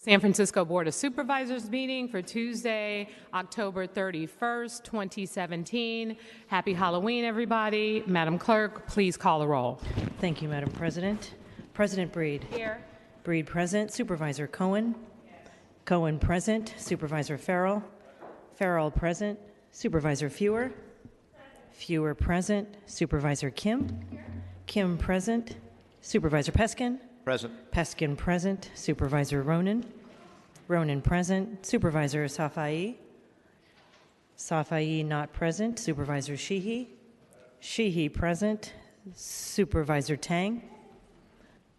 San Francisco Board of Supervisors meeting for Tuesday, October 31st, 2017. Happy Halloween, everybody. Madam Clerk, please call the roll. Thank you, Madam President. President Breed. Here. Breed present. Supervisor Cohen. Cohen present. Supervisor Farrell. Farrell present. Supervisor Fewer. Fewer present. Supervisor Kim. Kim present. Supervisor Peskin. Present. Peskin present. Supervisor Ronan. Ronan present. Supervisor Safai. Safai not present. Supervisor Sheehy. Sheehy present. Supervisor Tang.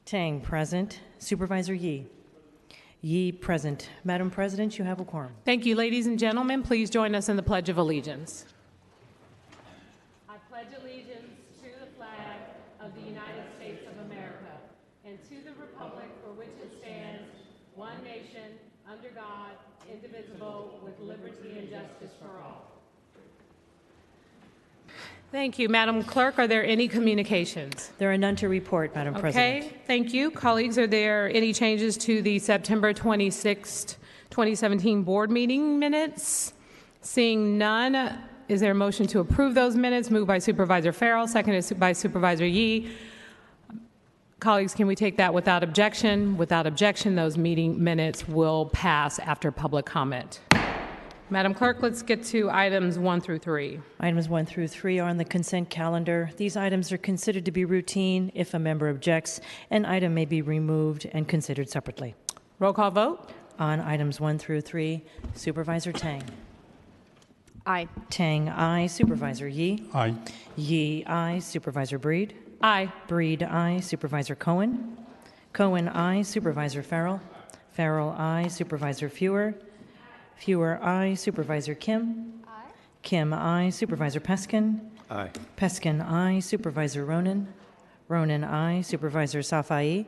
Tang present. Supervisor Yee. Yee present. Madam President, you have a quorum. Thank you, ladies and gentlemen. Please join us in the Pledge of Allegiance. I pledge allegiance to the flag of the United States of America and to the republic for which it stands, one nation, under God, indivisible, with liberty and justice for all. Thank you. Madam Clerk, are there any communications? There are none to report, Madam President. Okay, thank you. Colleagues, are there any changes to the September 26th, 2017 board meeting minutes? Seeing none, is there a motion to approve those minutes? Moved by Supervisor Farrell, seconded by Supervisor Yee. Colleagues, can we take that without objection? Without objection, those meeting minutes will pass after public comment. Madam Clerk, let's get to items 1 through 3. Items 1 through 3 are on the consent calendar. These items are considered to be routine. If a member objects, an item may be removed and considered separately. Roll call vote. On items 1 through 3, Supervisor Tang. Aye. Tang, aye. Supervisor Yee. Aye. Yee, aye. Supervisor Breed. Aye. Breed, aye. Supervisor Cohen. Cohen, aye. Supervisor Farrell. Farrell, aye. Supervisor Fewer. Fewer, aye. Supervisor Kim. Aye. Kim, aye. Supervisor Peskin. Aye. Peskin, aye. Supervisor Ronan. Ronan, aye. Supervisor Safai.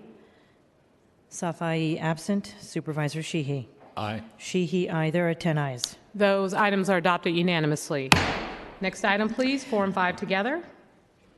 Safai, absent. Supervisor Sheehy. Aye. Sheehy, aye. There are 10 ayes. Those items are adopted unanimously. Next item, please. 4 and 5 together.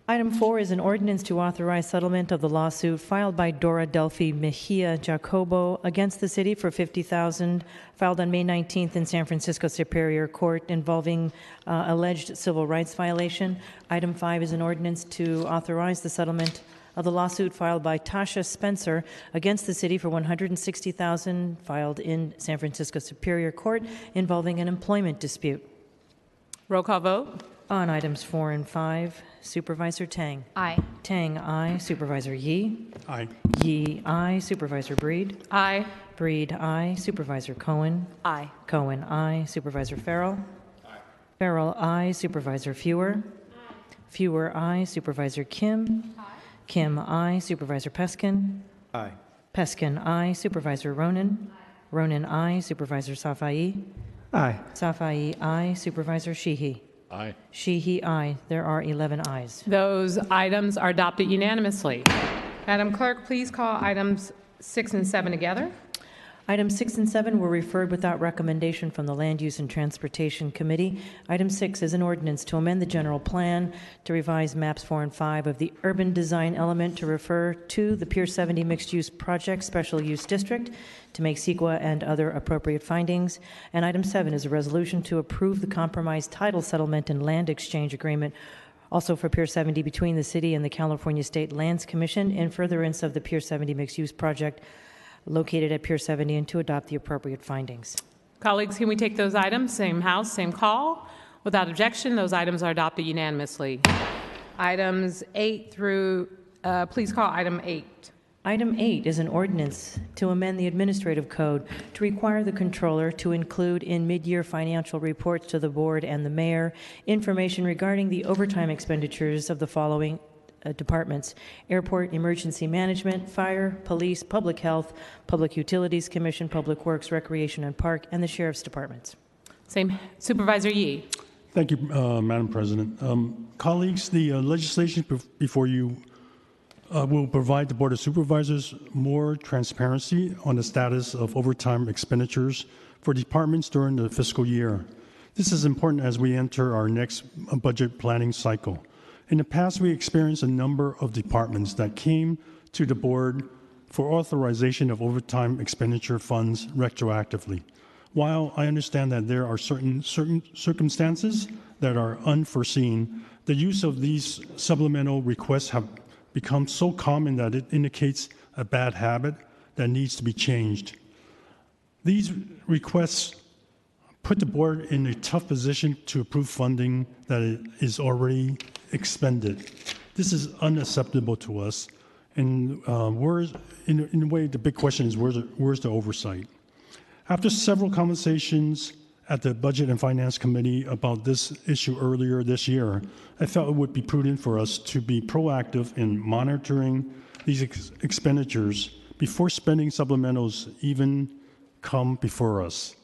Item 4 is an ordinance to authorize settlement of the lawsuit filed by Dora Delphi Mejia Jacobo against the city for $50,000, filed on May 19th in San Francisco Superior Court involving alleged civil rights violation. Item 5 is an ordinance to authorize the settlement of the lawsuit filed by Tasha Spencer against the city for $160,000, filed in San Francisco Superior Court involving an employment dispute. Roll call vote. On items 4 and 5, Supervisor Tang. Aye. Tang, aye. Supervisor Yee. Aye. Yee, aye. Supervisor Breed. Aye. Breed, aye. Supervisor Cohen. Aye. Cohen, aye. Supervisor Farrell. Aye. Farrell, aye. Supervisor Fewer. Fewer, aye. Supervisor Kim. Aye. Kim, aye. Supervisor Peskin. Aye. Peskin, aye. Supervisor Ronan. Ronan, aye. Supervisor Safai. Aye. Safai, aye. Supervisor Sheehy. Aye. Sheehy, aye. There are 11 ayes. Those items are adopted unanimously. Madam Clerk, please call items 6 and 7 together. Items 6 and 7 were referred without recommendation from the Land Use and Transportation Committee. Item 6 is an ordinance to amend the general plan to revise maps 4 and 5 of the urban design element to refer to the Pier 70 mixed-use project special use district, to make CEQA and other appropriate findings. And item 7 is a resolution to approve the compromise title settlement and land exchange agreement also for Pier 70 between the city and the California State Lands Commission in furtherance of the Pier 70 mixed-use project located at Pier 70, and to adopt the appropriate findings. Colleagues, can we take those items? Same house, same call. Without objection, those items are adopted unanimously. Items 8 through, please call item 8. Item 8 is an ordinance to amend the administrative code to require the controller to include in mid-year financial reports to the board and the mayor information regarding the overtime expenditures of the following departments: Airport Emergency Management, Fire, Police, Public Health, Public Utilities Commission, Public Works, Recreation and Park, and the Sheriff's Departments. Same. Supervisor Yee. Thank you, Madam President. Colleagues, the legislation before you will provide the Board of Supervisors more transparency on the status of overtime expenditures for departments during the fiscal year. This is important as we enter our next budget planning cycle. In the past, we experienced a number of departments that came to the board for authorization of overtime expenditure funds retroactively. While I understand that there are certain circumstances that are unforeseen, the use of these supplemental requests have become so common that it indicates a bad habit that needs to be changed. These requests put the board in a tough position to approve funding that is already expended. This is unacceptable to us, and in a way, the big question is where's the oversight? After several conversations at the Budget and Finance Committee about this issue earlier this year, I felt it would be prudent for us to be proactive in monitoring these expenditures before spending supplementals even come before us.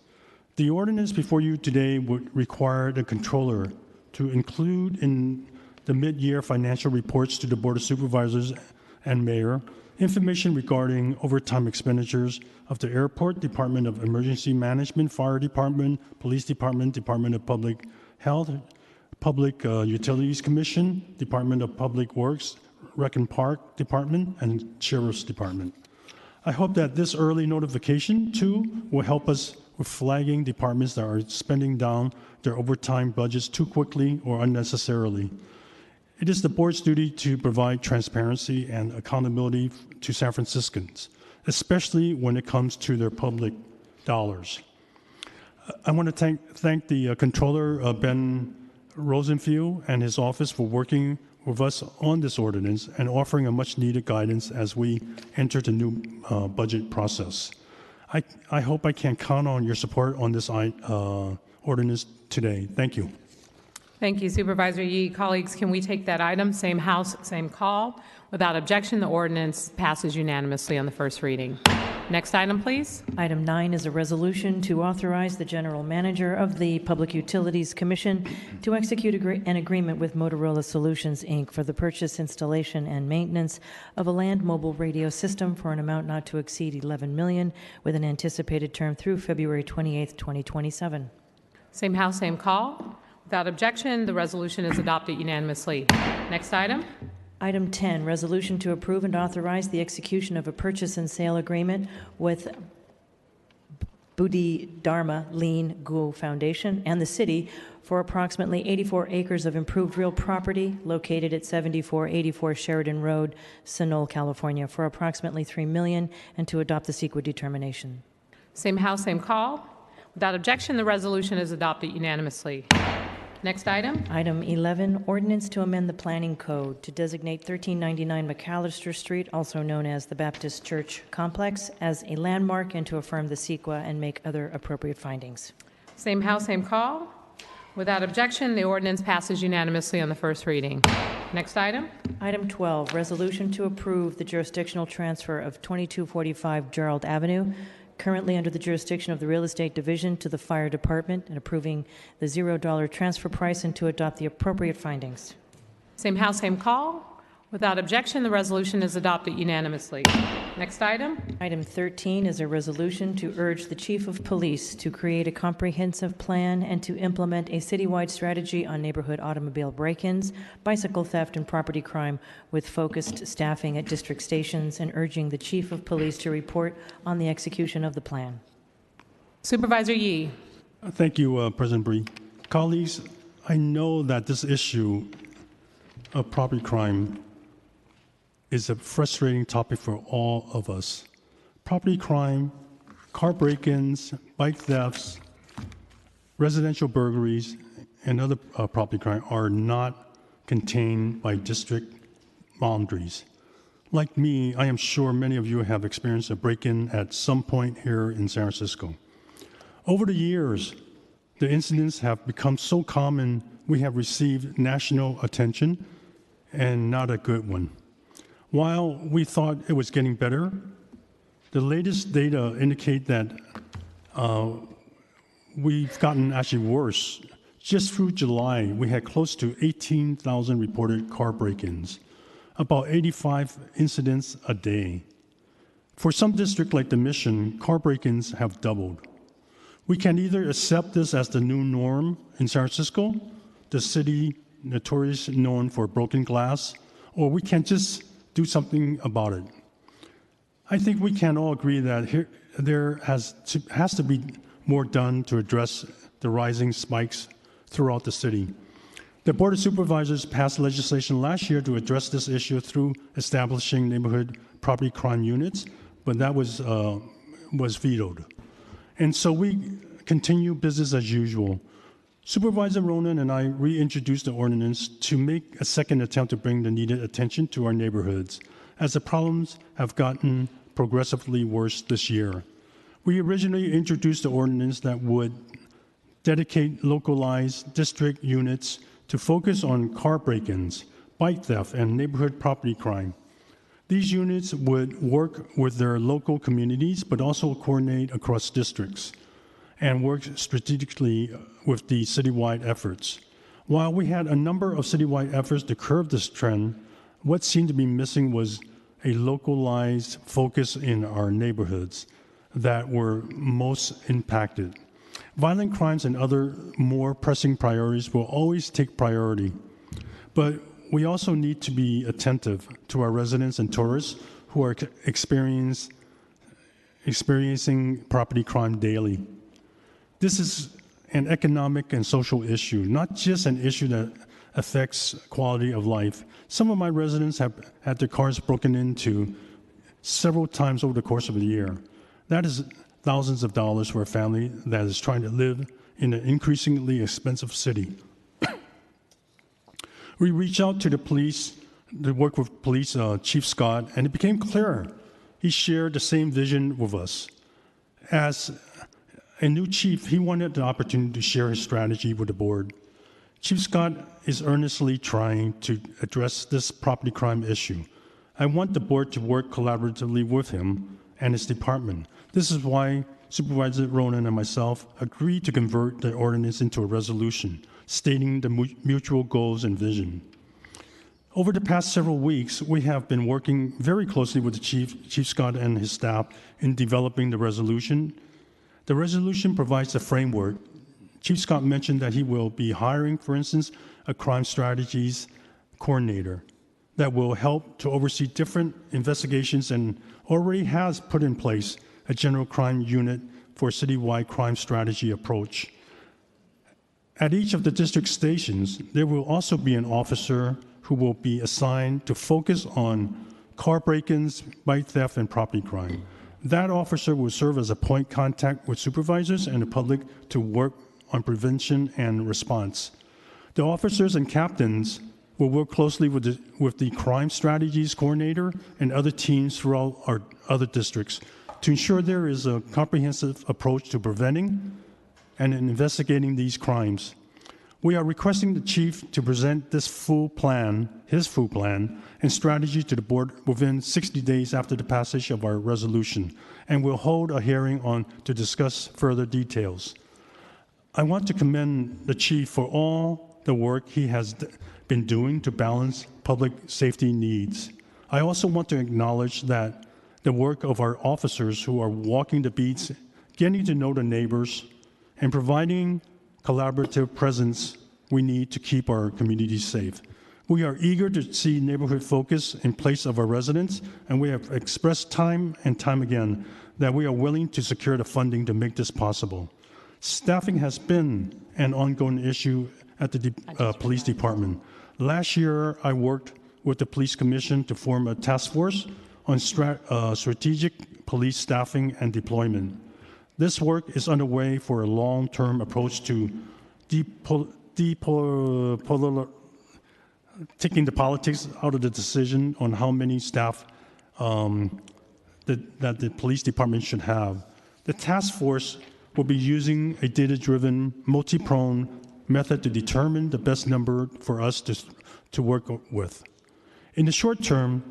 The ordinance before you today would require the controller to include in the mid-year financial reports to the Board of Supervisors and Mayor information regarding overtime expenditures of the Airport, Department of Emergency Management, Fire Department, Police Department, Department of Public Health, Public Utilities Commission, Department of Public Works, Rec and Park Department, and Sheriff's Department. I hope that this early notification, too, will help us with flagging departments that are spending down their overtime budgets too quickly or unnecessarily. It is the board's duty to provide transparency and accountability to San Franciscans, especially when it comes to their public dollars. I want to thank the controller, Ben Rosenfield, and his office for working with us on this ordinance and offering a much-needed guidance as we enter the new budget process. I hope I can count on your support on this ordinance today. Thank you. Thank you, Supervisor Yee. Colleagues, can we take that item, same House, same call? Without objection, the ordinance passes unanimously on the first reading. Next item, please. Item 9 is a resolution to authorize the general manager of the Public Utilities Commission to execute an agreement with Motorola Solutions, Inc. for the purchase, installation, and maintenance of a land mobile radio system for an amount not to exceed $11 million, with an anticipated term through February 28, 2027. Same House, same call. Without objection, the resolution is adopted unanimously. Next item. Item 10, resolution to approve and authorize the execution of a purchase and sale agreement with Buddhi Dharma Lean Gu Foundation and the city for approximately 84 acres of improved real property located at 7484 Sheridan Road, Sonoma, California, for approximately $3 million, and to adopt the CEQA determination. Same House, same call. Without objection, the resolution is adopted unanimously. Next item. Item 11, ordinance to amend the planning code to designate 1399 McAllister Street, also known as the Baptist Church Complex, as a landmark and to affirm the CEQA and make other appropriate findings. Same House, same call. Without objection, the ordinance passes unanimously on the first reading. Next item. Item 12, resolution to approve the jurisdictional transfer of 2245 Gerald Avenue, currently under the jurisdiction of the Real Estate Division, to the Fire Department, and approving the $0 transfer price and to adopt the appropriate findings. Same House, same call. Without objection, the resolution is adopted unanimously. Next item. Item 13 is a resolution to urge the Chief of Police to create a comprehensive plan and to implement a citywide strategy on neighborhood automobile break-ins, bicycle theft, and property crime with focused staffing at district stations, and urging the Chief of Police to report on the execution of the plan. Supervisor Yee. Thank you, President Bree. Colleagues, I know that this issue of property crime is a frustrating topic for all of us. Property crime, car break-ins, bike thefts, residential burglaries, and other property crime are not contained by district boundaries. Like me, I am sure many of you have experienced a break-in at some point here in San Francisco. Over the years, the incidents have become so common, we have received national attention, and not a good one. While we thought it was getting better, the latest data indicate that we've gotten actually worse. Just through July, we had close to 18,000 reported car break-ins, about 85 incidents a day. For some districts like the Mission, car break-ins have doubled. We can either accept this as the new norm in San Francisco, the city notoriously known for broken glass, or we can just do something about it. I think we can all agree that there has to be more done to address the rising spikes throughout the city. The Board of Supervisors passed legislation last year to address this issue through establishing neighborhood property crime units, but that was vetoed. And so we continue business as usual. Supervisor Ronan and I reintroduced the ordinance to make a second attempt to bring the needed attention to our neighborhoods, as the problems have gotten progressively worse this year. We originally introduced the ordinance that would dedicate localized district units to focus on car break-ins, bike theft, and neighborhood property crime. These units would work with their local communities, but also coordinate across districts and work strategically with the citywide efforts. While we had a number of citywide efforts to curb this trend, what seemed to be missing was a localized focus in our neighborhoods that were most impacted. Violent crimes and other more pressing priorities will always take priority, but we also need to be attentive to our residents and tourists who are experiencing property crime daily. This is an economic and social issue, not just an issue that affects quality of life. Some of my residents have had their cars broken into several times over the course of a year. That is thousands of dollars for a family that is trying to live in an increasingly expensive city. We reached out to the police, to work with police Chief Scott, and it became clear he shared the same vision with us. As a new chief, he wanted the opportunity to share his strategy with the board. Chief Scott is earnestly trying to address this property crime issue. I want the board to work collaboratively with him and his department. This is why Supervisor Ronan and myself agreed to convert the ordinance into a resolution, stating the mutual goals and vision. Over the past several weeks, we have been working very closely with the Chief Scott and his staff in developing the resolution. The resolution provides a framework. Chief Scott mentioned that he will be hiring, for instance, a crime strategies coordinator that will help to oversee different investigations and already has put in place a general crime unit for a citywide crime strategy approach. At each of the district stations, there will also be an officer who will be assigned to focus on car break-ins, bike theft, and property crime. That officer will serve as a point contact with supervisors and the public to work on prevention and response. The officers and captains will work closely with the crime strategies coordinator and other teams throughout our other districts to ensure there is a comprehensive approach to preventing and investigating these crimes. We are requesting the chief to present his full plan and strategy to the board within 60 days after the passage of our resolution, and we'll hold a hearing to discuss further details. I want to commend the chief for all the work he has been doing to balance public safety needs. I also want to acknowledge that the work of our officers who are walking the beats, getting to know the neighbors, and providing collaborative presence we need to keep our communities safe. We are eager to see neighborhood focus in place of our residents, and we have expressed time and time again that we are willing to secure the funding to make this possible. Staffing has been an ongoing issue at the police department. Last year, I worked with the police commission to form a task force on strategic police staffing and deployment. This work is underway for a long-term approach to taking the politics out of the decision on how many staff that the police department should have. The task force will be using a data-driven, multi-pronged method to determine the best number for us to work with. In the short term,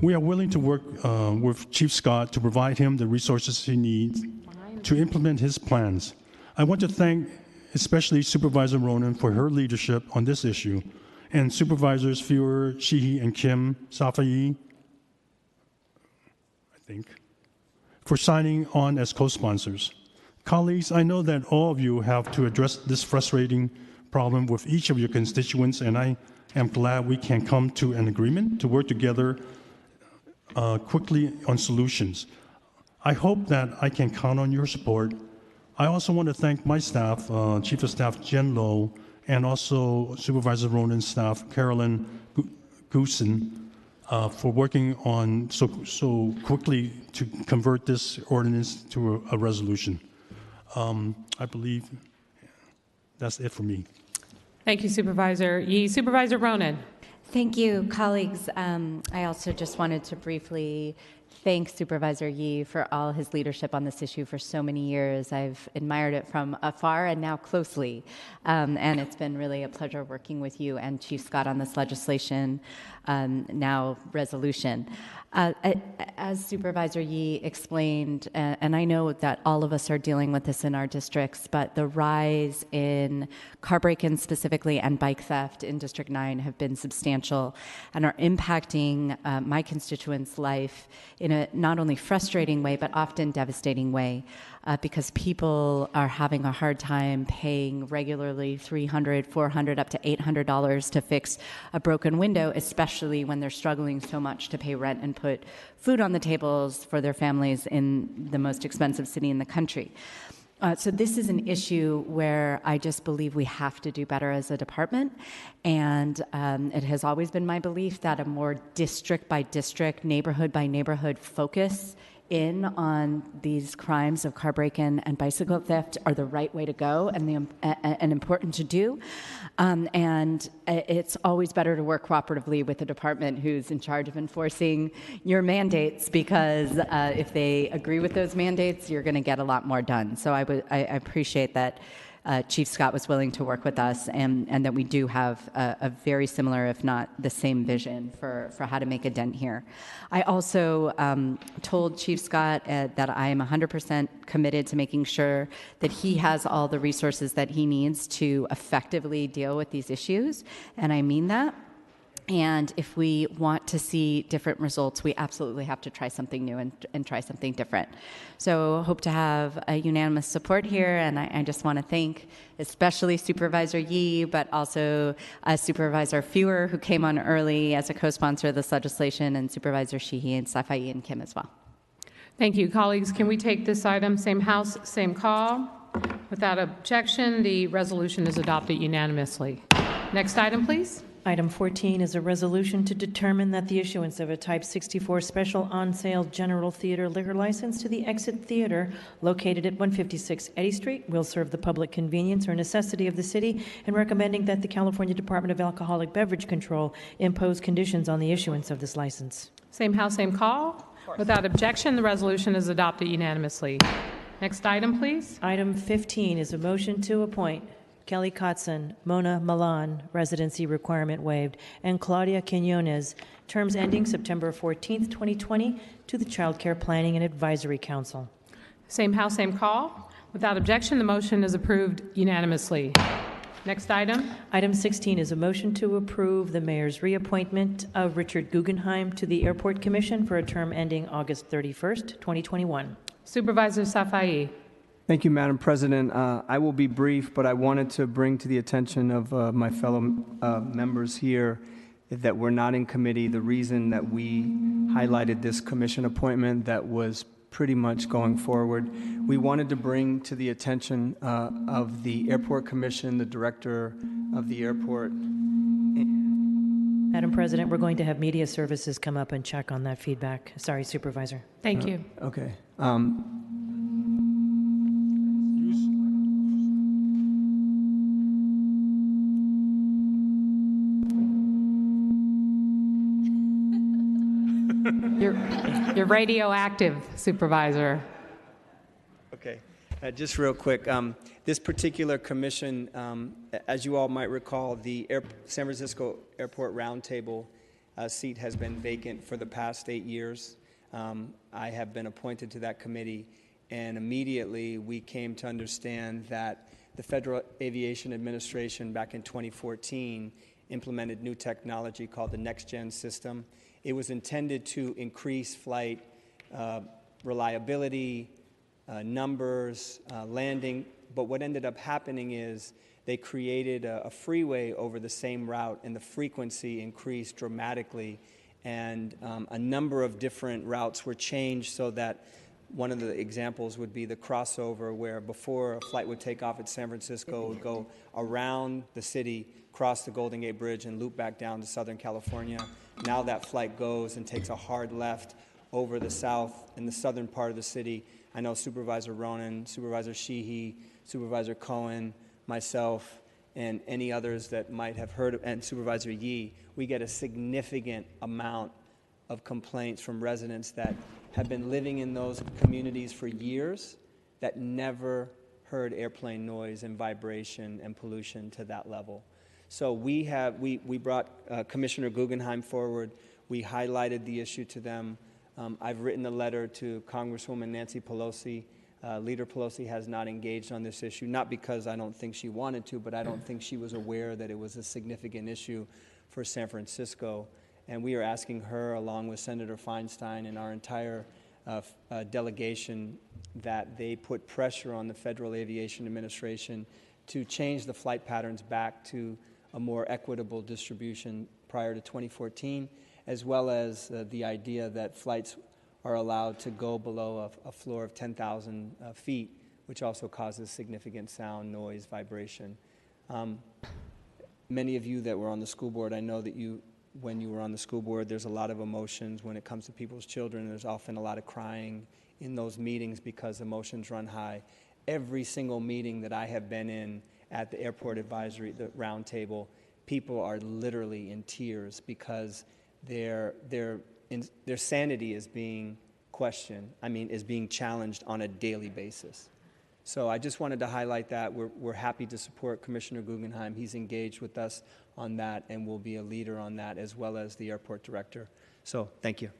we are willing to work with Chief Scott to provide him the resources he needs to implement his plans. I want to thank especially Supervisor Ronan for her leadership on this issue, and Supervisors Fuhrer, Sheehy, and Kim Safai, for signing on as co-sponsors. Colleagues, I know that all of you have to address this frustrating problem with each of your constituents, and I am glad we can come to an agreement to work together quickly on solutions. I hope that I can count on your support. I also want to thank my staff, Chief of Staff Jen Low, and also Supervisor Ronan's staff, Carolyn Goosen, for working on so quickly to convert this ordinance to a resolution. I believe that's it for me. Thank you, Supervisor Yee. Supervisor Ronan. Thank you, colleagues. I also just wanted to briefly thank Supervisor Yee for all his leadership on this issue for so many years. I've admired it from afar and now closely. And it's been really a pleasure working with you and Chief Scott on this legislation, now resolution. As Supervisor Yee explained, and I know that all of us are dealing with this in our districts, but the rise in car break-ins specifically and bike theft in District 9 have been substantial and are impacting my constituents' life in a not only frustrating way, but often devastating way, because people are having a hard time paying regularly $300, $400, up to $800 to fix a broken window, especially when they're struggling so much to pay rent and put food on the tables for their families in the most expensive city in the country. So this is an issue where I just believe we have to do better as a department, and it has always been my belief that a more district by district, neighborhood by neighborhood focus in on these crimes of car break-in and bicycle theft are the right way to go and important to do. And it's always better to work cooperatively with the department who's in charge of enforcing your mandates, because if they agree with those mandates, you're going to get a lot more done. So I appreciate that Chief Scott was willing to work with us, and that we do have a very similar, if not the same vision for how to make a dent here. I also told Chief Scott that I am 100% committed to making sure that he has all the resources that he needs to effectively deal with these issues, and I mean that. And if we want to see different results, we absolutely have to try something new and try something different. So hope to have a unanimous support here, and I just want to thank especially Supervisor Yee, but also Supervisor Fewer, who came on early as a co-sponsor of this legislation, and Supervisor Sheehy and Safai and Kim as well. Thank you. Colleagues, can we take this item, same house, same call? Without objection, the resolution is adopted unanimously. Next item, please. Item 14 is a resolution to determine that the issuance of a Type 64 special on-sale general theater liquor license to the Exit Theater located at 156 Eddy Street will serve the public convenience or necessity of the city, and recommending that the California Department of Alcoholic Beverage Control impose conditions on the issuance of this license. Same house, same call. Without objection, the resolution is adopted unanimously. Next item, please. Item 15 is a motion to appoint Kelly Kotzen, Mona Milan, residency requirement waived, and Claudia Quinones, terms ending September 14th, 2020, to the Child Care Planning and Advisory Council. Same house, same call. Without objection, the motion is approved unanimously. Next item. Item 16 is a motion to approve the mayor's reappointment of Richard Guggenheim to the Airport Commission for a term ending August 31st, 2021. Supervisor Safai. Thank you, Madam President. I will be brief, but I wanted to bring to the attention of my fellow members here that we're not in committee. The reason that we highlighted this commission appointment that was pretty much going forward, we wanted to bring to the attention of the Airport Commission, the director of the airport. Madam President, we're going to have media services come up and check on that feedback. Sorry, Supervisor. Thank you. Okay. You're radioactive, Supervisor. Okay. Just real quick, this particular commission, as you all might recall, the San Francisco Airport Roundtable seat has been vacant for the past 8 years. I have been appointed to that committee, and immediately we came to understand that the Federal Aviation Administration back in 2014 implemented new technology called the Next Gen system. It was intended to increase flight reliability, numbers, landing, but what ended up happening is they created a freeway over the same route, and the frequency increased dramatically, and a number of different routes were changed so that one of the examples would be the crossover, where before a flight would take off at San Francisco, it would go around the city, cross the Golden Gate Bridge, and loop back down to Southern California. Now that flight goes and takes a hard left over the south in the southern part of the city. I know Supervisor Ronan, Supervisor Sheehy, Supervisor Cohen, myself, and any others that might have heard, and Supervisor Yee, we get a significant amount of complaints from residents that have been living in those communities for years that never heard airplane noise and vibration and pollution to that level. So we brought Commissioner Guggenheim forward. We highlighted the issue to them. I've written a letter to Congresswoman Nancy Pelosi. Leader Pelosi has not engaged on this issue, not because I don't think she wanted to, but I don't think she was aware that it was a significant issue for San Francisco. And we are asking her, along with Senator Feinstein and our entire delegation, that they put pressure on the Federal Aviation Administration to change the flight patterns back to a more equitable distribution prior to 2014, as well as the idea that flights are allowed to go below a floor of 10,000 feet, which also causes significant sound, noise, vibration. Many of you that were on the school board, I know that when you were on the school board, there's a lot of emotions when it comes to people's children. There's often a lot of crying in those meetings because emotions run high. Every single meeting that I have been in at the airport advisory, the round table, people are literally in tears because their sanity is being questioned, is being challenged on a daily basis. So I just wanted to highlight that. We're happy to support Commissioner Guggenheim. He's engaged with us on that and will be a leader on that, as well as the airport director. So thank you.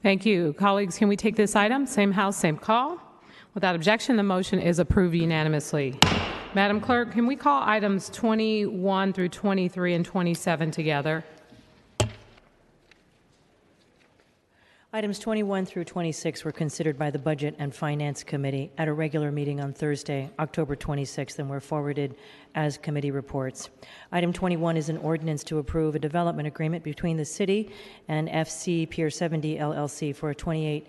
Thank you. Colleagues, can we take this item? Same house, same call. Without objection, the motion is approved unanimously. Madam Clerk, can we call items 21 through 23 and 27 together? Items 21 through 26 were considered by the Budget and Finance Committee at a regular meeting on Thursday, October 26th, and were forwarded as committee reports. Item 21 is an ordinance to approve a development agreement between the City and FC Pier 70 LLC for 28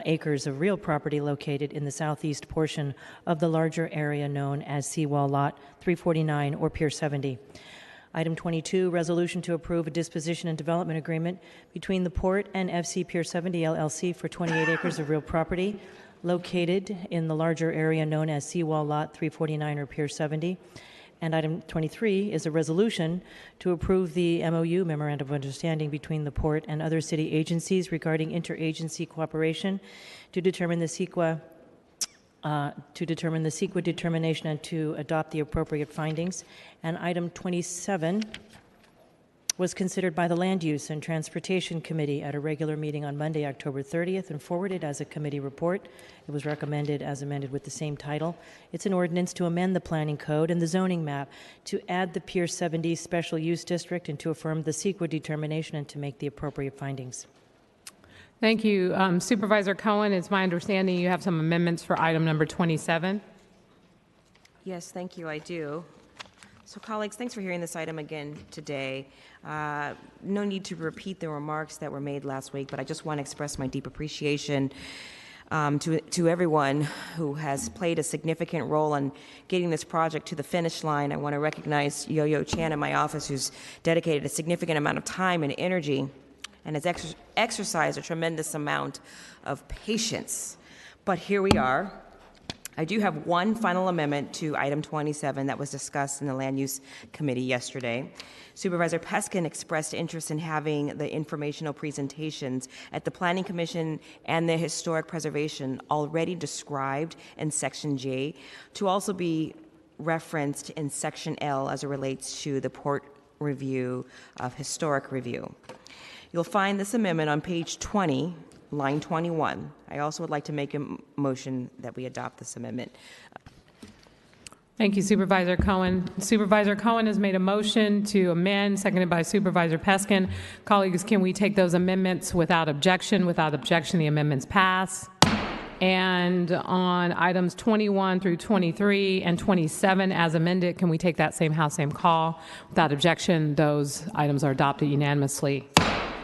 acres of real property located in the southeast portion of the larger area known as Seawall Lot 349 or Pier 70. Item 22, resolution to approve a disposition and development agreement between the Port and FC Pier 70 LLC for 28 acres of real property located in the larger area known as Seawall Lot 349 or Pier 70. And item 23 is a resolution to approve the MOU, Memorandum of Understanding, between the Port and other city agencies regarding interagency cooperation to determine the CEQA determination and to adopt the appropriate findings. And item 27 was considered by the Land Use and Transportation Committee at a regular meeting on Monday, October 30th, and forwarded as a committee report. It was recommended as amended with the same title. It's an ordinance to amend the planning code and the zoning map to add the Pier 70 special use district and to affirm the CEQA determination and to make the appropriate findings. Thank you. Supervisor Cohen, it's my understanding you have some amendments for item number 27. Yes, thank you, I do. So colleagues, thanks for hearing this item again today. No need to repeat the remarks that were made last week, but I just want to express my deep appreciation to everyone who has played a significant role in getting this project to the finish line. I want to recognize Yo-Yo Chan in my office, who's dedicated a significant amount of time and energy and has exercised a tremendous amount of patience. But here we are. I do have one final amendment to item 27 that was discussed in the Land Use Committee yesterday. Supervisor Peskin expressed interest in having the informational presentations at the Planning Commission and the Historic Preservation already described in Section J to also be referenced in Section L as it relates to the Port Review of Historic Review. You'll find this amendment on page 20, line 21. I also would like to make a motion that we adopt this amendment. Thank you, Supervisor Cohen. Supervisor Cohen has made a motion to amend, seconded by Supervisor Peskin. Colleagues, can we take those amendments without objection? Without objection, the amendments pass. And on items 21 through 23 and 27 as amended, can we take that same house, same call? Without objection, those items are adopted unanimously.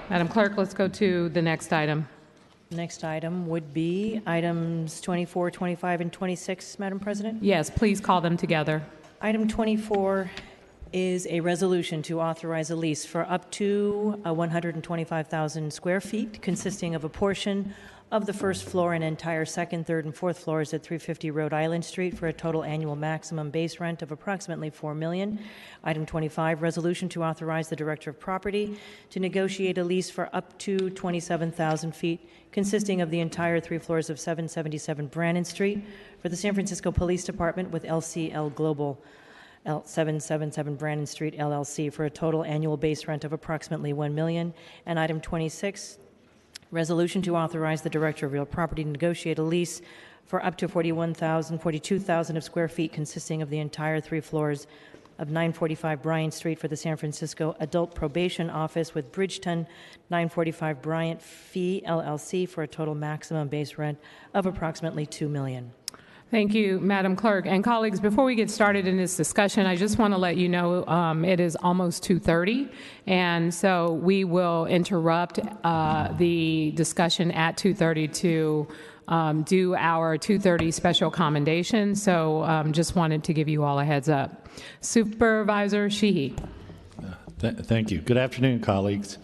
Madam Clerk, let's go to the next item. Next item would be items 24, 25, and 26, Madam President. Yes, please call them together. Item 24 is a resolution to authorize a lease for up to 125,000 square feet, consisting of a portion of the first floor and entire second, third, and fourth floors at 350 Rhode Island Street for a total annual maximum base rent of approximately $4 million. Item 25, resolution to authorize the Director of Property to negotiate a lease for up to 27,000 feet, consisting of the entire 3 floors of 777 Brannan Street for the San Francisco Police Department with LCL Global 777 Brannan Street LLC for a total annual base rent of approximately $1 million. And item 26, resolution to authorize the Director of Real Property to negotiate a lease for up to 42,000 of square feet, consisting of the entire 3 floors of 945 Bryant Street for the San Francisco Adult Probation Office with Bridgeton 945 Bryant Fee LLC for a total maximum base rent of approximately $2 million. Thank you, Madam Clerk. And colleagues, before we get started in this discussion, I just want to let you know it is almost 2:30, and so we will interrupt the discussion at 2:30 to do our 2:30 special commendation. So just wanted to give you all a heads up. Supervisor Sheehy. Thank you. Good afternoon, colleagues.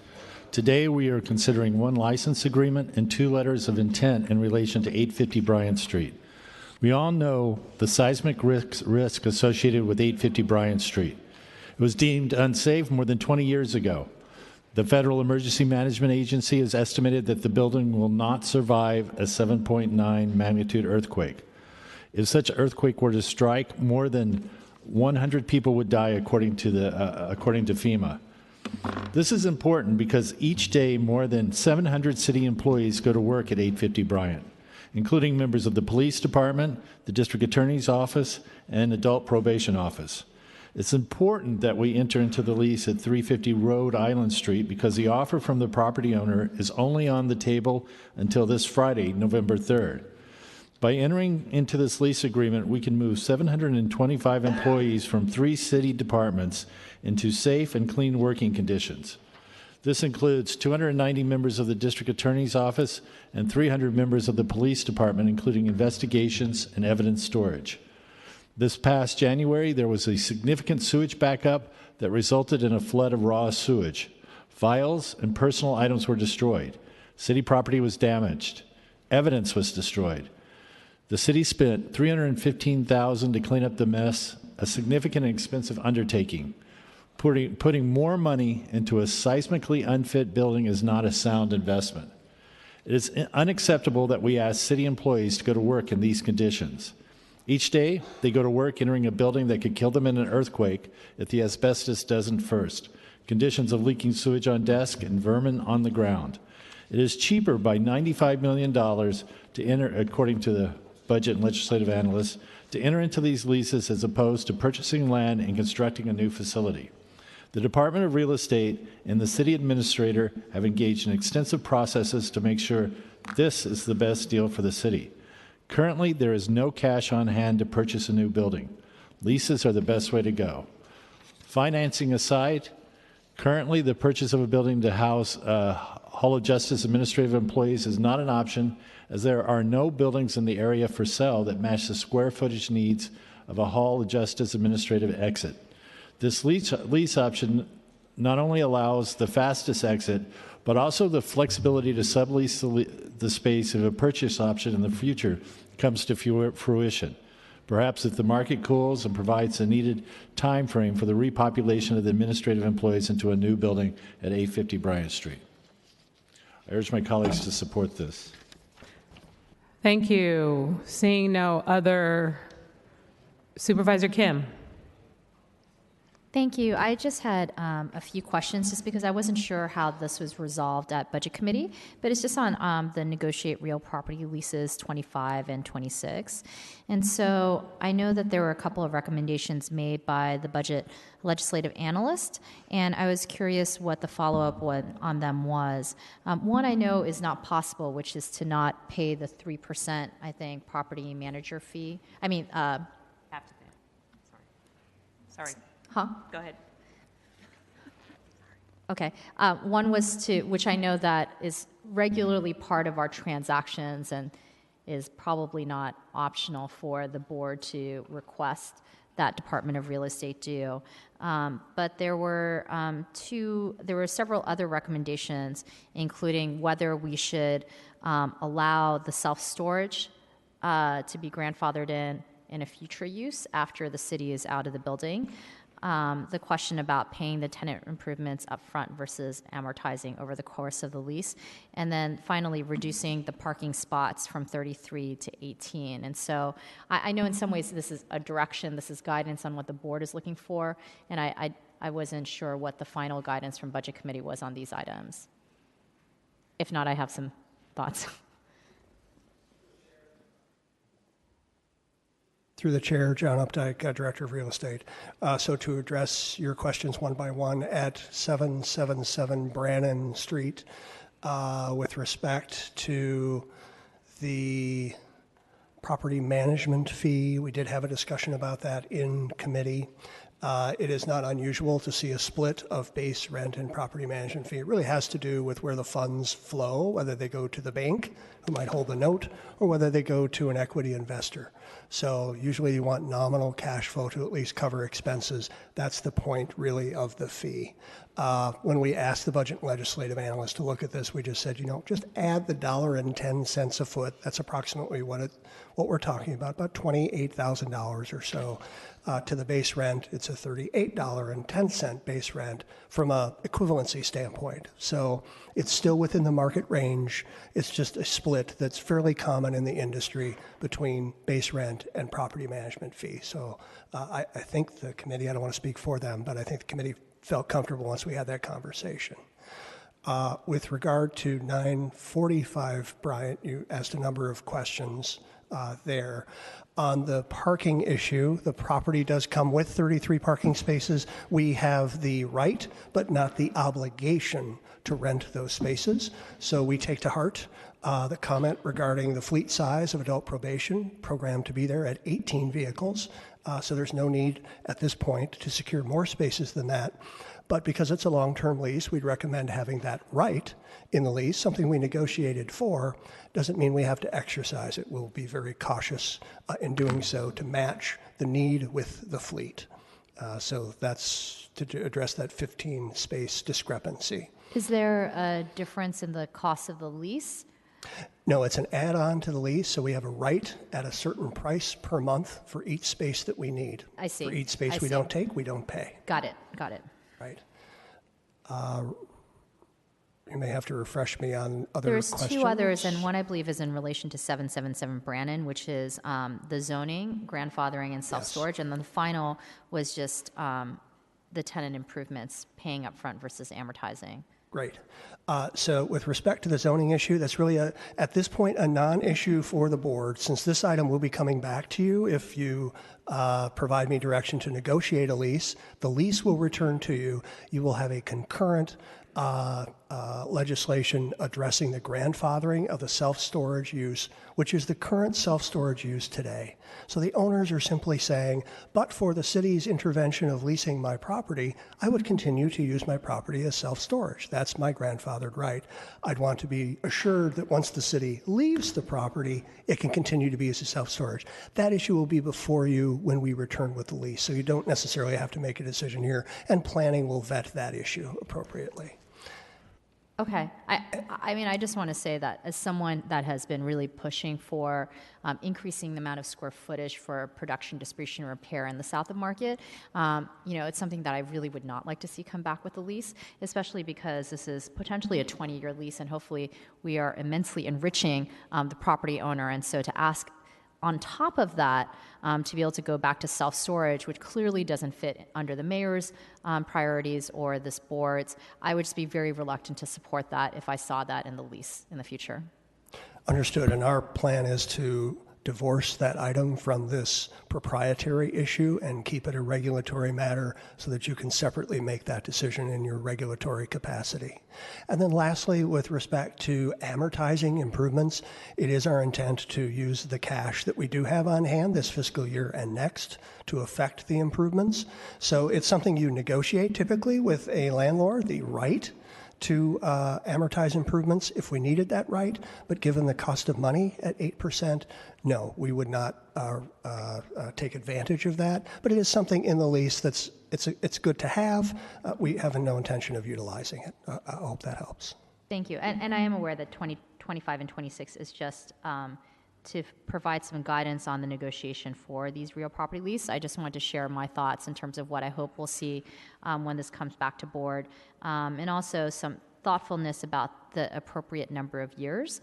Today we are considering 1 license agreement and 2 letters of intent in relation to 850 Bryant Street. We all know the seismic risk associated with 850 Bryant Street. It was deemed unsafe more than 20 years ago. The Federal Emergency Management Agency has estimated that the building will not survive a 7.9 magnitude earthquake. If such an earthquake were to strike, more than 100 people would die, according to FEMA. This is important because each day more than 700 city employees go to work at 850 Bryant, including members of the police department, the district attorney's office, and adult probation office. It's important that we enter into the lease at 350 Rhode Island Street because the offer from the property owner is only on the table until this Friday, November 3rd. By entering into this lease agreement, we can move 725 employees from 3 city departments into safe and clean working conditions. This includes 290 members of the district attorney's office and 300 members of the police department, including investigations and evidence storage. This past January, there was a significant sewage backup that resulted in a flood of raw sewage. Files and personal items were destroyed. City property was damaged. Evidence was destroyed. The city spent $315,000 to clean up the mess, a significant and expensive undertaking. Putting more money into a seismically unfit building is not a sound investment. It is unacceptable that we ask city employees to go to work in these conditions. Each day, they go to work entering a building that could kill them in an earthquake if the asbestos doesn't first. Conditions of leaking sewage on desk and vermin on the ground. It is cheaper by $95 million to enter, according to the budget and legislative analysts, to enter into these leases as opposed to purchasing land and constructing a new facility. The Department of Real Estate and the city administrator have engaged in extensive processes to make sure this is the best deal for the city. Currently, there is no cash on hand to purchase a new building. Leases are the best way to go. Financing aside, currently the purchase of a building to house Hall of Justice administrative employees is not an option, as there are no buildings in the area for sale that match the square footage needs of a Hall of Justice administrative exit. This lease option not only allows the fastest exit, but also the flexibility to sublease the space if a purchase option in the future comes to fruition. Perhaps if the market cools and provides the needed time frame for the repopulation of the administrative employees into a new building at 850 Bryant Street. I urge my colleagues to support this. Thank you. Seeing no other, Supervisor Kim. Thank you. I just had a few questions just because I wasn't sure how this was resolved at Budget Committee, but it's just on the negotiate real property leases 25 and 26. And so I know that there were a couple of recommendations made by the budget legislative analyst, and I was curious what the follow-up on them was. One I know is not possible, which is to not pay the 3%, I think, property manager fee. I mean, Have to pay. Sorry. huh? Go ahead. Okay. One was to, which I know that is regularly part of our transactions and is probably not optional for the board to request that Department of Real Estate do. But there were several other recommendations, including whether we should allow the self-storage to be grandfathered in a future use after the city is out of the building. The question about paying the tenant improvements upfront versus amortizing over the course of the lease. And then finally, reducing the parking spots from 33 to 18. And so I know in some ways this is a direction, this is guidance on what the board is looking for, and I wasn't sure what the final guidance from Budget Committee was on these items. If not, I have some thoughts. Through the chair, John Updike, Director of Real Estate. So to address your questions one by one, at 777 Brannan Street, with respect to the property management fee, we did have a discussion about that in committee. It is not unusual to see a split of base rent and property management fee. It really has to do with where the funds flow, whether they go to the bank, who might hold the note, or whether they go to an equity investor. So usually you want nominal cash flow to at least cover expenses. That's the point, really, of the fee. When we asked the budget and legislative analyst to look at this, we just said, just add the $1.10 a foot. That's approximately what we're talking about $28,000 or so. To the base rent, it's a $38.10 base rent from a equivalency standpoint. So it's still within the market range. It's just a split that's fairly common in the industry between base rent and property management fee. So I think the committee, I don't want to speak for them, but I think the committee felt comfortable once we had that conversation. With regard to 945, Bryant, you asked a number of questions there. On the parking issue, the property does come with 33 parking spaces. We have the right, but not the obligation to rent those spaces. So we take to heart the comment regarding the fleet size of adult probation, programmed to be there at 18 vehicles. So there's no need at this point to secure more spaces than that. But because it's a long-term lease, we'd recommend having that right in the lease, something we negotiated for. Doesn't mean we have to exercise it. We'll be very cautious in doing so to match the need with the fleet. So that's to address that 15-space discrepancy. Is there a difference in the cost of the lease? No, it's an add-on to the lease, so we have a right at a certain price per month for each space that we need. I see. For each space we don't take, we don't pay. Got it. Right. You may have to refresh me on other questions. There's two others, and one I believe is in relation to 777 Brannan, which is the zoning, grandfathering, and self-storage. Yes. And then the final was just the tenant improvements, paying upfront versus amortizing. Great. So with respect to the zoning issue, that's really, at this point, a non-issue for the board, since this item will be coming back to you if you provide me direction to negotiate a lease. The lease will return to you. You will have a concurrent legislation addressing the grandfathering of the self-storage use, which is the current self-storage use today. So the owners are simply saying, but for the city's intervention of leasing my property, I would continue to use my property as self-storage. That's my grandfathered right. I'd want to be assured that once the city leaves the property, it can continue to be used as self-storage. That issue will be before you when we return with the lease, so you don't necessarily have to make a decision here, and planning will vet that issue appropriately. Okay. I mean, I just want to say that as someone that has been really pushing for increasing the amount of square footage for production, distribution, and repair in the south of Market, it's something that I really would not like to see come back with the lease, especially because this is potentially a 20-year lease, and hopefully we are immensely enriching the property owner. And so to ask on top of that, to be able to go back to self-storage, which clearly doesn't fit under the mayor's priorities or this board's, I would just be very reluctant to support that if I saw that in the lease in the future. Understood. And our plan is to divorce that item from this proprietary issue and keep it a regulatory matter so that you can separately make that decision in your regulatory capacity. And then lastly, with respect to amortizing improvements, it is our intent to use the cash that we do have on hand this fiscal year and next to affect the improvements. So it's something you negotiate typically with a landlord, the right to amortize improvements if we needed that right, but given the cost of money at 8%, no, we would not take advantage of that. But it is something in the lease that's it's good to have. We have no intention of utilizing it. I hope that helps. Thank you. And I am aware that 2025 and 26 is just to provide some guidance on the negotiation for these real property lease. I just wanted to share my thoughts in terms of what I hope we'll see when this comes back to board, and also some thoughtfulness about the appropriate number of years,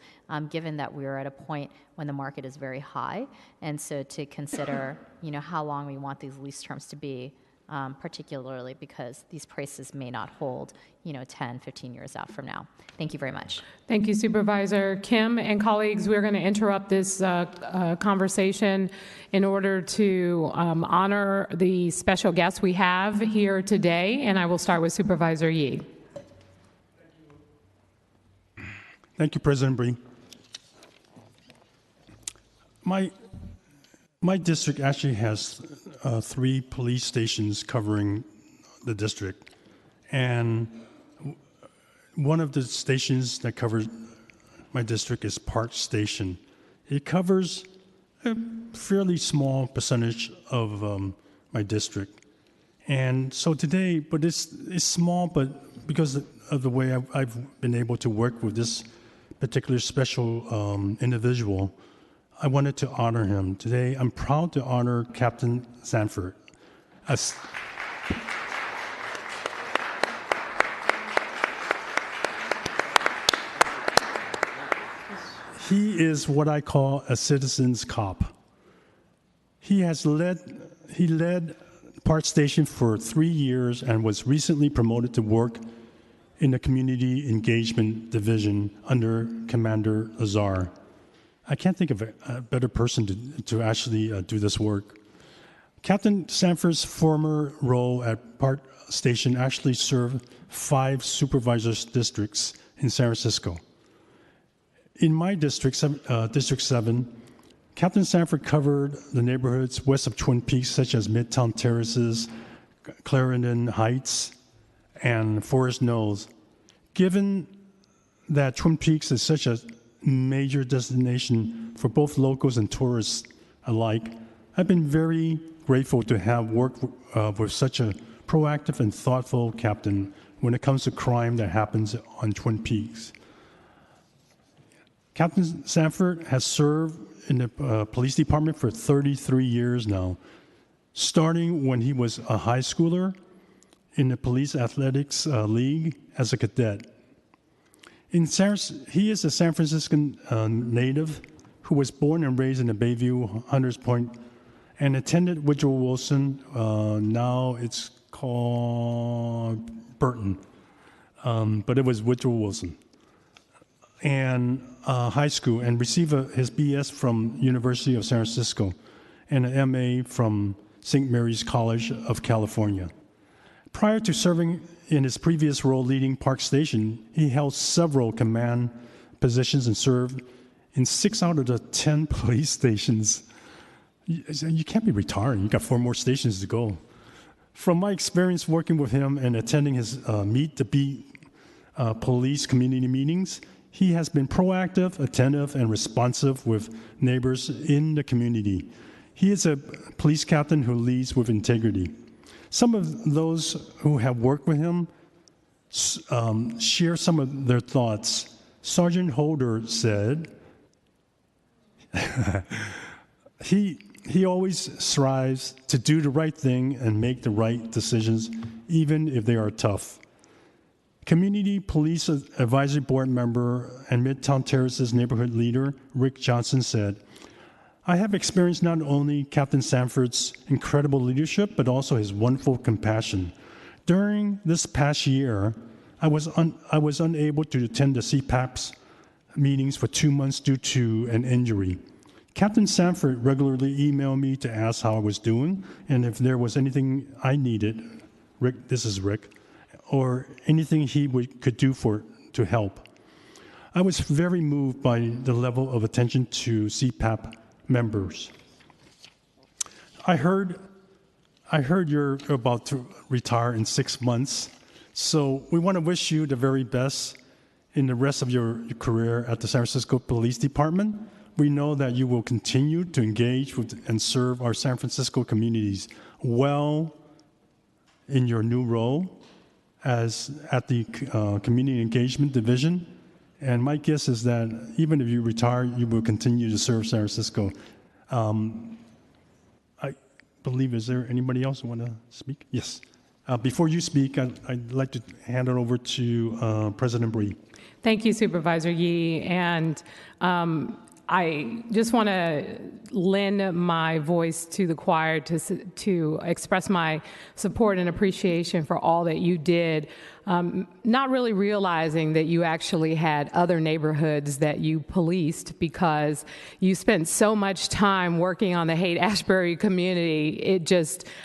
given that we are at a point when the market is very high, and so to consider, how long we want these lease terms to be, particularly because these prices may not hold, 10, 15 years out from now. Thank you very much. Thank you, Supervisor Kim. And colleagues, we're going to interrupt this conversation in order to honor the special guests we have here today. And I will start with Supervisor Yee. Thank you, President Bree. My district actually has 3 police stations covering the district, and one of the stations that covers my district is Park Station. It covers a fairly small percentage of my district, and so today, but it's small, but because of the way I've been able to work with this particular special individual, I wanted to honor him. Today, I'm proud to honor Captain Sanford. He is what I call a citizen's cop. He led Park Station for 3 years and was recently promoted to work in the Community Engagement Division under Commander Azar. I can't think of a better person to actually do this work. Captain Sanford's former role at Park Station actually served 5 supervisors districts in San Francisco. In my district, District 7, Captain Sanford covered the neighborhoods west of Twin Peaks, such as Midtown Terraces, Clarendon Heights, and Forest Knolls. Given that Twin Peaks is such a major destination for both locals and tourists alike, I've been very grateful to have worked with such a proactive and thoughtful captain when it comes to crime that happens on Twin Peaks. Captain Sanford has served in the police department for 33 years now, starting when he was a high schooler in the Police Athletics League as a cadet. He is a San Franciscan native who was born and raised in the Bayview, Hunters Point, and attended Woodrow Wilson, now it's called Burton, but it was Woodrow Wilson, and high school, and received his BS from University of San Francisco and an MA from St. Mary's College of California. Prior to serving in his previous role leading Park Station, he held several command positions and served in 6 out of the 10 police stations. You can't be retiring. You got 4 more stations to go. From my experience working with him and attending his Meet the Beat police community meetings, he has been proactive, attentive, and responsive with neighbors in the community. He is a police captain who leads with integrity. Some of those who have worked with him share some of their thoughts. Sergeant Holder said, he always strives to do the right thing and make the right decisions, even if they are tough. Community Police Advisory Board member and Midtown Terraces neighborhood leader Rick Johnson said, I have experienced not only Captain Sanford's incredible leadership, but also his wonderful compassion. During this past year, I was unable to attend the CPAP's meetings for 2 months due to an injury. Captain Sanford regularly emailed me to ask how I was doing and if there was anything I needed, Rick, this is Rick, or anything he could do to help. I was very moved by the level of attention to CPAP members. I heard you're about to retire in 6 months, so we want to wish you the very best in the rest of your career at the San Francisco Police Department. We know that you will continue to engage with and serve our San Francisco communities well in your new role as at the Community Engagement Division. And my guess is that even if you retire, you will continue to serve San Francisco. I believe, is there anybody else who want to speak? Yes. Before you speak, I'd like to hand it over to President Bree. Thank you, Supervisor Yee. And I just want to lend my voice to the choir to express my support and appreciation for all that you did, not really realizing that you actually had other neighborhoods that you policed because you spent so much time working on the Haight-Ashbury community.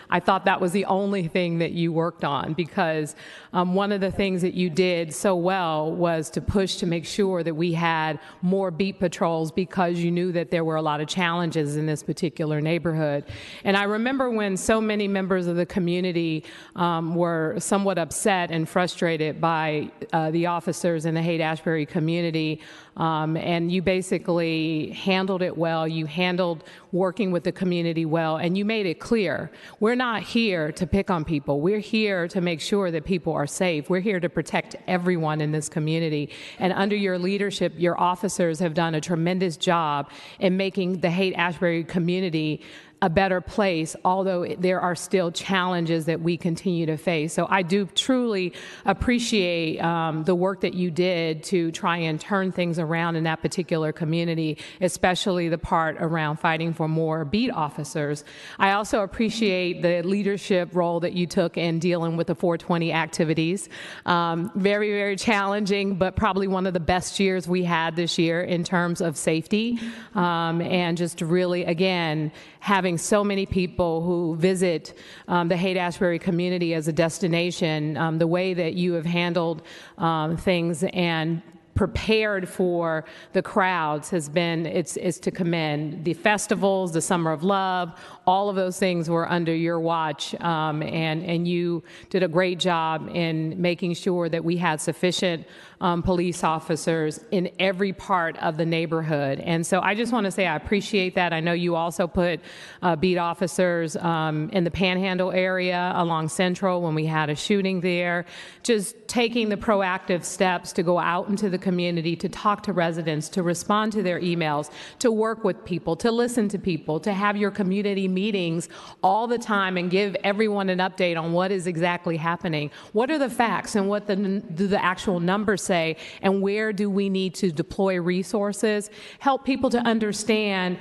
I thought that was the only thing that you worked on, because one of the things that you did so well was to push to make sure that we had more beat patrols, because you knew that there were a lot of challenges in this particular neighborhood. And I remember when so many members of the community were somewhat upset and frustrated by the officers in the Haight-Ashbury community, and you basically handled it well. You handled working with the community well, and you made it clear, we're not here to pick on people. We're here to make sure that people are safe. We're here to protect everyone in this community. And under your leadership, your officers have done a tremendous job in making the Haight-Ashbury community a better place, although there are still challenges that we continue to face. So I do truly appreciate the work that you did to try and turn things around in that particular community, especially the part around fighting for more beat officers. I also appreciate the leadership role that you took in dealing with the 420 activities. Very, very challenging, but probably one of the best years we had this year in terms of safety, and just really, again, having so many people who visit the Haight-Ashbury community as a destination, the way that you have handled things and prepared for the crowds has been, it's to commend. The festivals, the Summer of Love, all of those things were under your watch, and you did a great job in making sure that we had sufficient police officers in every part of the neighborhood. And so I just want to say I appreciate that. I know you also put beat officers in the Panhandle area along Central when we had a shooting there, just taking the proactive steps to go out into the community, to talk to residents, to respond to their emails, to work with people, to listen to people, to have your community meetings all the time and give everyone an update on what is exactly happening. What are the facts and what do the actual numbers say, and where do we need to deploy resources? Help people to understand,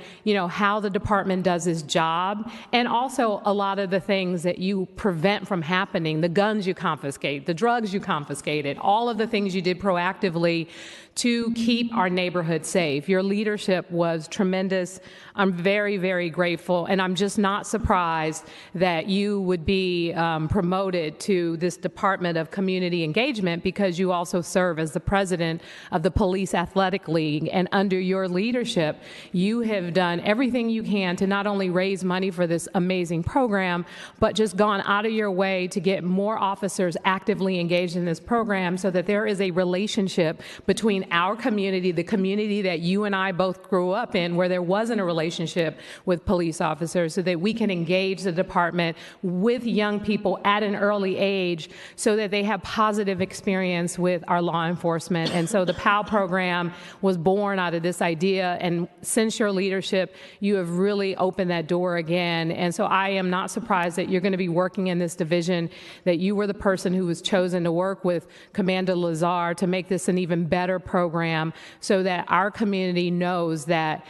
how the department does its job, and also a lot of the things that you prevent from happening, the guns you confiscate, the drugs you confiscated, all of the things you did proactively to keep our neighborhood safe. Your leadership was tremendous. I'm very, very grateful, and I'm just not surprised that you would be promoted to this Department of Community Engagement, because you also serve as the president of the Police Athletic League, and under your leadership, you have done everything you can to not only raise money for this amazing program, but just gone out of your way to get more officers actively engaged in this program, so that there is a relationship between our community, the community that you and I both grew up in, where there wasn't a relationship with police officers, so that we can engage the department with young people at an early age so that they have positive experience with our law enforcement. And so the POW program was born out of this idea, and since your leadership, you have really opened that door again. And so I am not surprised that you're going to be working in this division, that you were the person who was chosen to work with Commander Lazar to make this an even better better program so that our community knows that,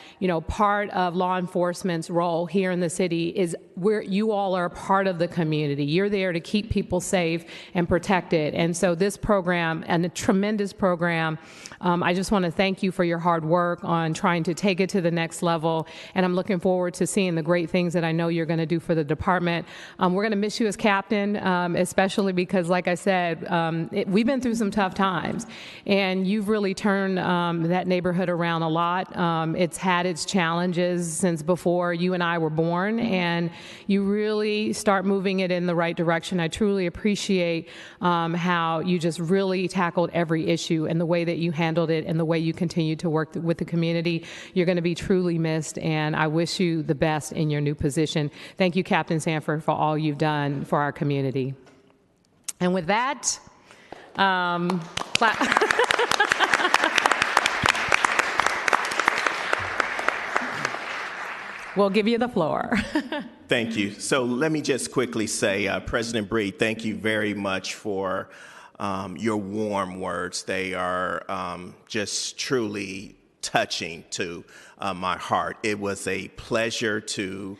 part of law enforcement's role here in the city is where you all are a part of the community. You're there to keep people safe and protected. And so this program, and a tremendous program, I just want to thank you for your hard work on trying to take it to the next level. And I'm looking forward to seeing the great things that I know you're going to do for the department. We're going to miss you as captain, especially because, like I said, we've been through some tough times. And you've really turned that neighborhood around a lot. It's had its challenges since before you and I were born. And you really start moving it in the right direction. I truly appreciate how you just really tackled every issue and the way that you handled it and the way you continue to work with the community. You're going to be truly missed, and I wish you the best in your new position. Thank you, Captain Sanford, for all you've done for our community. And with that, we'll give you the floor. Thank you. So let me just quickly say, President Breed, thank you very much for your warm words. They are just truly touching to my heart. It was a pleasure to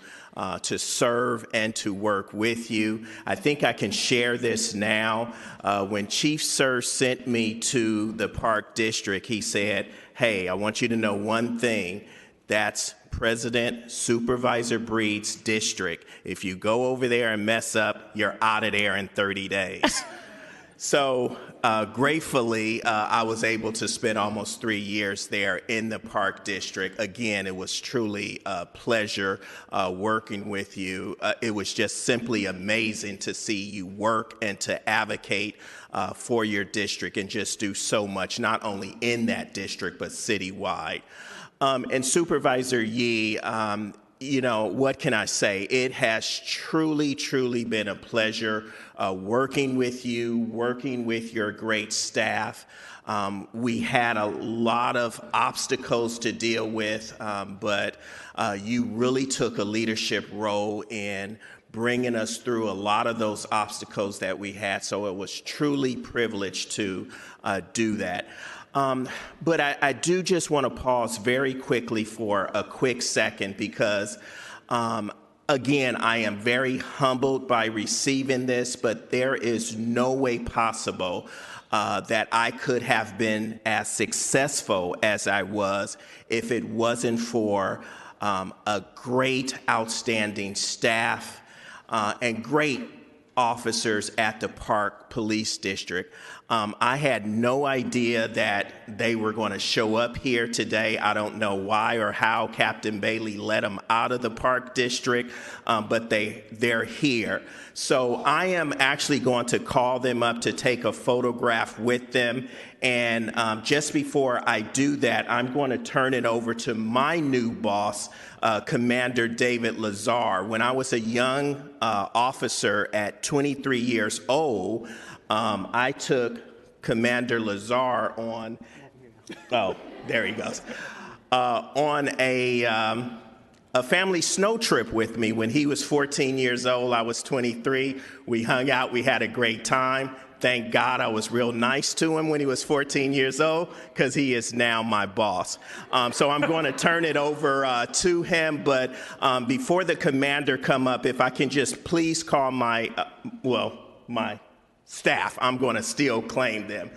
serve and to work with you. I think I can share this now. When Chief Sir sent me to the Park District, he said, "Hey, I want you to know one thing. That's President Supervisor Breed's district. If you go over there and mess up, you're out of there in 30 days." So gratefully, I was able to spend almost 3 years there in the Park District. Again, it was truly a pleasure working with you. It was just simply amazing to see you work and to advocate for your district and just do so much, not only in that district, but citywide. And Supervisor Yee, what can I say? It has truly, truly been a pleasure working with you, working with your great staff. We had a lot of obstacles to deal with, but you really took a leadership role in bringing us through a lot of those obstacles that we had. So it was truly privileged to do that. But I do just want to pause very quickly for a quick second because, again, I am very humbled by receiving this, but there is no way possible that I could have been as successful as I was if it wasn't for a great, outstanding staff and great officers at the Park Police District. I had no idea that they were going to show up here today. I don't know why or how Captain Bailey let them out of the Park District, but they're here. So I am actually going to call them up to take a photograph with them. And just before I do that, I'm going to turn it over to my new boss, Commander David Lazar. When I was a young officer at 23 years old, I took Commander Lazar on, there he goes, on a family snow trip with me. When he was 14 years old, I was 23. We hung out, we had a great time. Thank God I was real nice to him when he was 14 years old, because he is now my boss. So I'm going to turn it over to him. But before the commander come up, if I can just please call my staff. I'm going to still claim them.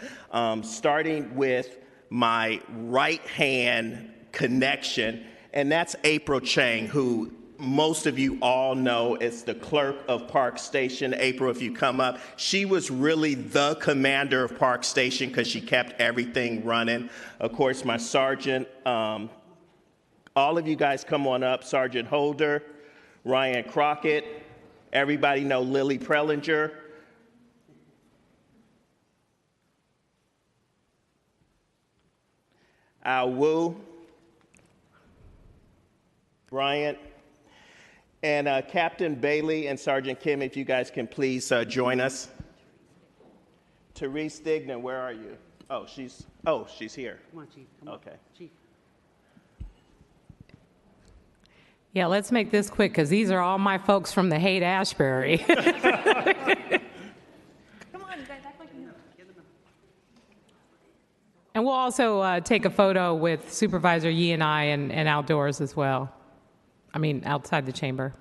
Starting with my right-hand connection, and that's April Chang, who most of you all know is the clerk of Park Station. April, if you come up, she was really the commander of Park Station because she kept everything running. Of course, my sergeant, all of you guys come on up, Sergeant Holder, Ryan Crockett, everybody know Lily Prellinger. Al Wu, Bryant, and Captain Bailey and Sergeant Kim, if you guys can please join us. Therese Dignan, where are you? Oh, she's here. Come on, Chief. Come on. Okay. Chief. Yeah, let's make this quick because these are all my folks from the Haight-Ashbury. Come on, you guys, act like you know. And we'll also take a photo with Supervisor Yee and I and outdoors as well. I mean, outside the chamber.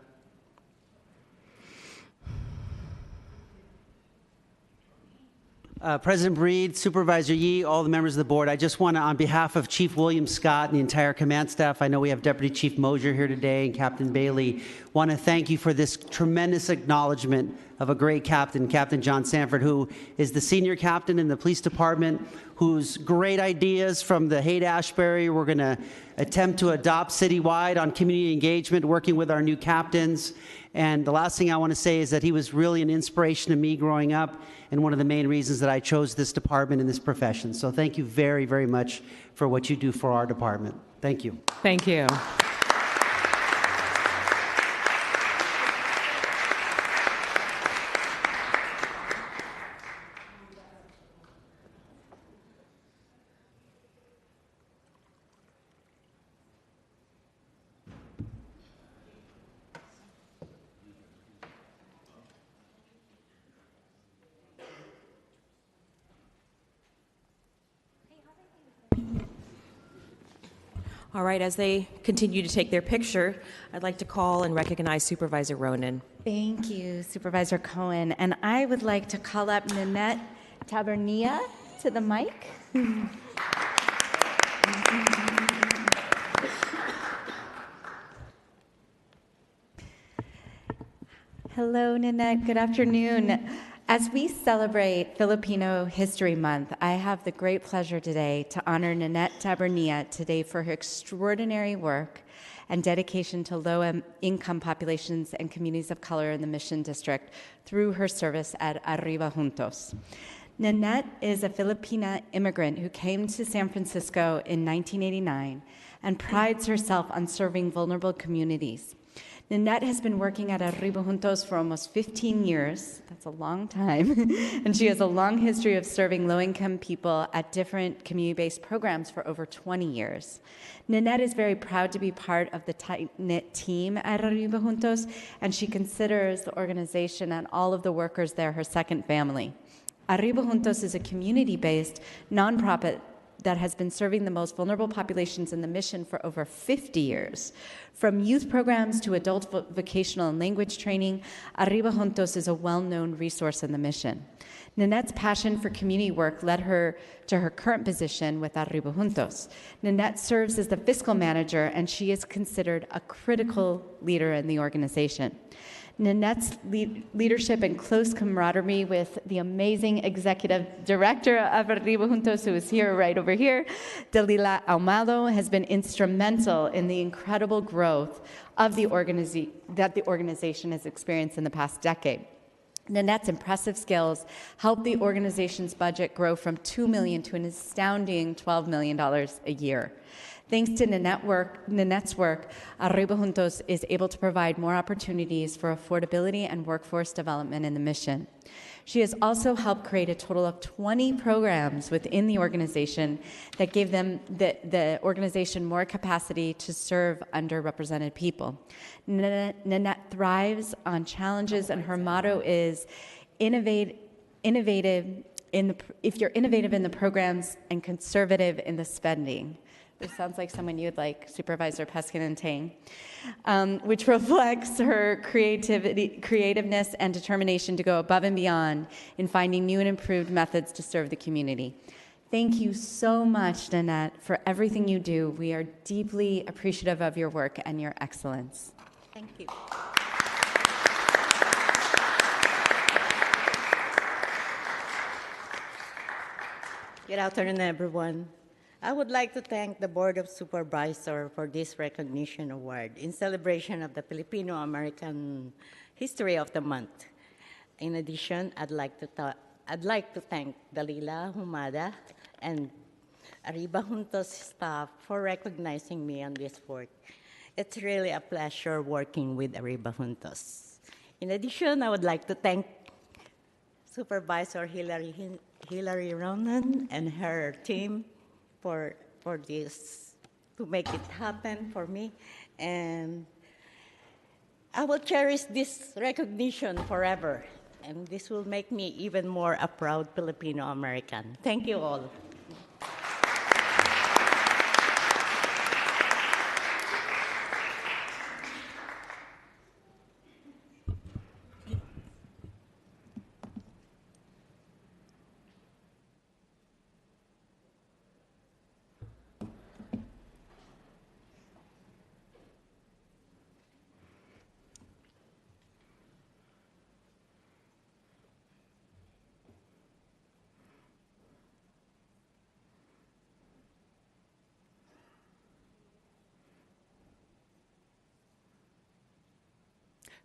President Breed, Supervisor Yee, all the members of the board, I just want to, on behalf of Chief William Scott and the entire command staff, I know we have Deputy Chief Mosier here today and Captain Bailey, want to thank you for this tremendous acknowledgement of a great captain, Captain John Sanford, who is the senior captain in the police department, whose great ideas from the Haight-Ashbury we're going to attempt to adopt citywide on community engagement, working with our new captains. And the last thing I want to say is that he was really an inspiration to me growing up and one of the main reasons that I chose this department and this profession. So thank you very, very much for what you do for our department. Thank you. Thank you. All right, as they continue to take their picture, I'd like to call and recognize Supervisor Ronan. Thank you, Supervisor Cohen. And I would like to call up Nanette Tabernia to the mic. Hello, Nanette. Good afternoon. As we celebrate Filipino History Month, I have the great pleasure today to honor Nanette Tabernia today for her extraordinary work and dedication to low-income populations and communities of color in the Mission District through her service at Arriba Juntos. Nanette is a Filipina immigrant who came to San Francisco in 1989 and prides herself on serving vulnerable communities. Nanette has been working at Arriba Juntos for almost 15 years. That's a long time. And she has a long history of serving low-income people at different community-based programs for over 20 years. Nanette is very proud to be part of the tight-knit team at Arriba Juntos, and she considers the organization and all of the workers there her second family. Arriba Juntos is a community-based nonprofit that has been serving the most vulnerable populations in the mission for over 50 years. From youth programs to adult vocational and language training, Arriba Juntos is a well-known resource in the mission. Nanette's passion for community work led her to her current position with Arriba Juntos. Nanette serves as the fiscal manager, and she is considered a critical leader in the organization. Nanette's leadership and close camaraderie with the amazing executive director of Arriba Juntos, who is here, right over here, Dalila Ahumado, has been instrumental in the incredible growth of the organization has experienced in the past decade. Nanette's impressive skills helped the organization's budget grow from $2 million to an astounding $12 million a year. Thanks to Nanette's work, Arriba Juntos is able to provide more opportunities for affordability and workforce development in the mission. She has also helped create a total of 20 programs within the organization that gave them the organization more capacity to serve underrepresented people. Nanette thrives on challenges, and her motto is if you're innovative in the programs and conservative in the spending. This sounds like someone you'd like, Supervisor Peskin and Tang, which reflects her creativeness and determination to go above and beyond in finding new and improved methods to serve the community. Thank you so much, Nanette, for everything you do. We are deeply appreciative of your work and your excellence. Thank you. Good afternoon, everyone. I would like to thank the Board of Supervisors for this recognition award in celebration of the Filipino-American History of the Month. In addition, I'd like to thank Dalila Ahumado and Arriba Juntos staff for recognizing me on this work. It's really a pleasure working with Arriba Juntos. In addition, I would like to thank Supervisor Hillary Ronan and her team for this, to make it happen for me. And I will cherish this recognition forever. And this will make me even more a proud Filipino-American. Thank you all.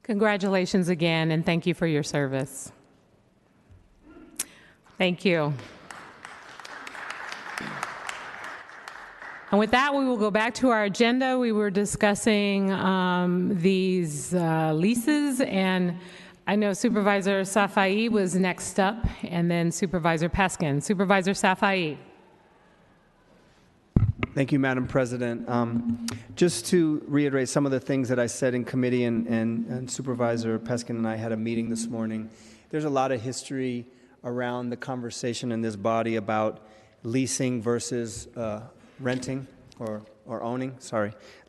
Congratulations again, and thank you for your service. Thank you. And with that, we will go back to our agenda. We were discussing these leases, and I know Supervisor Safai was next up, and then Supervisor Peskin. Supervisor Safai. Thank you, Madam President. Just to reiterate some of the things that I said in committee, and Supervisor Peskin and I had a meeting this morning. There's a lot of history around the conversation in this body about leasing versus renting or owning,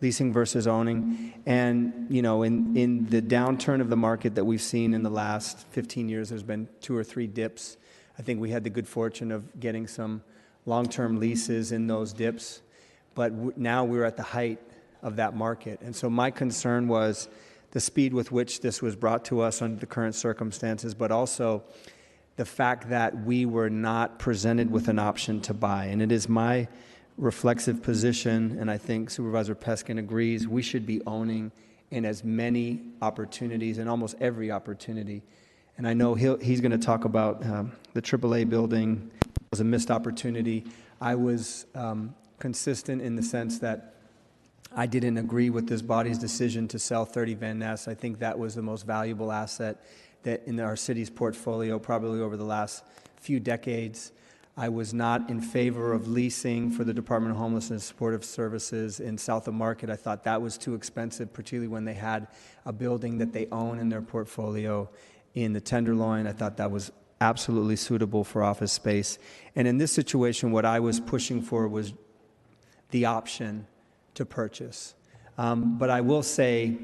leasing versus owning. And, you know, in the downturn of the market that we've seen in the last 15 years, there's been 2 or 3 dips. I think we had the good fortune of getting some long-term leases in those dips. But now we're at the height of that market. And so my concern was the speed with which this was brought to us under the current circumstances, but also the fact that we were not presented with an option to buy. And it is my reflexive position, and I think Supervisor Peskin agrees, we should be owning in as many opportunities, in almost every opportunity. And I know he's going to talk about the AAA building was a missed opportunity. I was consistent in the sense that I didn't agree with this body's decision to sell 30 Van Ness. I think that was the most valuable asset that in our city's portfolio probably over the last few decades. I was not in favor of leasing for the Department of Homelessness and Supportive Services in South of Market. I thought that was too expensive, particularly when they had a building that they own in their portfolio in the Tenderloin. I thought that was absolutely suitable for office space. And in this situation, what I was pushing for was the option to purchase. But I will say,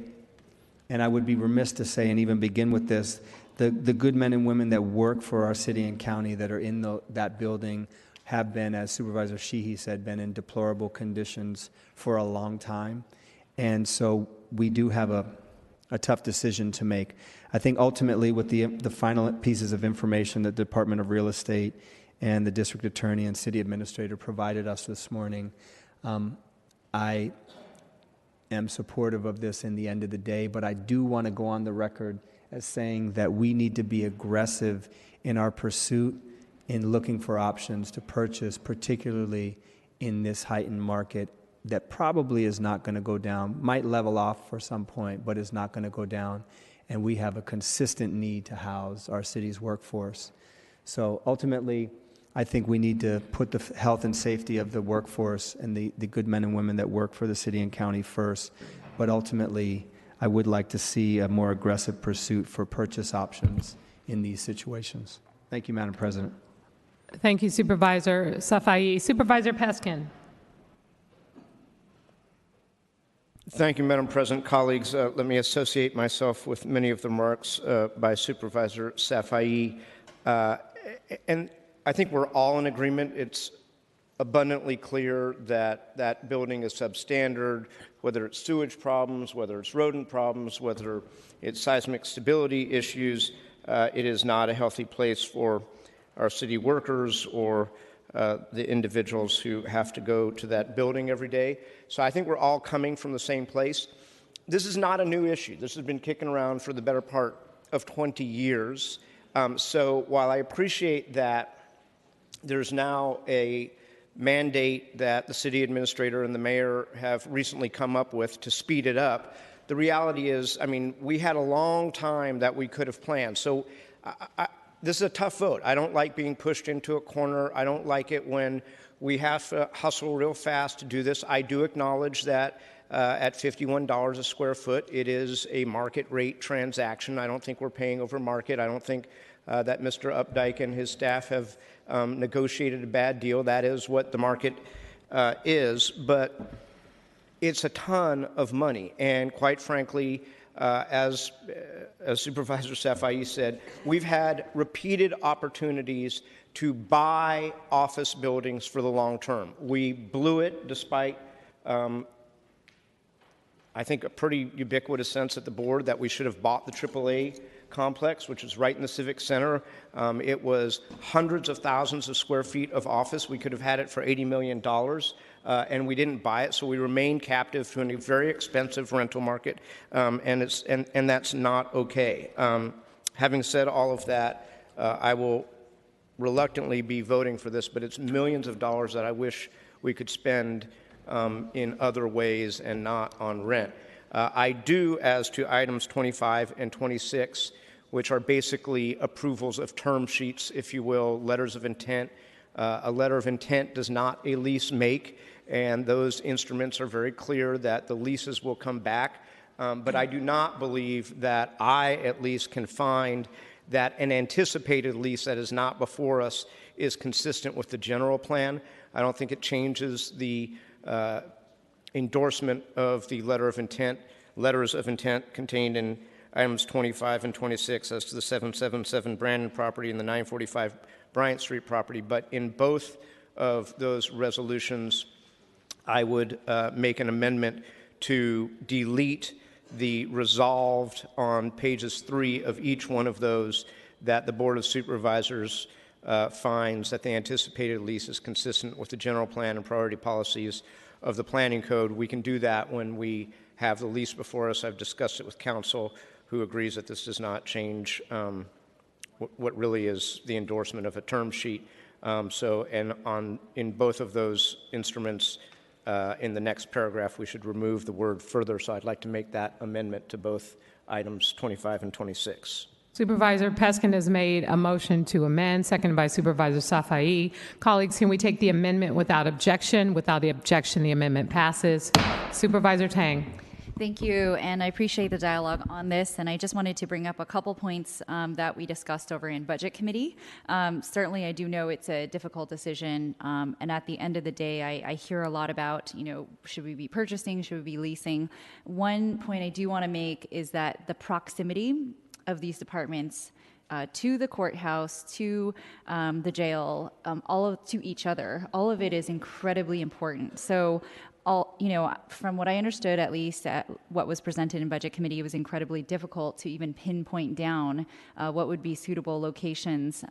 and I would be remiss to say and even begin with this, the good men and women that work for our city and county that are in that building have been, as Supervisor Sheehy said, been in deplorable conditions for a long time. And so we do have a tough decision to make. I think ultimately with the final pieces of information that the Department of Real Estate and the District Attorney and City Administrator provided us this morning, I am supportive of this in the end of the day, but I do want to go on the record as saying that we need to be aggressive in our pursuit in looking for options to purchase, particularly in this heightened market that probably is not going to go down, might level off for some point, but is not going to go down. And we have a consistent need to house our city's workforce. So ultimately, I think we need to put the health and safety of the workforce and the good men and women that work for the city and county first. But ultimately, I would like to see a more aggressive pursuit for purchase options in these situations. Thank you, Madam President. Thank you, Supervisor Safai. Supervisor Peskin. Thank you, Madam President. Colleagues, let me associate myself with many of the remarks by Supervisor Safai. And I think we're all in agreement. It's abundantly clear that that building is substandard, whether it's sewage problems, whether it's rodent problems, whether it's seismic stability issues. It is not a healthy place for our city workers or the individuals who have to go to that building every day. So I think we're all coming from the same place. This is not a new issue. This has been kicking around for the better part of 20 years. So while I appreciate that there's now a mandate that the city administrator and the mayor have recently come up with to speed it up, the reality is, I mean, we had a long time that we could have planned. So this is a tough vote. I don't like being pushed into a corner. I don't like it when we have to hustle real fast to do this. I do acknowledge that at $51 a square foot, it is a market rate transaction. I don't think we're paying over market. I don't think that Mr. Updike and his staff have negotiated a bad deal. That is what the market is. But it's a ton of money. And quite frankly, as Supervisor Safai said, we've had repeated opportunities to buy office buildings for the long term. We blew it despite, I think, a pretty ubiquitous sense at the board that we should have bought the AAA complex, which is right in the Civic Center. It was hundreds of thousands of square feet of office. We could have had it for $80 million, and we didn't buy it, so we remained captive to a very expensive rental market, and that's not okay. Having said all of that, I will reluctantly be voting for this, but it's millions of dollars that I wish we could spend in other ways and not on rent. I do, as to items 25 and 26, which are basically approvals of term sheets, if you will, letters of intent. A letter of intent does not a lease make, and those instruments are very clear that the leases will come back. But I do not believe that I, at least, can find that an anticipated lease that is not before us is consistent with the general plan. I don't think it changes the endorsement of the letters of intent contained in items 25 and 26 as to the 777 Brandon property and the 945 Bryant Street property. But in both of those resolutions, I would make an amendment to delete the resolved on pages 3 of each one of those, that the Board of Supervisors finds that the anticipated lease is consistent with the general plan and priority policies of the planning code. We can do that when we have the lease before us. I've discussed it with council, who agrees that this does not change what really is the endorsement of a term sheet. In both of those instruments, in the next paragraph, we should remove the word further. So I'd like to make that amendment to both items 25 and 26. Supervisor Peskin has made a motion to amend, seconded by Supervisor Safai. Colleagues, can we take the amendment without objection? Without the objection, the amendment passes. Supervisor Tang. Thank you, and I appreciate the dialogue on this, and I just wanted to bring up a couple points that we discussed over in Budget Committee. Certainly, I do know it's a difficult decision, and at the end of the day, I hear a lot about, should we be purchasing, should we be leasing? One point I do want to make is that the proximity of these departments to the courthouse, to the jail, to each other, all of it is incredibly important. So from what I understood, at least what was presented in Budget Committee, it was incredibly difficult to even pinpoint down what would be suitable locations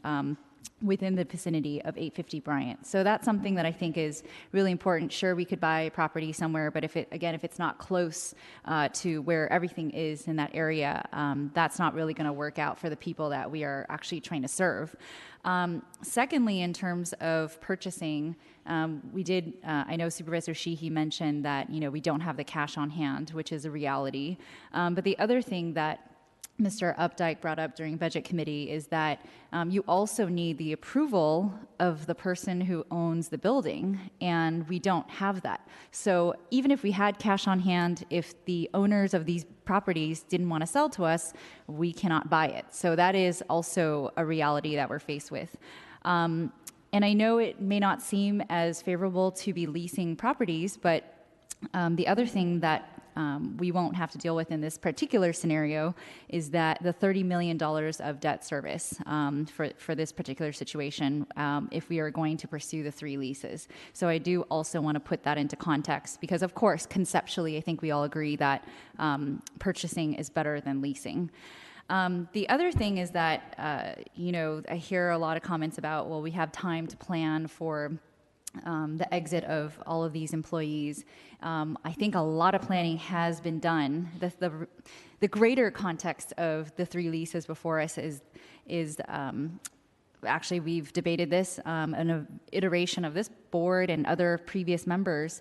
within the vicinity of 850 Bryant. So that's something that I think is really important. Sure, we could buy property somewhere, but if it's not close to where everything is in that area, that's not really going to work out for the people that we are actually trying to serve. Secondly, in terms of purchasing, we did, I know Supervisor Sheehy mentioned that, we don't have the cash on hand, which is a reality. But the other thing that Mr. Updike brought up during Budget Committee is that you also need the approval of the person who owns the building, and we don't have that. So even if we had cash on hand, if the owners of these properties didn't want to sell to us, we cannot buy it. So that is also a reality that we're faced with. And I know it may not seem as favorable to be leasing properties, but the other thing that we won't have to deal with in this particular scenario is that the $30 million of debt service for this particular situation, if we are going to pursue the 3 leases. So I do also want to put that into context because, of course, conceptually, I think we all agree that purchasing is better than leasing. The other thing is that, I hear a lot of comments about, well, we have time to plan for the exit of all of these employees. I think a lot of planning has been done. The greater context of the 3 leases before us is actually we've debated this, an iteration of this board and other previous members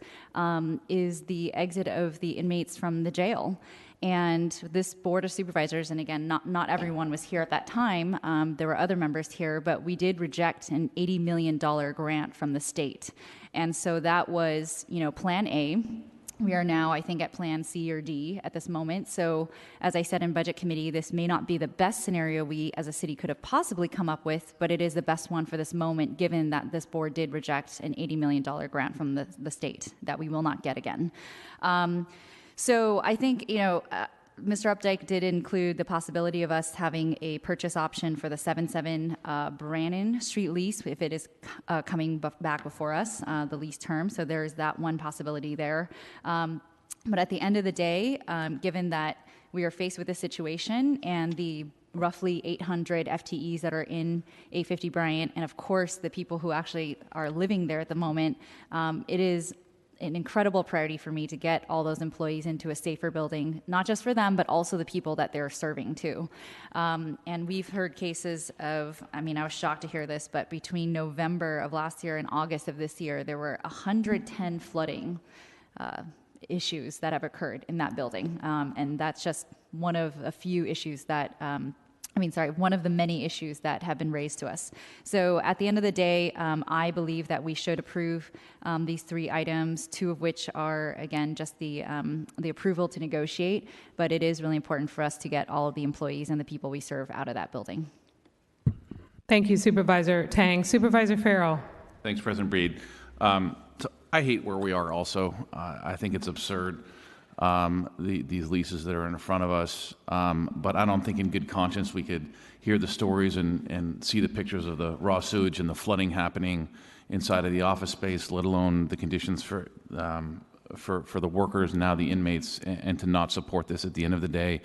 is the exit of the inmates from the jail. And this Board of Supervisors, and again, not everyone was here at that time, there were other members here, but we did reject an $80 million grant from the state. And so that was, Plan A. We are now, I think, at Plan C or D at this moment. So as I said in Budget Committee, this may not be the best scenario we as a city could have possibly come up with, but it is the best one for this moment, given that this board did reject an $80 million grant from the state that we will not get again. So I think, Mr. Updike did include the possibility of us having a purchase option for the 77 Brannan Street lease if it is coming back before us, the lease term. So there's that one possibility there. But at the end of the day, given that we are faced with this situation and the roughly 800 FTEs that are in 850 Bryant, and of course the people who actually are living there at the moment. It is an incredible priority for me to get all those employees into a safer building, not just for them, but also the people that they're serving too. And we've heard cases of, I was shocked to hear this, but between November of last year and August of this year, there were 110 flooding issues that have occurred in that building. And that's just one of a few issues that one of the many issues that have been raised to us. So at the end of the day, I believe that we should approve these 3 items, 2 of which are, again, just the approval to negotiate, but it is really important for us to get all of the employees and the people we serve out of that building. Thank you, Supervisor Tang. Supervisor Farrell. Thanks, President Breed. So I hate where we are also. I think it's absurd. These leases that are in front of us, but I don't think in good conscience we could hear the stories and see the pictures of the raw sewage and the flooding happening inside of the office space, let alone the conditions for the workers and now the inmates, and to not support this at the end of the day.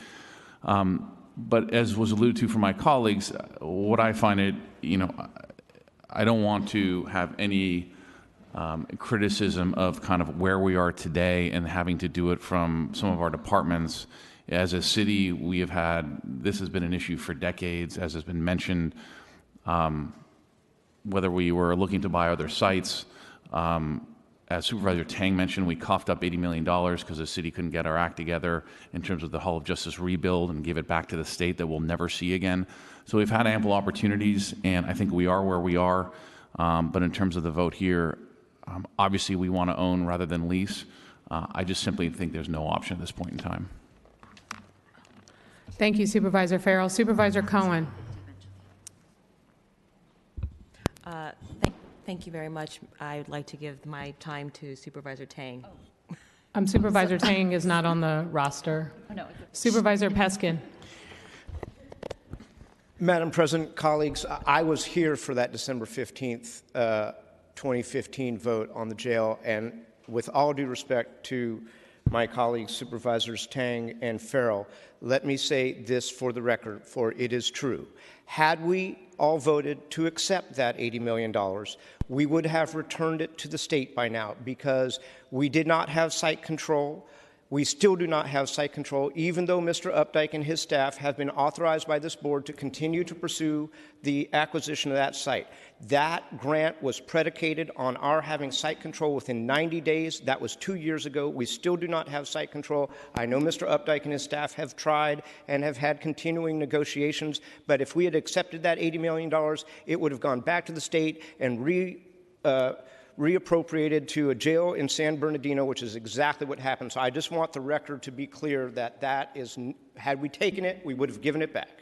But as was alluded to from my colleagues, what I find it, I don't want to have any criticism of kind of where we are today and having to do it from some of our departments. As a city, this has been an issue for decades, as has been mentioned, whether we were looking to buy other sites. As Supervisor Tang mentioned, we coughed up $80 million because the city couldn't get our act together in terms of the Hall of Justice rebuild and give it back to the state that we'll never see again. So we've had ample opportunities, and I think we are where we are. But in terms of the vote here, obviously, we want to own rather than lease. I just simply think there's no option at this point in time. Thank you, Supervisor Farrell. Supervisor Cohen. Thank you very much. I would like to give my time to Supervisor Tang. Supervisor Tang is not on the roster. Oh, no. Supervisor Peskin. Madam President, colleagues, I was here for that December 15th, 2015 vote on the jail, and with all due respect to my colleagues, Supervisors Tang and Farrell, let me say this for the record, for it is true. Had we all voted to accept that $80 million, we would have returned it to the state by now, because we did not have site control. We still do not have site control, even though Mr. Updike and his staff have been authorized by this board to continue to pursue the acquisition of that site. That grant was predicated on our having site control within 90 days. That was 2 years ago. We still do not have site control. I know Mr. Updike and his staff have tried and have had continuing negotiations, but if we had accepted that $80 million, it would have gone back to the state and reappropriated to a jail in San Bernardino, which is exactly what happened. So I just want the record to be clear that is, had we taken it, we would have given it back.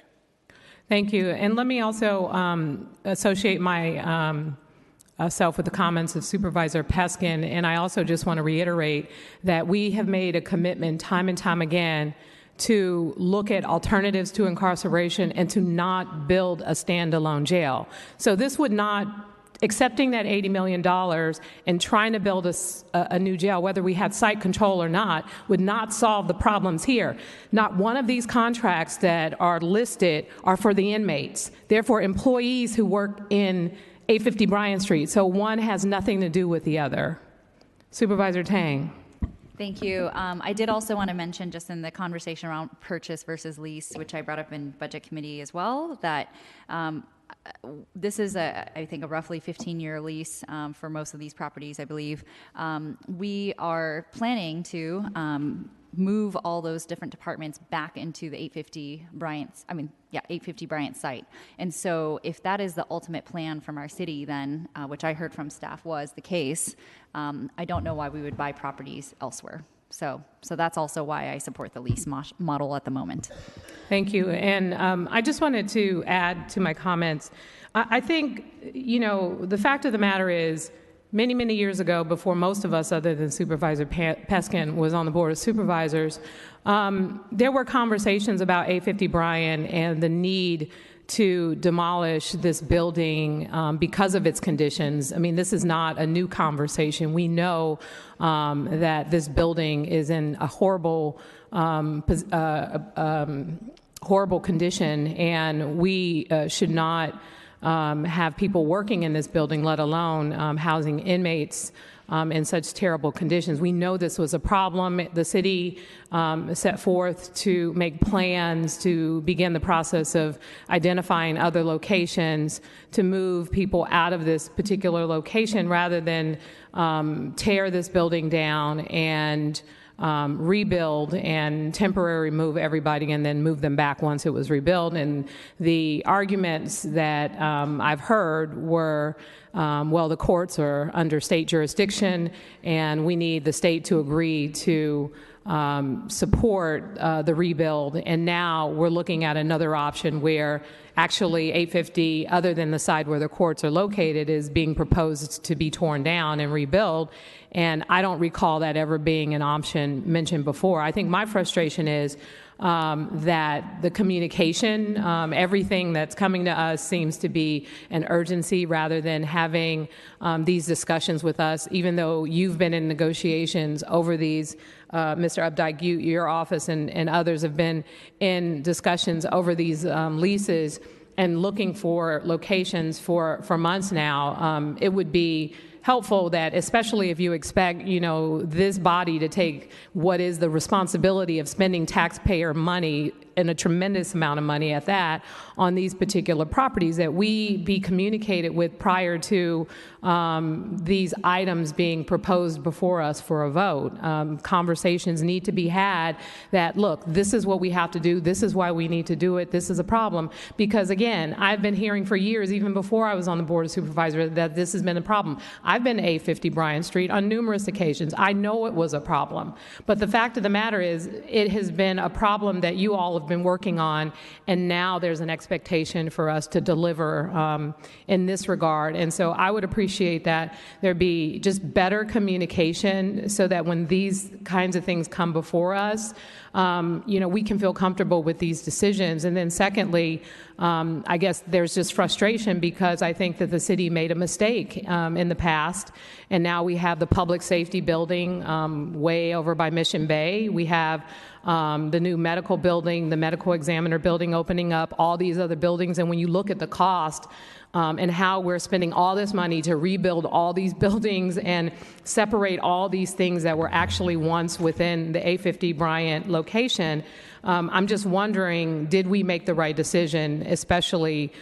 Thank you. And let me also associate my self with the comments of Supervisor Peskin. And I also just want to reiterate that we have made a commitment time and time again to look at alternatives to incarceration and to not build a standalone jail. So this would not, accepting that $80 million and trying to build a new jail, whether we had site control or not, would not solve the problems here. Not one of these contracts that are listed are for the inmates. They're for employees who work in 850 Bryant Street. So one has nothing to do with the other. Supervisor Tang. Thank you. I did also want to mention, just in the conversation around purchase versus lease, which I brought up in Budget Committee as well, that this is, I think, a roughly 15-year lease for most of these properties, I believe. We are planning to move all those different departments back into the 850 Bryant site. And so if that is the ultimate plan from our city, then, which I heard from staff was the case, I don't know why we would buy properties elsewhere. So that's also why I support the lease model at the moment. Thank you. And I just wanted to add to my comments. I think, the fact of the matter is, many, many years ago, before most of us, other than Supervisor Peskin, was on the Board of Supervisors, there were conversations about 850 Bryant and the need to demolish this building because of its conditions. I mean, this is not a new conversation. We know that this building is in a horrible horrible condition, and we should not have people working in this building, let alone housing inmates in such terrible conditions. We know this was a problem. The city set forth to make plans to begin the process of identifying other locations to move people out of this particular location rather than tear this building down and rebuild and temporarily move everybody and then move them back once it was rebuilt. And the arguments that I've heard were, well, the courts are under state jurisdiction and we need the state to agree to support the rebuild. And now we're looking at another option where actually 850, other than the side where the courts are located, is being proposed to be torn down and rebuild. And I don't recall that ever being an option mentioned before. I think my frustration is that the communication, everything that's coming to us seems to be an urgency rather than having these discussions with us, even though you've been in negotiations over these. Mr. Updike, your office and others have been in discussions over these leases and looking for locations for months now. It would be helpful that, especially if you expect, this body to take what is the responsibility of spending taxpayer money, and a tremendous amount of money at that, on these particular properties, that we be communicated with prior to these items being proposed before us for a vote. Conversations need to be had that, look, this is what we have to do, this is why we need to do it, this is a problem. Because again, I've been hearing for years, even before I was on the Board of Supervisors, that this has been a problem. I've been to 850 Bryant Street on numerous occasions. I know it was a problem. But the fact of the matter is, it has been a problem that you all have been working on, and now there's an expectation for us to deliver in this regard. And so I would appreciate that there be just better communication so that when these kinds of things come before us, we can feel comfortable with these decisions. And then secondly, I guess there's just frustration because I think that the city made a mistake in the past, and now we have the public safety building way over by Mission Bay. We have the new medical building, the medical examiner building opening up, all these other buildings. And when you look at the cost and how we're spending all this money to rebuild all these buildings and separate all these things that were actually once within the 850 Bryant location, I'm just wondering, did we make the right decision, especially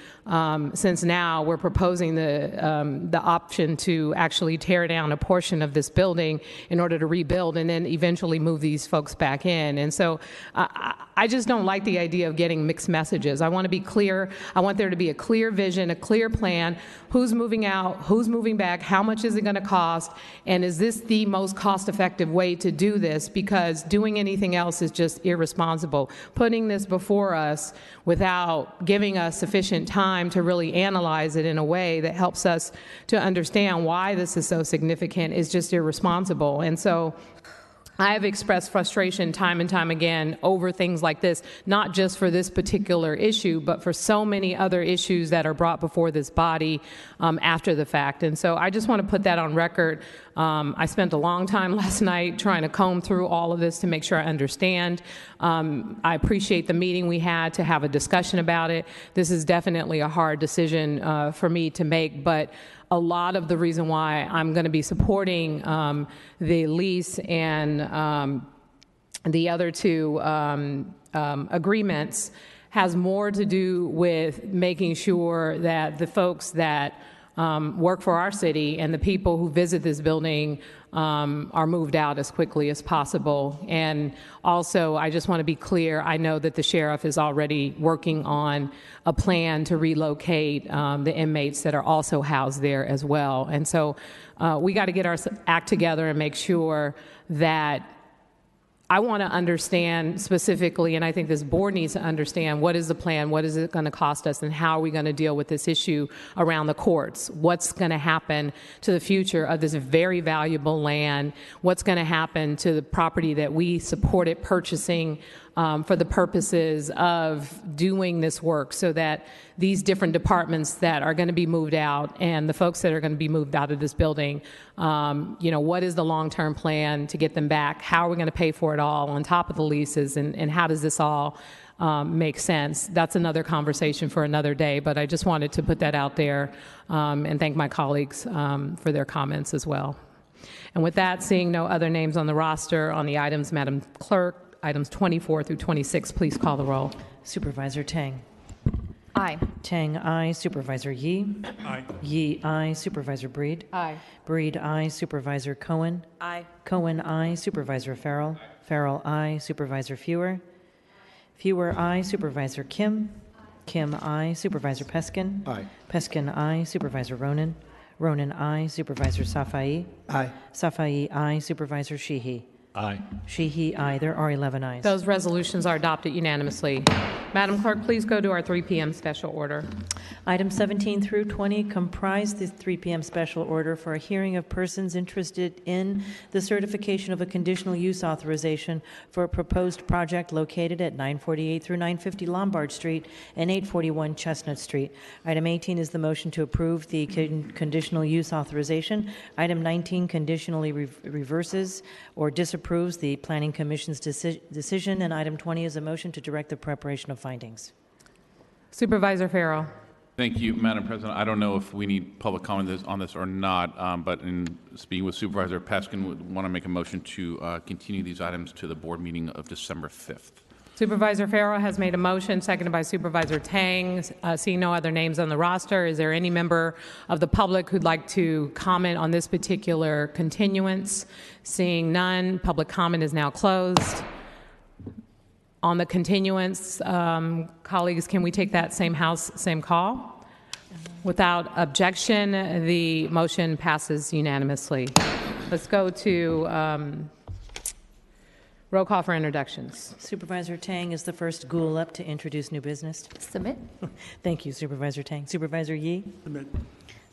since now we're proposing the option to actually tear down a portion of this building in order to rebuild and then eventually move these folks back in. And so I just don't like the idea of getting mixed messages. I want to be clear. I want there to be a clear vision, a clear plan. Who's moving out? Who's moving back? How much is it going to cost? And is this the most cost-effective way to do this? Because doing anything else is just irresponsible. Putting this before us without giving us sufficient time to really analyze it in a way that helps us to understand why this is so significant is just irresponsible. And so I have expressed frustration time and time again over things like this, not just for this particular issue, but for so many other issues that are brought before this body after the fact. And so I just want to put that on record. I spent a long time last night trying to comb through all of this to make sure I understand. I appreciate the meeting we had to have a discussion about it. This is definitely a hard decision for me to make, but a lot of the reason why I'm going to be supporting the lease and the other two agreements has more to do with making sure that the folks that work for our city and the people who visit this building are moved out as quickly as possible. And also, I just want to be clear, I know that the sheriff is already working on a plan to relocate the inmates that are also housed there as well. And so we got to get our act together and make sure that I want to understand specifically, and I think this board needs to understand, what is the plan, what is it going to cost us, and how are we going to deal with this issue around the courts? What's going to happen to the future of this very valuable land? What's going to happen to the property that we supported purchasing for the purposes of doing this work, so that these different departments that are going to be moved out and the folks that are going to be moved out of this building, what is the long-term plan to get them back? How are we going to pay for it all on top of the leases? And how does this all makes sense. That's another conversation for another day, but I just wanted to put that out there and thank my colleagues for their comments as well. And with that, seeing no other names on the roster on the items, Madam Clerk, items 24 through 26, please call the roll. Supervisor Tang. Aye. Tang, aye. Supervisor Yee. Aye. Yee, aye. Supervisor Breed. Aye. Breed, aye. Supervisor Cohen. Aye. Cohen, aye. Supervisor Farrell. Farrell, aye. Supervisor Fewer. Fewer, aye. Supervisor Kim. Kim, aye. Supervisor Peskin. Aye. Peskin, aye. Supervisor Ronan. Ronan, aye. Supervisor Safai. Aye. Safai, aye. Supervisor Sheehy. Aye. Sheehy, aye. There are 11 ayes. Those resolutions are adopted unanimously. Madam Clerk, please go to our 3 p.m. special order. Items 17 through 20 comprise the 3 p.m. special order for a hearing of persons interested in the certification of a conditional use authorization for a proposed project located at 948 through 950 Lombard Street and 841 Chestnut Street. Item 18 is the motion to approve the conditional use authorization. Item 19 conditionally reverses or disapproves the Planning Commission's decision, and item 20 is a motion to direct the preparation of findings. Supervisor Farrell. Thank you, Madam President. I don't know if we need public comment on this or not, but in speaking with Supervisor Peskin, would want to make a motion to continue these items to the board meeting of December 5th. Supervisor Farrell has made a motion, seconded by Supervisor Tang. Seeing no other names on the roster, is there any member of the public who'd like to comment on this particular continuance? Seeing none, public comment is now closed. On the continuance, colleagues, can we take that same house, same call? Without objection, the motion passes unanimously. Let's go to roll call for introductions. Supervisor Tang is the first ghoul up to introduce new business. Submit. Thank you, Supervisor Tang. Supervisor Yee? Submit.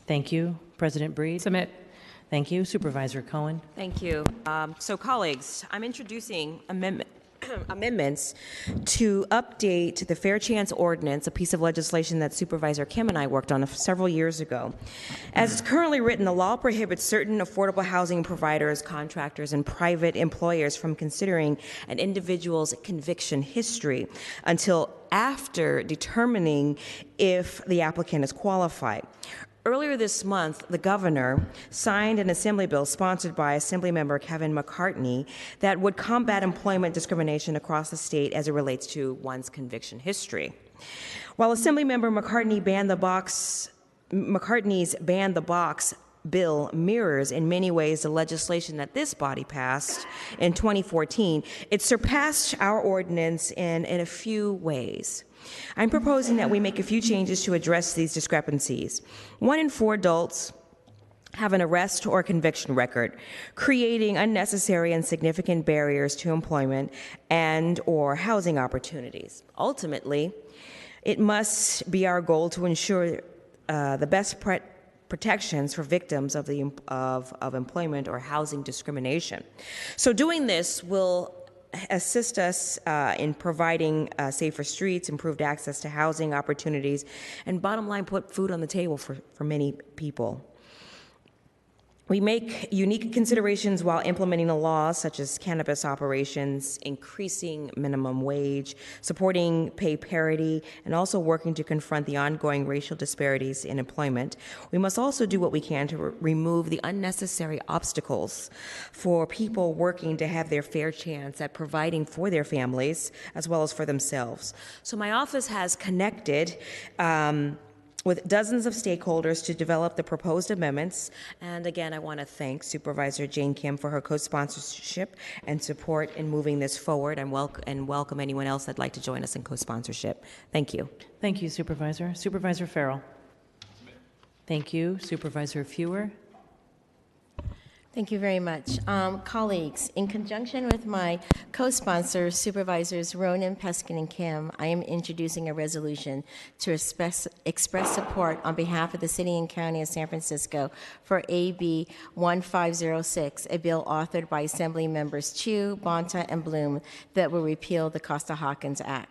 Thank you. President Breed? Submit. Thank you. Supervisor Cohen? Thank you. So, colleagues, I'm introducing amendments to update the Fair Chance Ordinance, a piece of legislation that Supervisor Kim and I worked on several years ago. As it's currently written, the law prohibits certain affordable housing providers, contractors, and private employers from considering an individual's conviction history until after determining if the applicant is qualified. Earlier this month, the governor signed an assembly bill sponsored by Assemblymember Kevin McCartney that would combat employment discrimination across the state as it relates to one's conviction history. While Assemblymember McCartney's ban the box bill mirrors in many ways the legislation that this body passed in 2014, it surpassed our ordinance in a few ways. I'm proposing that we make a few changes to address these discrepancies. 1 in 4 adults have an arrest or conviction record, creating unnecessary and significant barriers to employment and or housing opportunities. Ultimately, it must be our goal to ensure the best protections for victims of employment or housing discrimination. So doing this will assist us in providing safer streets, improved access to housing opportunities, and bottom line, put food on the table for many people. We make unique considerations while implementing the laws, such as cannabis operations, increasing minimum wage, supporting pay parity, and also working to confront the ongoing racial disparities in employment. We must also do what we can to remove the unnecessary obstacles for people working to have their fair chance at providing for their families as well as for themselves. So my office has connected with dozens of stakeholders to develop the proposed amendments. And again, I want to thank Supervisor Jane Kim for her co-sponsorship and support in moving this forward, and welcome anyone else that'd like to join us in co-sponsorship. Thank you. Thank you, Supervisor. Supervisor Farrell? Thank you. Supervisor Fewer? Thank you very much. Colleagues, in conjunction with my co-sponsors, Supervisors Ronan, Peskin, and Kim, I am introducing a resolution to express support on behalf of the City and County of San Francisco for AB 1506, a bill authored by Assembly Members Chu, Bonta, and Bloom that will repeal the Costa-Hawkins Act.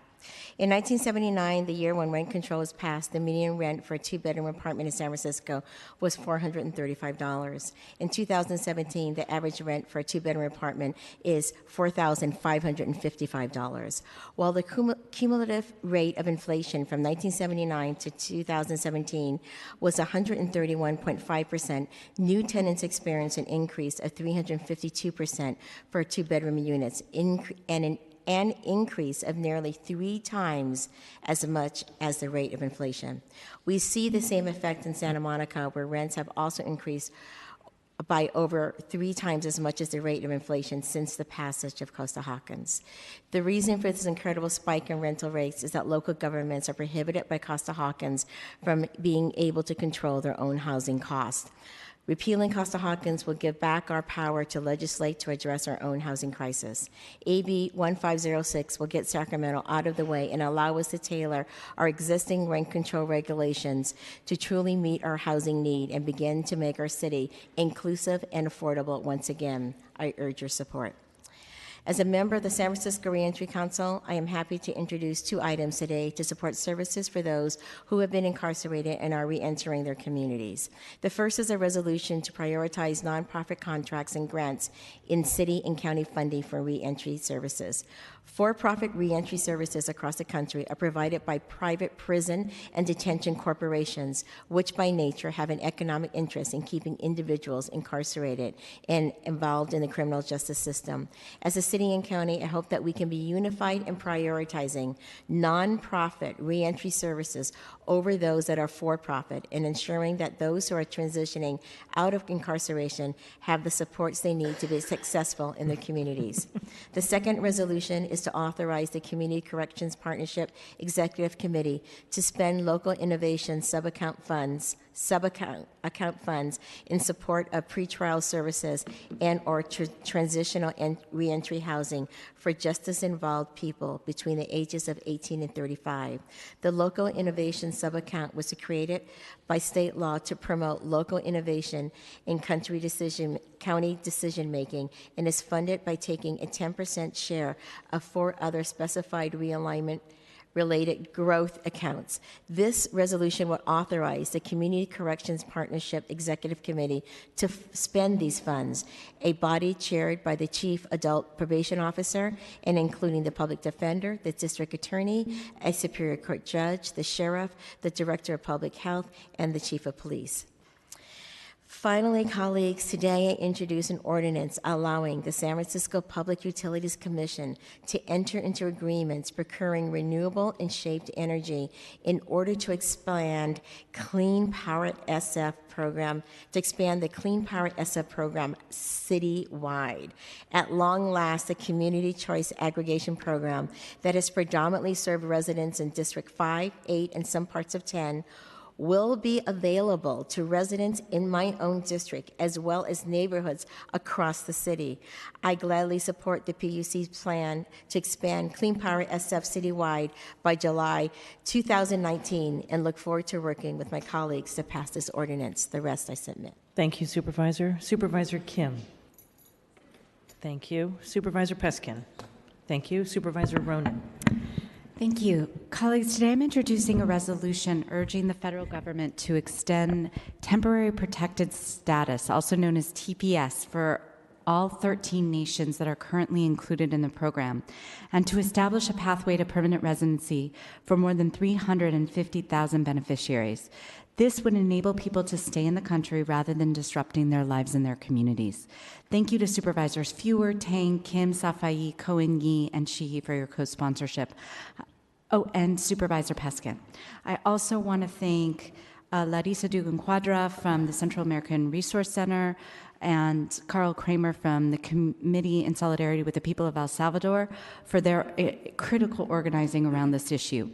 In 1979, the year when rent control was passed, the median rent for a two-bedroom apartment in San Francisco was $435. In 2017, the average rent for a two-bedroom apartment is $4,555. While the cumulative rate of inflation from 1979 to 2017 was 131.5%, new tenants experienced an increase of 352% for two-bedroom units, and an increase of nearly 3 times as much as the rate of inflation. We see the same effect in Santa Monica, where rents have also increased by over 3 times as much as the rate of inflation since the passage of Costa-Hawkins. The reason for this incredible spike in rental rates is that local governments are prohibited by Costa-Hawkins from being able to control their own housing costs. Repealing Costa-Hawkins will give back our power to legislate to address our own housing crisis. AB 1506 will get Sacramento out of the way and allow us to tailor our existing rent control regulations to truly meet our housing need and begin to make our city inclusive and affordable once again. I urge your support. As a member of the San Francisco Reentry Council, I am happy to introduce 2 items today to support services for those who have been incarcerated and are reentering their communities. The first is a resolution to prioritize nonprofit contracts and grants in city and county funding for reentry services. For-profit reentry services across the country are provided by private prison and detention corporations, which by nature have an economic interest in keeping individuals incarcerated and involved in the criminal justice system. As a city and county, I hope that we can be unified in prioritizing nonprofit reentry services over those that are for-profit and ensuring that those who are transitioning out of incarceration have the supports they need to be successful in their communities. The second resolution is to authorize the Community Corrections Partnership Executive Committee to spend local innovation sub-account funds in support of pretrial services and or transitional and reentry housing for justice-involved people between the ages of 18 and 35. The local innovation sub-account was created by state law to promote local innovation in county decision-making and is funded by taking a 10% share of 4 other specified realignment-related growth accounts. This resolution will authorize the Community Corrections Partnership Executive Committee to spend these funds, a body chaired by the Chief Adult Probation Officer and including the Public Defender, the District Attorney, a Superior Court Judge, the Sheriff, the Director of Public Health, and the Chief of Police. Finally, colleagues, today I introduce an ordinance allowing the San Francisco Public Utilities Commission to enter into agreements procuring renewable and shaped energy in order to expand Clean Power SF program, to expand the Clean Power SF program citywide. At long last, the Community Choice Aggregation Program that has predominantly served residents in District 5, 8, and some parts of 10 will be available to residents in my own district as well as neighborhoods across the city. I gladly support the PUC's plan to expand Clean Power SF citywide by July 2019 and look forward to working with my colleagues to pass this ordinance. The rest I submit. Thank you, Supervisor. Supervisor Kim. Thank you. Supervisor Peskin. Thank you. Supervisor Ronan. Thank you. Colleagues, today I'm introducing a resolution urging the federal government to extend temporary protected status, also known as TPS, for all 13 nations that are currently included in the program, and to establish a pathway to permanent residency for more than 350,000 beneficiaries. This would enable people to stay in the country rather than disrupting their lives and their communities. Thank you to Supervisors Fewer, Tang, Kim, Safai, Cohen, Yi, and Sheehy for your co-sponsorship. Oh, and Supervisor Peskin. I also want to thank Larissa Dugan-Quadra from the Central American Resource Center and Carl Kramer from the Committee in Solidarity with the People of El Salvador for their critical organizing around this issue.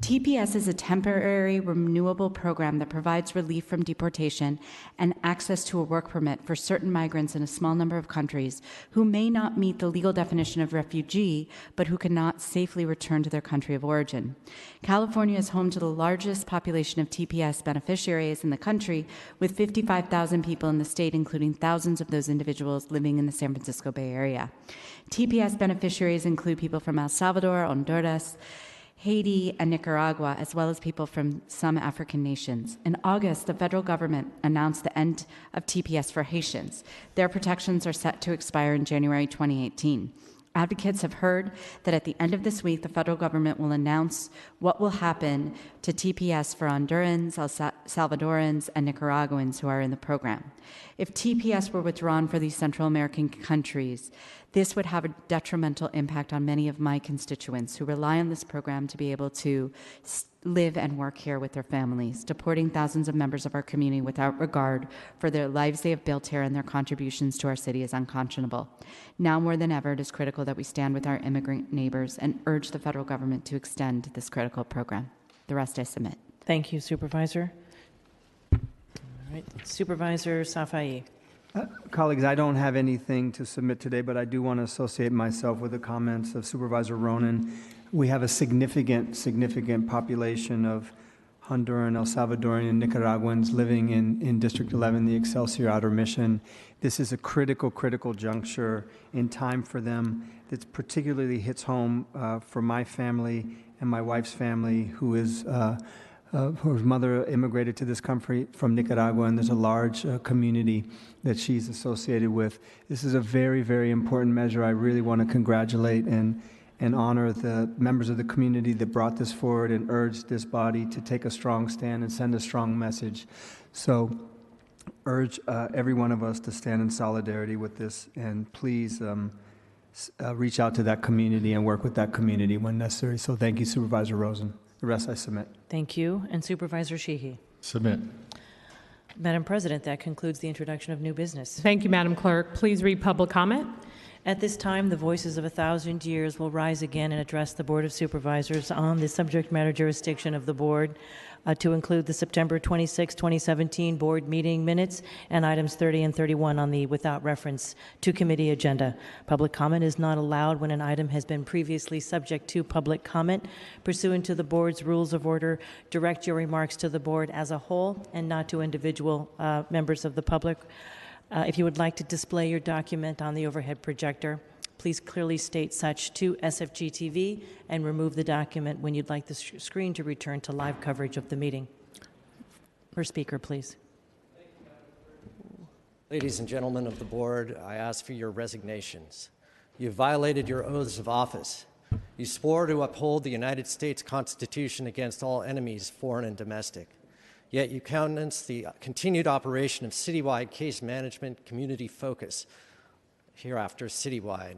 TPS is a temporary renewable program that provides relief from deportation and access to a work permit for certain migrants in a small number of countries who may not meet the legal definition of refugee, but who cannot safely return to their country of origin. California is home to the largest population of TPS beneficiaries in the country, with 55,000 people in the state, including thousands of those individuals living in the San Francisco Bay Area. TPS beneficiaries include people from El Salvador, Honduras, Haiti, and Nicaragua, as well as people from some African nations. In August, the federal government announced the end of TPS for Haitians. Their protections are set to expire in January 2018. Advocates have heard that at the end of this week, the federal government will announce what will happen to TPS for Hondurans, El Salvadorans, and Nicaraguans who are in the program. If TPS were withdrawn for these Central American countries, this would have a detrimental impact on many of my constituents who rely on this program to be able to live and work here with their families. Deporting thousands of members of our community without regard for their lives they have built here and their contributions to our city is unconscionable. Now more than ever, it is critical that we stand with our immigrant neighbors and urge the federal government to extend this critical program. The rest I submit. Thank you, Supervisor. All right, Supervisor Safai. Colleagues, I don't have anything to submit today, but I do want to associate myself with the comments of Supervisor Ronan. We have a significant population of Honduran, El Salvadorian, and Nicaraguans living in District 11, the Excelsior Outer Mission. This is a critical juncture in time for them. It particularly hits home for my family and my wife's family, whose mother immigrated to this country from Nicaragua, and there's a large community that she's associated with. This is a very important measure. I really want to congratulate and honor the members of the community that brought this forward and urged this body to take a strong stand and send a strong message. So urge every one of us to stand in solidarity with this, and please reach out to that community and work with that community when necessary. So thank you, Supervisor Rosen. The rest I submit. Thank you. And Supervisor Sheehy. Submit. Madam President, that concludes the introduction of new business. Thank you, Madam Clerk. Please read public comment. At this time, the voices of 1,000 years will rise again and address the Board of Supervisors on the subject matter jurisdiction of the Board, to include the September 26, 2017 Board meeting minutes and items 30 and 31 on the without reference to committee agenda. Public comment is not allowed when an item has been previously subject to public comment. Pursuant to the Board's rules of order, direct your remarks to the Board as a whole and not to individual members of the public. If you would like to display your document on the overhead projector, please clearly state such to SFG TV and remove the document when you'd like the screen to return to live coverage of the meeting. First speaker, please. Ladies and gentlemen of the board, I ask for your resignations. You violated your oaths of office. You swore to uphold the United States Constitution against all enemies, foreign and domestic. Yet you countenance the continued operation of citywide case management community focus, hereafter citywide,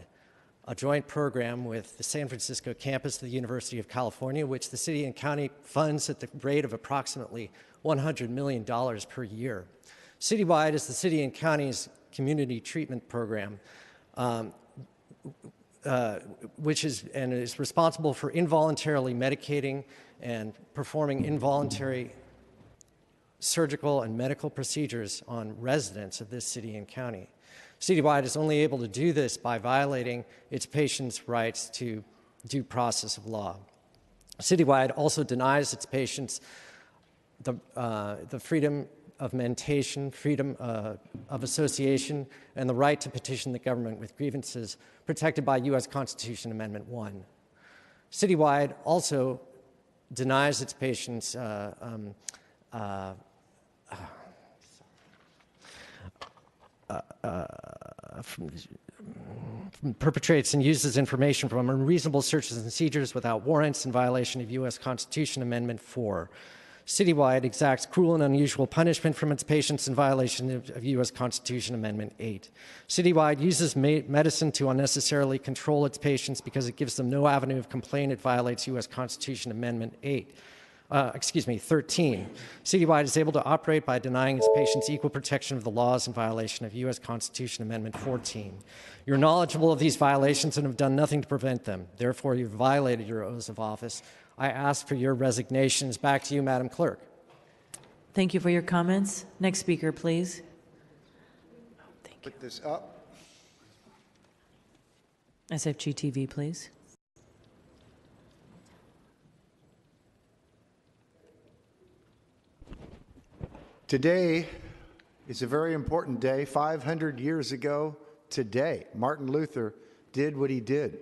a joint program with the San Francisco campus of the University of California, which the city and county funds at the rate of approximately $100 million per year. Citywide is the city and county's community treatment program, which is responsible for involuntarily medicating and performing involuntary surgical and medical procedures on residents of this city and county. Citywide is only able to do this by violating its patients' rights to due process of law. Citywide also denies its patients the freedom of mentation, freedom of association, and the right to petition the government with grievances protected by U.S. Constitution Amendment 1. Citywide also denies its patients perpetrates and uses information from unreasonable searches and seizures without warrants in violation of U.S. Constitution Amendment 4. Citywide exacts cruel and unusual punishment from its patients in violation of U.S. Constitution Amendment 8. Citywide uses medicine to unnecessarily control its patients because it gives them no avenue of complaint. It violates U.S. Constitution Amendment 13. Citywide is able to operate by denying its patients equal protection of the laws in violation of U.S. Constitution Amendment 14. You're knowledgeable of these violations and have done nothing to prevent them. Therefore, you've violated your oaths of office. I ask for your resignations. Back to you, Madam Clerk. Thank you for your comments. Next speaker, please. Thank you. Put this up. SFG TV, please. Today is a very important day. 500 years ago today, Martin Luther did what he did.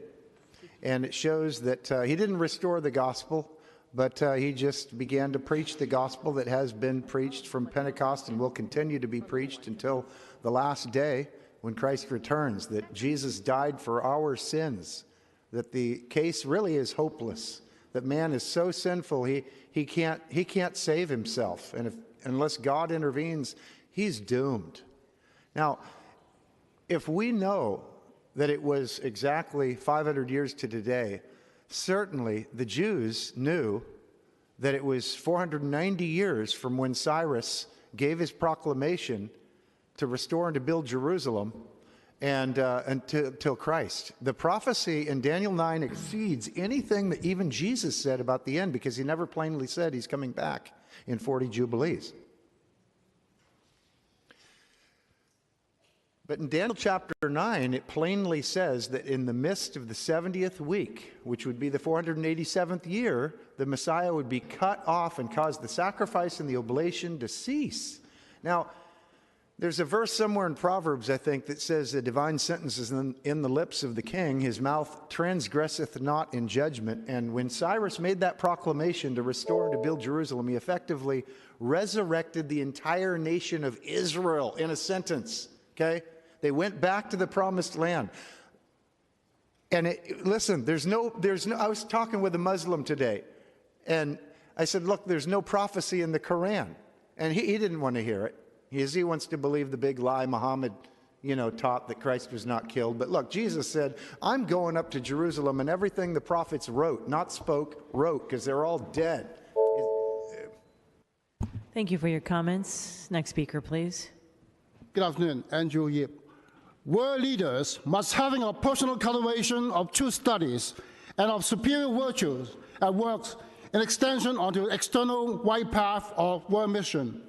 And it shows that he didn't restore the gospel, but he just began to preach the gospel that has been preached from Pentecost and will continue to be preached until the last day when Christ returns, that Jesus died for our sins, that the case really is hopeless, that man is so sinful he can't save himself, and unless God intervenes, he's doomed. Now, if we know that it was exactly 500 years to today, certainly the Jews knew that it was 490 years from when Cyrus gave his proclamation to restore and to build Jerusalem and until Christ. The prophecy in Daniel 9 exceeds anything that even Jesus said about the end, because he never plainly said he's coming back in 40 Jubilees. But in Daniel chapter 9, it plainly says that in the midst of the 70th week, which would be the 487th year, the Messiah would be cut off and cause the sacrifice and the oblation to cease. Now, there's a verse somewhere in Proverbs, I think, that says the divine sentence is in the lips of the king. His mouth transgresseth not in judgment. And when Cyrus made that proclamation to restore and to build Jerusalem, he effectively resurrected the entire nation of Israel in a sentence. Okay? They went back to the promised land. And listen, there's no, I was talking with a Muslim today, and I said, look, there's no prophecy in the Quran. And he didn't want to hear it. He wants to believe the big lie Muhammad, taught, that Christ was not killed. But look, Jesus said, I'm going up to Jerusalem, and everything the prophets wrote, not spoke, wrote, because they're all dead. Thank you for your comments. Next speaker, please. Good afternoon, Andrew Yip. World leaders must having a personal cultivation of true studies and of superior virtues at work in extension onto external wide path of world mission.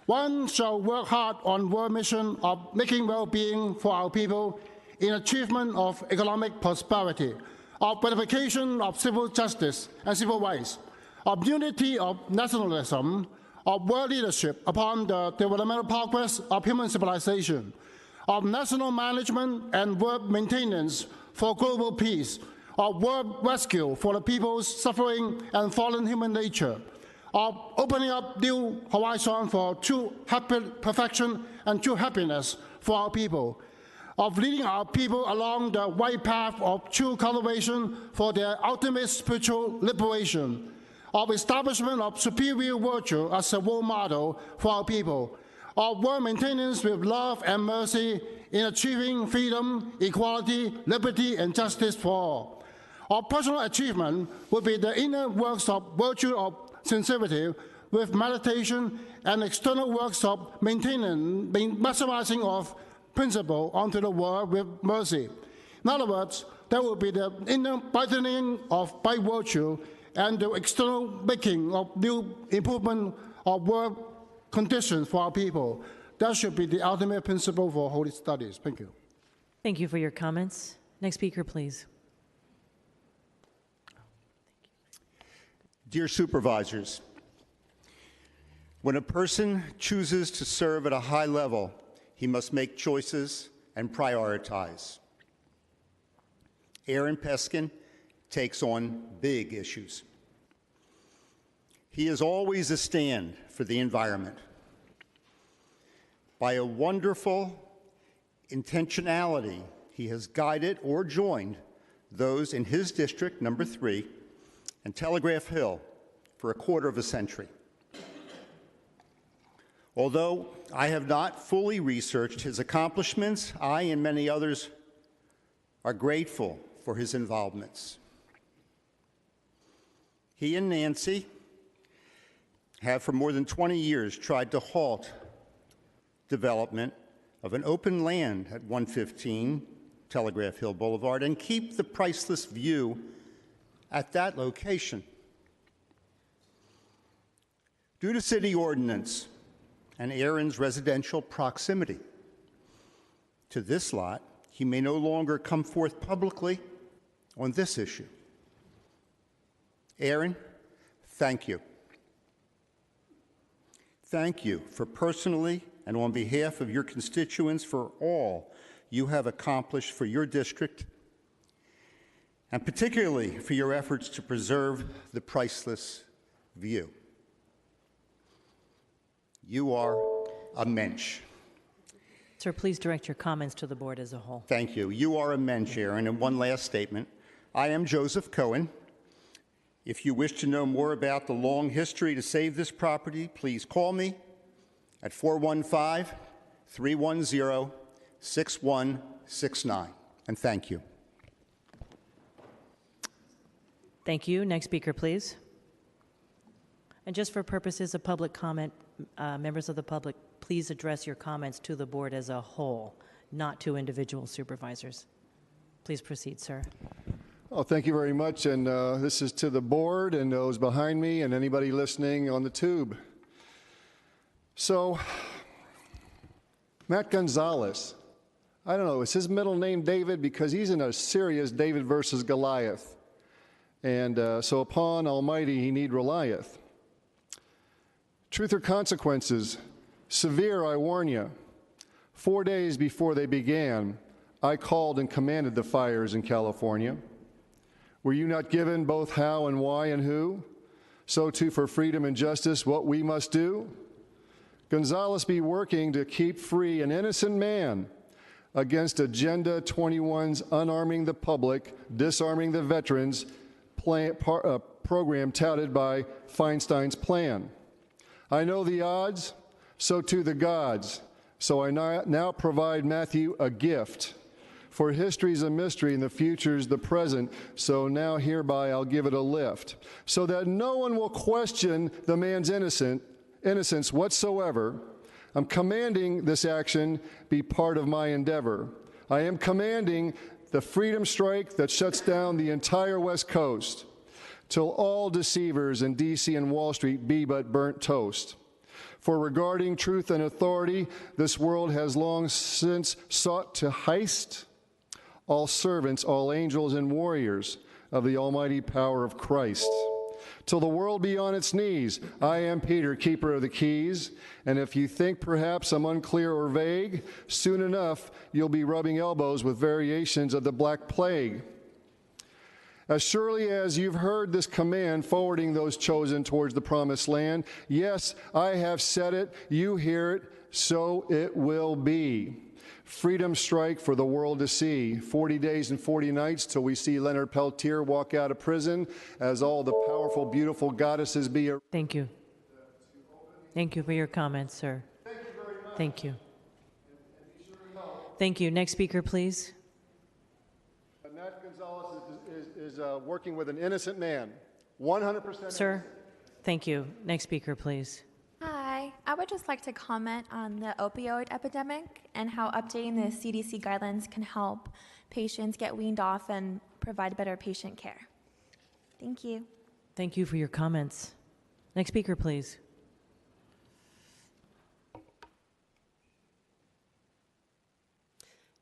One shall work hard on world mission of making well-being for our people in achievement of economic prosperity, of verification of civil justice and civil rights, of unity of nationalism, of world leadership upon the developmental progress of human civilization, of national management and world maintenance for global peace, of world rescue for the people's suffering and fallen human nature, of opening up new horizons for true perfection and true happiness for our people, of leading our people along the right path of true cultivation for their ultimate spiritual liberation, of establishment of superior virtue as a role model for our people, of world maintenance with love and mercy in achieving freedom, equality, liberty, and justice for all. Our personal achievement would be the inner works of virtue of sincerity with meditation, and external works of maximizing of principle onto the world with mercy. In other words, there will be the inner brightening of by virtue and the external making of new improvement of world conditions for our people. That should be the ultimate principle for holy studies. Thank you. Thank you for your comments. Next speaker, please. Dear Supervisors, when a person chooses to serve at a high level, he must make choices and prioritize. Aaron Peskin takes on big issues. He is always a stand for the environment. By a wonderful intentionality, he has guided or joined those in his district, number 3, and Telegraph Hill for a quarter of a century. Although I have not fully researched his accomplishments, I and many others are grateful for his involvements. He and Nancy have for more than 20 years tried to halt development of an open land at 115 Telegraph Hill Boulevard and keep the priceless view at that location. Due to city ordinance and Aaron's residential proximity to this lot, he may no longer come forth publicly on this issue. Aaron, thank you. Thank you for personally and on behalf of your constituents for all you have accomplished for your district and particularly for your efforts to preserve the priceless view. You are a mensch. Sir, please direct your comments to the board as a whole. Thank you. You are a mensch, Aaron. And one last statement. I am Joseph Cohen. If you wish to know more about the long history to save this property, please call me at 415-310-6169. And thank you. Thank you. Next speaker, please. And just for purposes of public comment, members of the public, please address your comments to the board as a whole, not to individual supervisors. Please proceed, sir. Oh, thank you very much. And this is to the board and those behind me and anybody listening on the tube. So, Matt Gonzalez, I don't know, is his middle name David? Because he's in a serious David versus Goliath. And so upon Almighty he need relieth. Truth or consequences? Severe, I warn you. 4 days before they began, I called and commanded the fires in California. Were you not given both how and why and who? So too for freedom and justice, what we must do? Gonzalez be working to keep free an innocent man against Agenda 21's unarming the public, disarming the veterans program touted by Feinstein's plan. I know the odds, so too the gods. So I now provide Matthew a gift. For history's a mystery and the future's the present, so now hereby I'll give it a lift. So that no one will question the man's innocence whatsoever, I'm commanding this action be part of my endeavor. I am commanding the freedom strike that shuts down the entire West Coast, till all deceivers in D.C. and Wall Street be but burnt toast. For regarding truth and authority, this world has long since sought to heist all servants, all angels and warriors of the almighty power of Christ. Till the world be on its knees, I am Peter, keeper of the keys, and if you think perhaps I'm unclear or vague, soon enough you'll be rubbing elbows with variations of the Black Plague. As surely as you've heard this command forwarding those chosen towards the promised land, yes, I have said it, you hear it, so it will be. Freedom strike for the world to see. 40 days and 40 nights till we see Leonard Peltier walk out of prison as all the powerful, beautiful goddesses be. Thank you. Thank you for your comments, sir. Thank you very much. Thank you. Thank you. Next speaker, please. Matt Gonzalez is working with an innocent man. 100%. Sir, thank you. Next speaker, please. Hi, I would just like to comment on the opioid epidemic and how updating the CDC guidelines can help patients get weaned off and provide better patient care. Thank you. Thank you for your comments. Next speaker, please.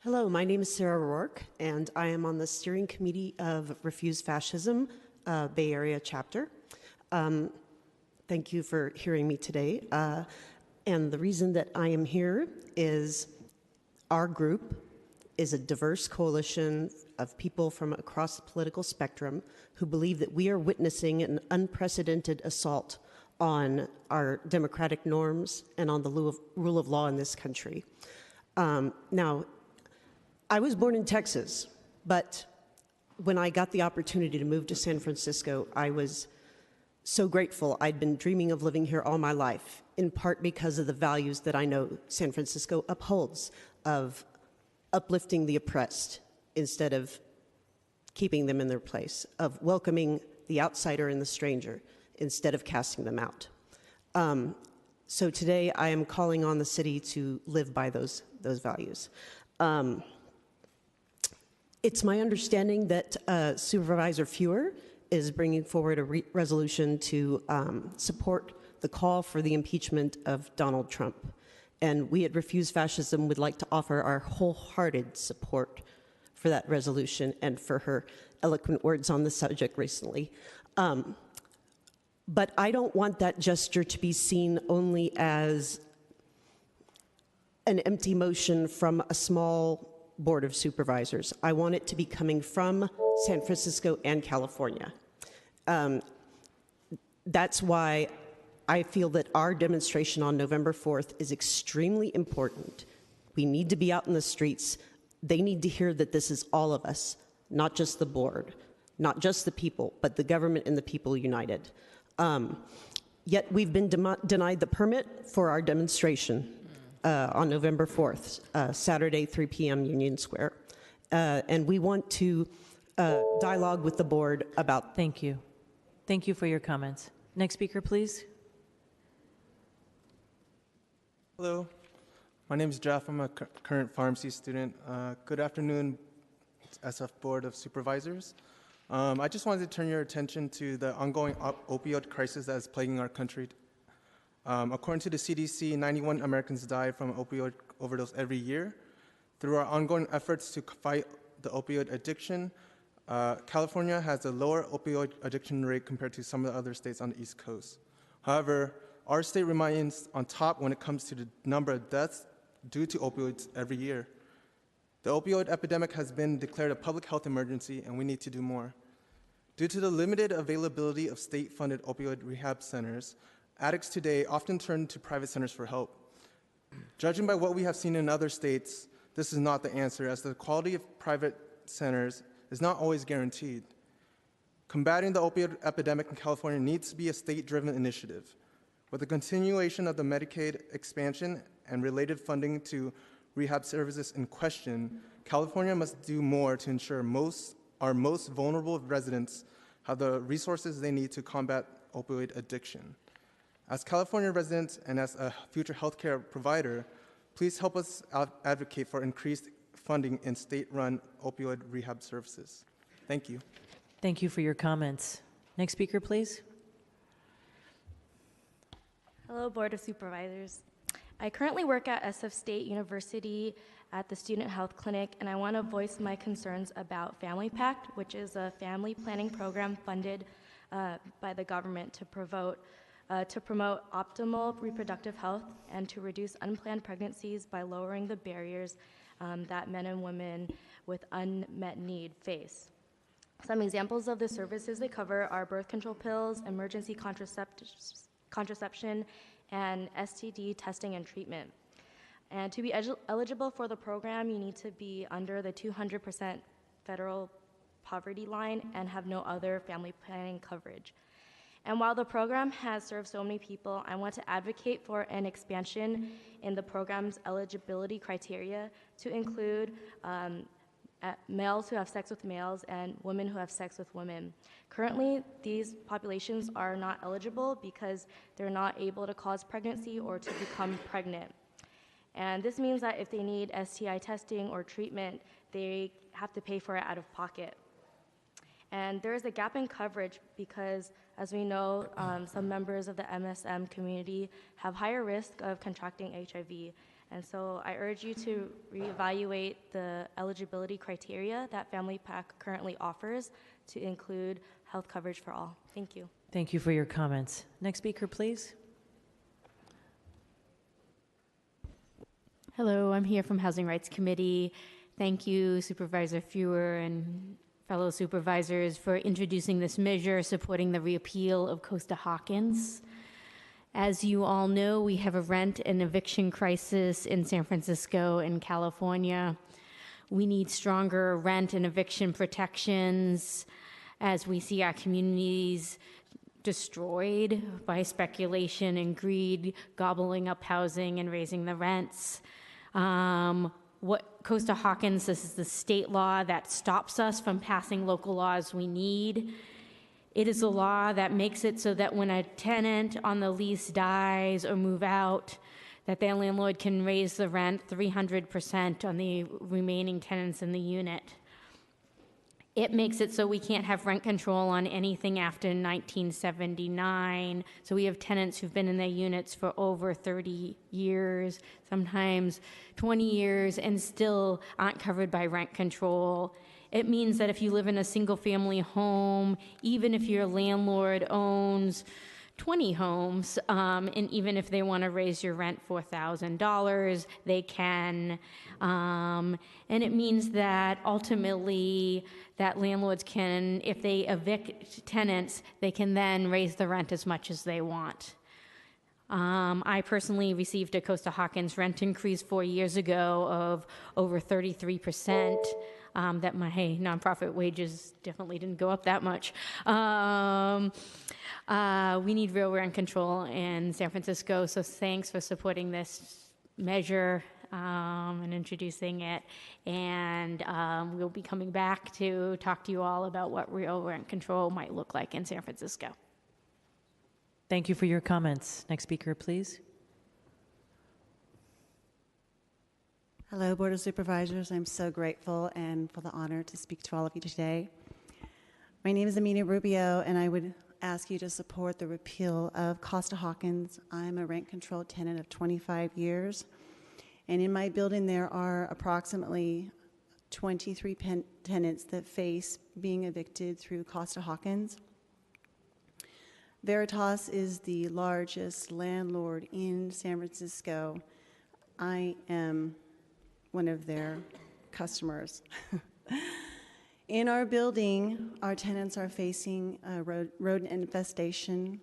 Hello, my name is Sarah Rourke, and I am on the steering committee of Refuse Fascism, Bay Area chapter. Thank you for hearing me today. And the reason that I am here is our group is a diverse coalition of people from across the political spectrum who believe that we are witnessing an unprecedented assault on our democratic norms and on the rule of law in this country. Now, I was born in Texas, but when I got the opportunity to move to San Francisco, I was so grateful. I'd been dreaming of living here all my life, in part because of the values that I know San Francisco upholds of uplifting the oppressed instead of keeping them in their place, of welcoming the outsider and the stranger instead of casting them out. So today I am calling on the city to live by those values. It's my understanding that Supervisor Fewer is bringing forward a resolution to support the call for the impeachment of Donald Trump. And we at Refuse Fascism would like to offer our wholehearted support for that resolution and for her eloquent words on the subject recently. But I don't want that gesture to be seen only as an empty motion from a small Board of Supervisors. I want it to be coming from San Francisco and California. That's why I feel that our demonstration on November 4th is extremely important. We need to be out in the streets. They need to hear that this is all of us, not just the board, not just the people, but the government and the people united. Yet we've been denied the permit for our demonstration on November 4th, Saturday, 3 p.m. Union Square. And we want to dialogue with the board about... Thank you. Thank you for your comments. Next speaker, please. Hello, my name is Jeff. I'm a current pharmacy student. Good afternoon, SF Board of Supervisors. I just wanted to turn your attention to the ongoing opioid crisis that is plaguing our country. According to the CDC, 91 Americans die from opioid overdose every year. Through our ongoing efforts to fight the opioid addiction, California has a lower opioid addiction rate compared to some of the other states on the East Coast. However, our state remains on top when it comes to the number of deaths due to opioids every year. The opioid epidemic has been declared a public health emergency, and we need to do more. Due to the limited availability of state-funded opioid rehab centers, addicts today often turn to private centers for help. Judging by what we have seen in other states, this is not the answer, as the quality of private centers is not always guaranteed. Combating the opioid epidemic in California needs to be a state-driven initiative. With the continuation of the Medicaid expansion and related funding to rehab services in question, California must do more to ensure our most vulnerable residents have the resources they need to combat opioid addiction. As California residents and as a future healthcare provider, please help us advocate for increased funding in state-run opioid rehab services. Thank you. Thank you for your comments. Next speaker, please. Hello, Board of Supervisors. I currently work at SF State University at the Student Health Clinic, and I want to voice my concerns about Family Pact, which is a family planning program funded by the government to promote optimal reproductive health and to reduce unplanned pregnancies by lowering the barriers that men and women with unmet need face. Some examples of the services they cover are birth control pills, emergency contraception, and STD testing and treatment. And to be eligible for the program, you need to be under the 200% federal poverty line and have no other family planning coverage. And while the program has served so many people, I want to advocate for an expansion in the program's eligibility criteria to include males who have sex with males and women who have sex with women. Currently, these populations are not eligible because they're not able to cause pregnancy or to become pregnant. And this means that if they need STI testing or treatment, they have to pay for it out of pocket. And there is a gap in coverage because, as we know, some members of the MSM community have higher risk of contracting HIV. And so I urge you to reevaluate the eligibility criteria that Family Pact currently offers to include health coverage for all. Thank you. Thank you for your comments. Next speaker, please. Hello, I'm here from Housing Rights Committee. Thank you, Supervisor Fewer and fellow supervisors, for introducing this measure supporting the repeal of Costa-Hawkins. As you all know, we have a rent and eviction crisis in San Francisco and California. We need stronger rent and eviction protections as we see our communities destroyed by speculation and greed, gobbling up housing and raising the rents. What Costa-Hawkins, this is the state law that stops us from passing local laws we need. It is a law that makes it so that when a tenant on the lease dies or move out, that their landlord can raise the rent 300% on the remaining tenants in the unit. It makes it so we can't have rent control on anything after 1979. So we have tenants who've been in their units for over 30 years, sometimes 20 years, and still aren't covered by rent control. It means that if you live in a single-family home, even if your landlord owns 20 homes, and even if they want to raise your rent $4,000, they can. And it means that ultimately that landlords can, if they evict tenants, they can then raise the rent as much as they want. I personally received a Costa-Hawkins rent increase 4 years ago of over 33%. That my nonprofit wages definitely didn't go up that much. We need real rent control in San Francisco, so thanks for supporting this measure and introducing it. And we'll be coming back to talk to you all about what real rent control might look like in San Francisco. Thank you for your comments. Next speaker, please. Hello, Board of Supervisors. I'm so grateful and for the honor to speak to all of you today. My name is Amina Rubio, and I would ask you to support the repeal of Costa-Hawkins. I'm a rent-controlled tenant of 25 years, and in my building there are approximately 23 tenants that face being evicted through Costa-Hawkins. Veritas is the largest landlord in San Francisco. I am one of their customers. In our building, our tenants are facing rodent infestation,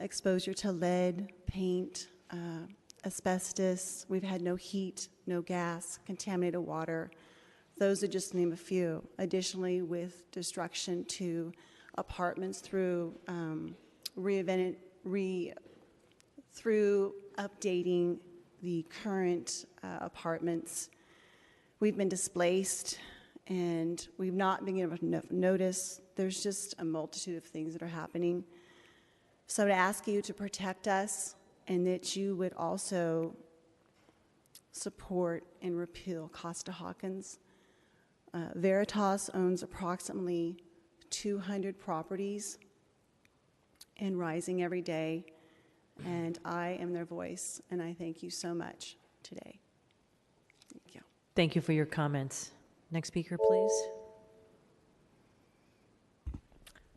exposure to lead, paint, asbestos. We've had no heat, no gas, contaminated water. Those are just to name a few. Additionally, with destruction to apartments through through updating the current apartments. We've been displaced and we've not been given enough notice. There's just a multitude of things that are happening. So I would ask you to protect us and that you would also support and repeal Costa-Hawkins. Veritas owns approximately 200 properties and rising every day. And I am their voice, and I thank you so much today. Thank you. Thank you for your comments. Next speaker, please.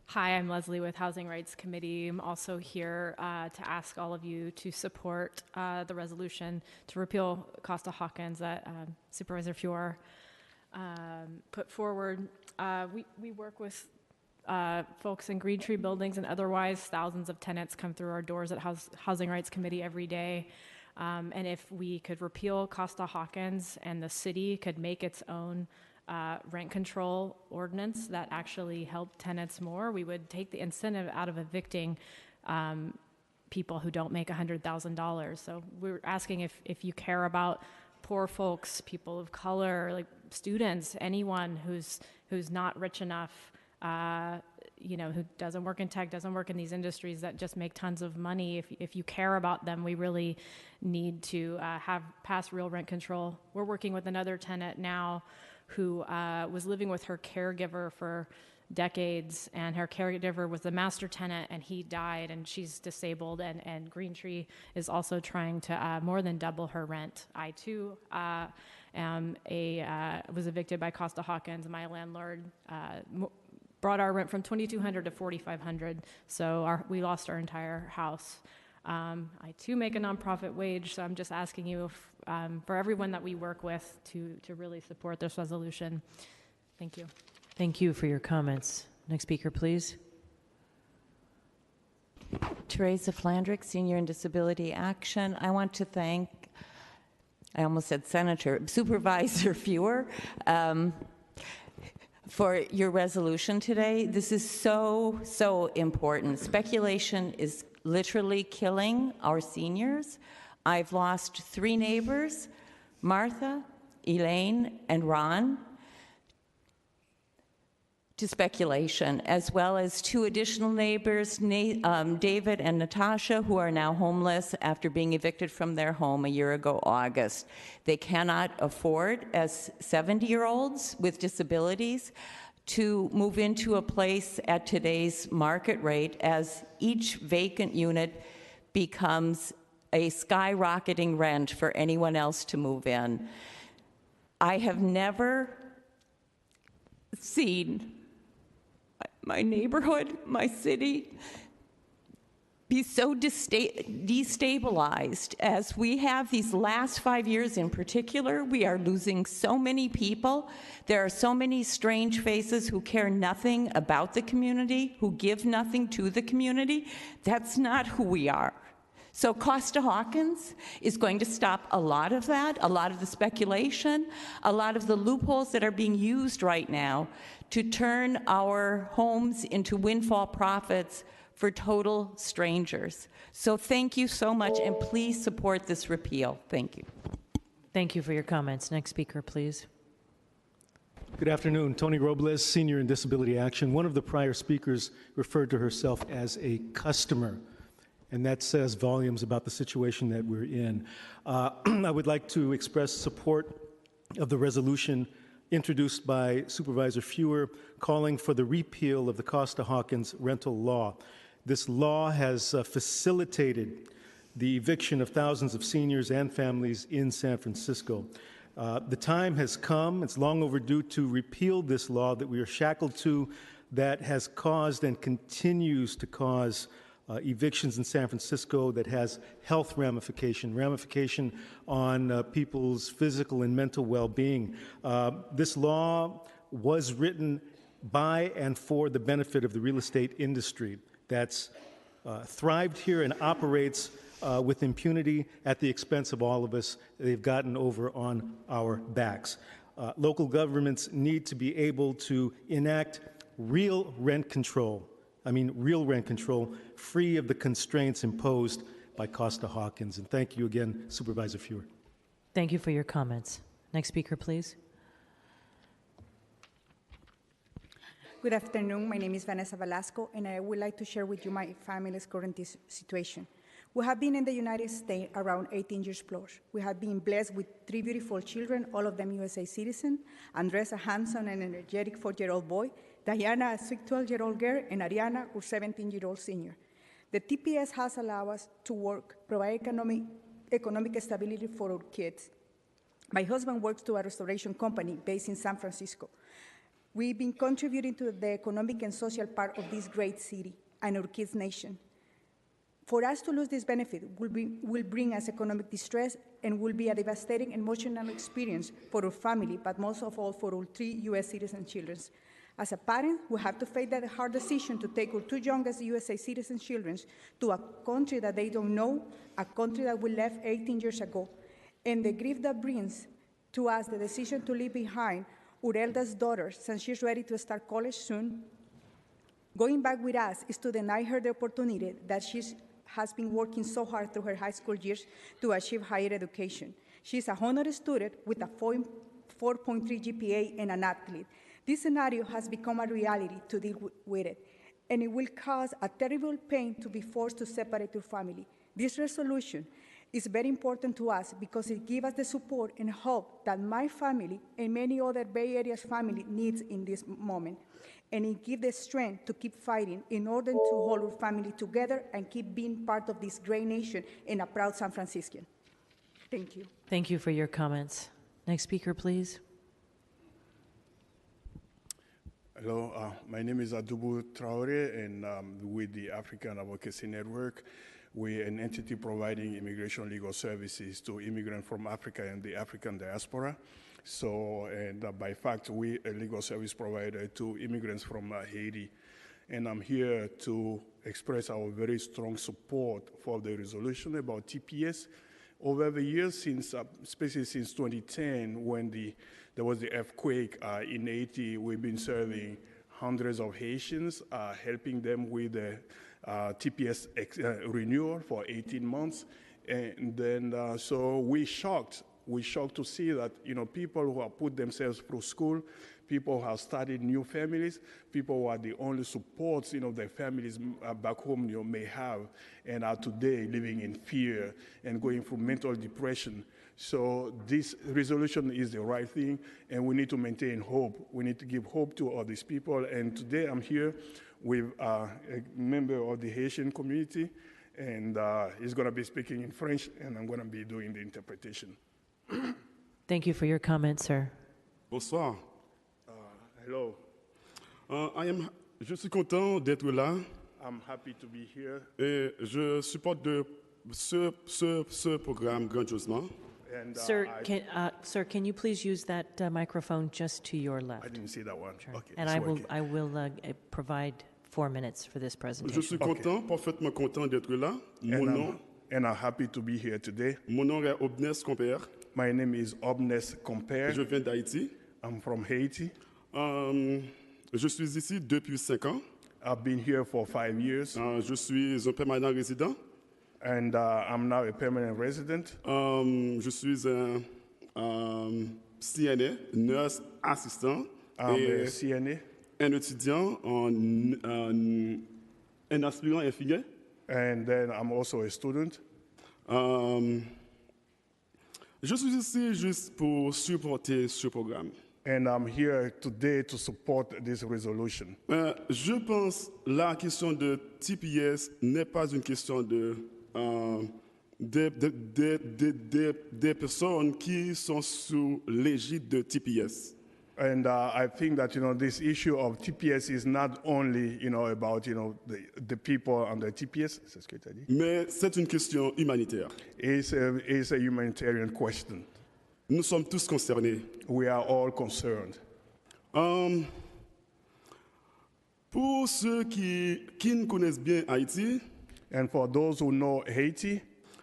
Hi, I'm Leslie with Housing Rights Committee. I'm also here to ask all of you to support the resolution to repeal Costa-Hawkins that Supervisor Fior put forward. We work with folks in Green Tree buildings and otherwise. Thousands of tenants come through our doors at Housing Rights Committee every day. And if we could repeal Costa-Hawkins and the city could make its own rent control ordinance that actually helped tenants more, we would take the incentive out of evicting people who don't make $100,000. So we're asking if you care about poor folks, people of color, like students, anyone who's not rich enough, who doesn't work in tech, doesn't work in these industries that just make tons of money. If you care about them, we really need to pass real rent control. We're working with another tenant now who was living with her caregiver for decades, and her caregiver was the master tenant, and he died, and she's disabled, and Green Tree is also trying to more than double her rent. I, too, was evicted by Costa-Hawkins. My landlord brought our rent from $2,200 to $4,500, so we lost our entire house. I, too, make a nonprofit wage, so I'm just asking you for everyone that we work with to really support this resolution. Thank you. Thank you for your comments. Next speaker, please. Teresa Flandrick, Senior in Disability Action. I want to thank, I almost said Senator, Supervisor Fior, for your resolution today. This is so, so important. Speculation is literally killing our seniors. I've lost 3 neighbors, Martha, Elaine, and Ron, to speculation, as well as 2 additional neighbors, David and Natasha, who are now homeless after being evicted from their home a year ago, August. They cannot afford, as 70-year-olds with disabilities, to move into a place at today's market rate, as each vacant unit becomes a skyrocketing rent for anyone else to move in. I have never seen my neighborhood, my city, be so destabilized as we have these last 5 years in particular. We are losing so many people. There are so many strange faces who care nothing about the community, who give nothing to the community. That's not who we are. So Costa-Hawkins is going to stop a lot of that, a lot of the speculation, a lot of the loopholes that are being used right now to turn our homes into windfall profits for total strangers. So thank you so much, and please support this repeal. Thank you. Thank you for your comments. Next speaker, please. Good afternoon. Tony Robles, Senior in Disability Action. One of the prior speakers referred to herself as a customer, and that says volumes about the situation that we're in. I would like to express support of the resolution introduced by Supervisor Fewer calling for the repeal of the Costa-Hawkins rental law. This law has facilitated the eviction of thousands of seniors and families in San Francisco. The time has come, it's long overdue, to repeal this law that we are shackled to, that has caused and continues to cause evictions in San Francisco, that has health ramification on people's physical and mental well-being. This law was written by and for the benefit of the real estate industry that's thrived here and operates with impunity at the expense of all of us. They've gotten over on our backs. Local governments need to be able to enact real rent control, free of the constraints imposed by Costa-Hawkins. And thank you again, Supervisor Fewer. Thank you for your comments. Next speaker, please. Good afternoon. My name is Vanessa Velasco, and I would like to share with you my family's current situation. We have been in the United States around 18 years plus. We have been blessed with 3 beautiful children, all of them USA citizens. Andres, a handsome and energetic 4-year-old boy, Diana, a sweet 12-year-old girl, and Ariana, our 17-year-old senior. The TPS has allowed us to work, provide economic stability for our kids. My husband works to a restoration company based in San Francisco. We've been contributing to the economic and social part of this great city and our kids' nation. For us to lose this benefit will bring us economic distress and will be a devastating emotional experience for our family, but most of all for our 3 U.S. citizen children. As a parent, we have to face that hard decision to take our 2 youngest USA citizen children to a country that they don't know, a country that we left 18 years ago. And the grief that brings to us the decision to leave behind our eldest daughter, since she's ready to start college soon, going back with us is to deny her the opportunity that she has been working so hard through her high school years to achieve higher education. She's a honor student with a 4.3 GPA and an athlete. This scenario has become a reality to deal with it, and it will cause a terrible pain to be forced to separate your family. This resolution is very important to us because it gives us the support and hope that my family and many other Bay Area's family needs in this moment. And it gives the strength to keep fighting in order to hold our family together and keep being part of this great nation and a proud San Franciscan. Thank you. Thank you for your comments. Next speaker, please. Hello, my name is Adubu Traore, and with the African Advocacy Network. We're an entity providing immigration legal services to immigrants from Africa and the African diaspora. So, and by fact, we're a legal service provider to immigrants from Haiti. And I'm here to express our very strong support for the resolution about TPS. Over the years, especially since 2010, when there was the earthquake in Haiti, we've been serving hundreds of Haitians, helping them with the TPS renewal for 18 months. And then, so we're shocked to see that, people who have put themselves through school, people who have started new families, people who are the only supports, their families back home, may have, and are today living in fear and going through mental depression. So this resolution is the right thing, and we need to maintain hope. We need to give hope to all these people. And today I'm here with a member of the Haitian community, and he's going to be speaking in French, and I'm going to be doing the interpretation. Thank you for your comment, sir. Bonsoir. Hello. Je suis content d'être là I'm happy to be here. Et je supporte ce programme grandiosement. And, Sir, can you please use that microphone just to your left? I didn't see that one. Sure. Okay, And it's I will provide 4 minutes for this presentation. Je suis content, parfaitement content d'être là. And I'm happy to be here today. Mon nom est Obnes Compère. My name is Obnes Compère. Je viens d'Haïti. I'm from Haiti. Je suis ici depuis 5 ans. I've been here for 5 years. Je suis un permanent résident. And I'm now a permanent resident. Je suis un CNA, nurse assistant. I'm a CNA. Un étudiant, un aspirant infirmier. And then I'm also a student. Je suis ici juste pour supporter ce programme. And I'm here today to support this resolution. Je pense que la question de TPS n'est pas une question des personnes qui sont sous l'égide de TPS. And I think that, this issue of TPS is not only, about, the people under TPS, c'est ce que tu as dit. Mais c'est une question humanitaire. It's a humanitarian question. Nous sommes tous concernés. We are all concerned. Pour ceux qui ne connaissent bien Haïti, and for those who know Haiti,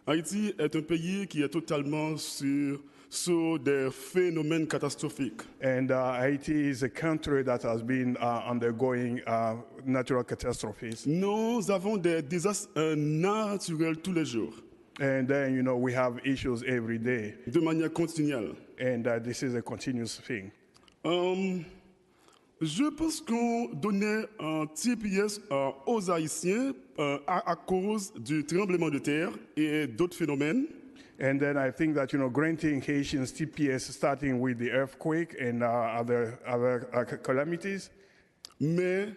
Haïti est un pays qui est totalement sur des phénomènes catastrophiques. And Haiti is a country that has been undergoing natural catastrophes. Nous avons des désastres naturels tous les jours. And then, we have issues every day. De manière continuelle. And this is a continuous thing. Je pense qu'on donnait un TPS aux Haïtiens à cause du tremblement de terre et d'autres phénomènes. And then I think that, granting Haitians TPS starting with the earthquake and other calamities. Mais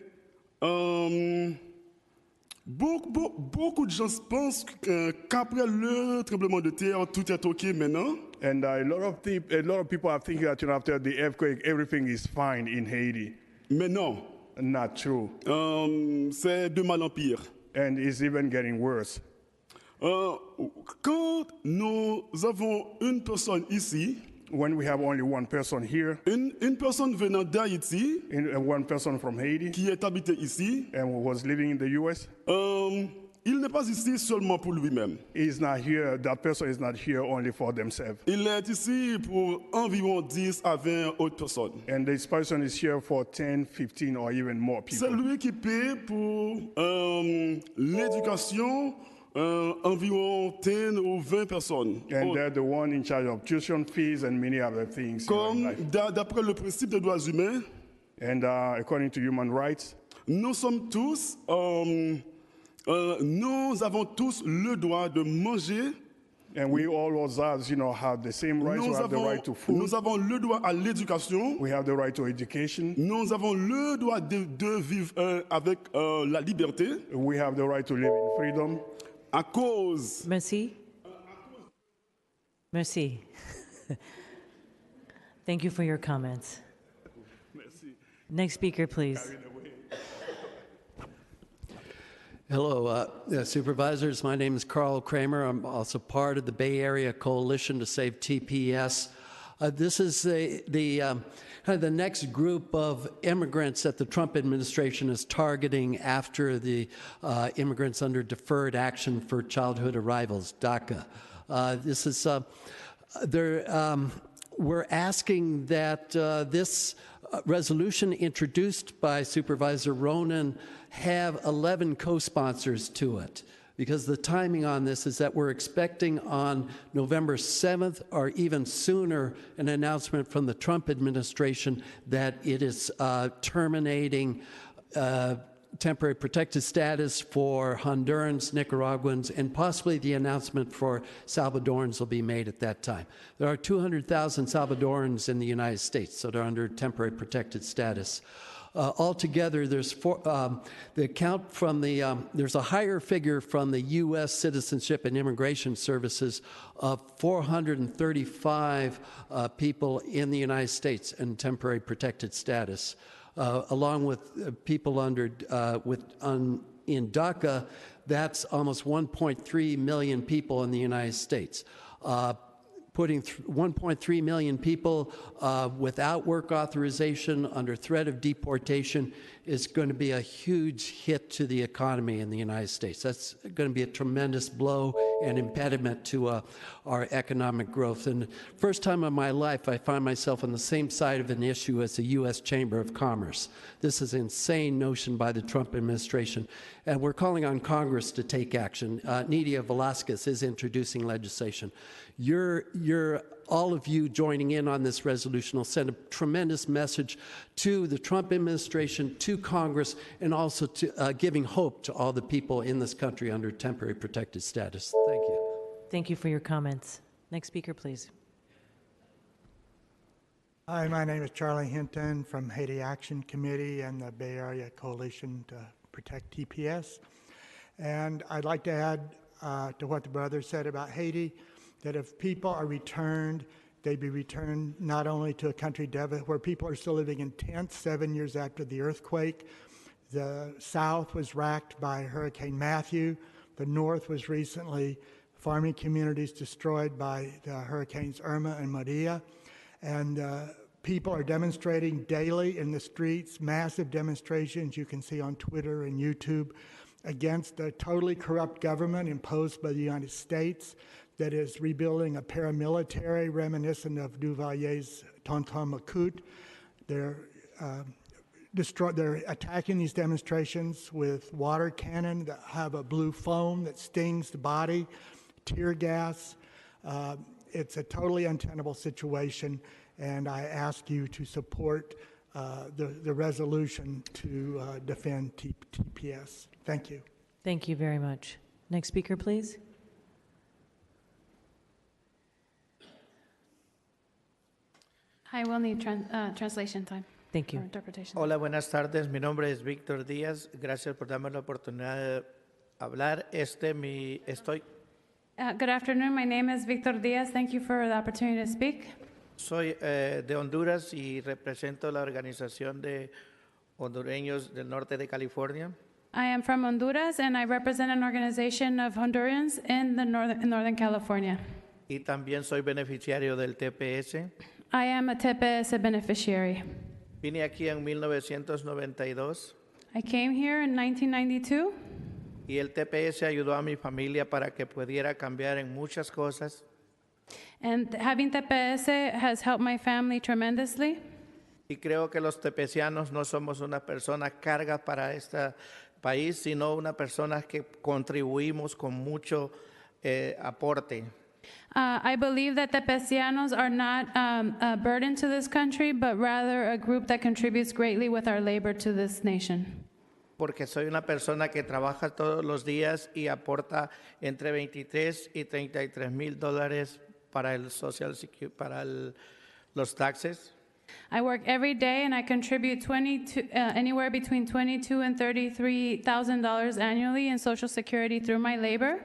beaucoup de gens pensent qu'après le tremblement de terre, tout est OK maintenant. And a lot of people are thinking that, after the earthquake, everything is fine in Haiti. Mais non. Not true. C'est de mal en pire. And it's even getting worse. Quand nous avons une personne ici, when we have only one person here, une personne venant d'Haïti, one person from Haiti, qui est habité ici, and was living in the U.S., il n'est pas ici seulement pour lui-même. He's not here. That person is not here only for themselves. Il est ici pour environ 10 à 20 autres personnes. And this person is here for 10, 15 or even more people. C'est lui qui paie pour l'éducation. Environ 10 ou 20 personnes. And they're the one in charge of tuition fees and many other things. Comme d'après le principe des droits humains, and according to human rights, nous avons tous le droit de manger. And we all have the same rights. We have the right to food. Nous avons le droit à l'éducation. We have the right to education. Nous avons le droit de vivre avec la liberté. We have the right to live in freedom. À cause. Merci. Merci. Thank you for your comments. Merci. Next speaker, please. Hello, Supervisors. My name is Carl Kramer. I'm also part of the Bay Area Coalition to Save TPS. This is the next group of immigrants that the Trump administration is targeting after the immigrants under deferred action for childhood arrivals, DACA. We're asking that this resolution introduced by Supervisor Ronan have 11 co-sponsors to it, because the timing on this is that we're expecting on November 7th or even sooner an announcement from the Trump administration that it is terminating temporary protected status for Hondurans, Nicaraguans, and possibly the announcement for Salvadorans will be made at that time. There are 200,000 Salvadorans in the United States, so they're under temporary protected status. Altogether, there's the count from there's a higher figure from the U.S. Citizenship and Immigration Services of 435 people in the United States in temporary protected status, along with people under in Dhaka, that's almost 1.3 million people in the United States. Putting 1.3 million people without work authorization under threat of deportation is going to be a huge hit to the economy in the United States. That's going to be a tremendous blow and impediment to our economic growth. And first time in my life, I find myself on the same side of an issue as the U.S. Chamber of Commerce. This is an insane notion by the Trump administration, and we're calling on Congress to take action. Nydia Velázquez is introducing legislation. All of you joining in on this resolution will send a tremendous message to the Trump administration, to Congress, and also to giving hope to all the people in this country under temporary protected status. Thank you. Thank you for your comments. Next speaker, please. Hi, my name is Charlie Hinton from Haiti Action Committee and the Bay Area Coalition to Protect TPS. And I'd like to add to what the brother said about Haiti, that if people are returned, they'd be returned not only to a country where people are still living in tents 7 years after the earthquake. The South was racked by Hurricane Matthew. The North was recently farming communities destroyed by the Hurricanes Irma and Maria. And people are demonstrating daily in the streets, massive demonstrations you can see on Twitter and YouTube against a totally corrupt government imposed by the United States that is rebuilding a paramilitary reminiscent of Duvalier's Tonton Macoute. They're attacking these demonstrations with water cannon that have a blue foam that stings the body, tear gas. It's a totally untenable situation, and I ask you to support the resolution to defend TPS. Thank you. Thank you very much. Next speaker, please. Hi, we'll need translation time. Thank you. Interpretation. Hola, buenas tardes. Mi nombre es Víctor Díaz. Gracias por darme la oportunidad de hablar. Good afternoon. My name is Victor Diaz. Thank you for the opportunity to speak. Soy de Honduras y represento la organización de hondureños del norte de California. I am from Honduras, and I represent an organization of Hondurans in Northern California. Y también soy beneficiario del TPS. I am a TPS beneficiary. Vine aquí en 1992. I came here in 1992. Y el TPS ayudó a mi familia para que pudiera cambiar en muchas cosas. And having TPS has helped my family tremendously. Y creo que los tepecianos no somos una persona carga para este país, sino una persona que contribuimos con mucho aporte. I believe that Tepecianos are not a burden to this country, but rather a group that contributes greatly with our labor to this nation. Porque soy una persona que trabaja todos los días y aporta entre 23 y 33 mil dólares para el Social Security, para los taxes. I work every day and I contribute anywhere between $22,000 and $33,000 annually in Social Security through my labor.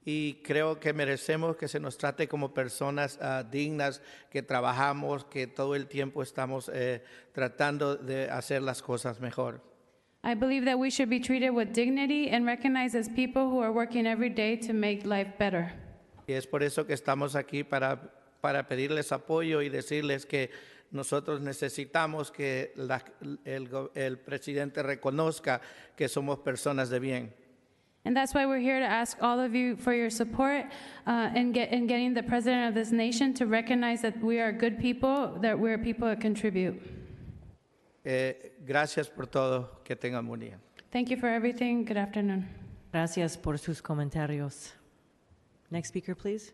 Y creo que merecemos que se nos trate como personas dignas, que trabajamos, que todo el tiempo estamos tratando de hacer las cosas mejor. I believe that we should be treated with dignity and recognized as people who are working every day to make life better. Y es por eso que estamos aquí para pedirles apoyo y decirles que nosotros necesitamos que el presidente reconozca que somos personas de bien. And that's why we're here to ask all of you for your support in getting the president of this nation to recognize that we are good people, that we're people that contribute. Gracias por todo. Que tengan buen día. Thank you for everything. Good afternoon. Gracias por sus comentarios. Next speaker, please.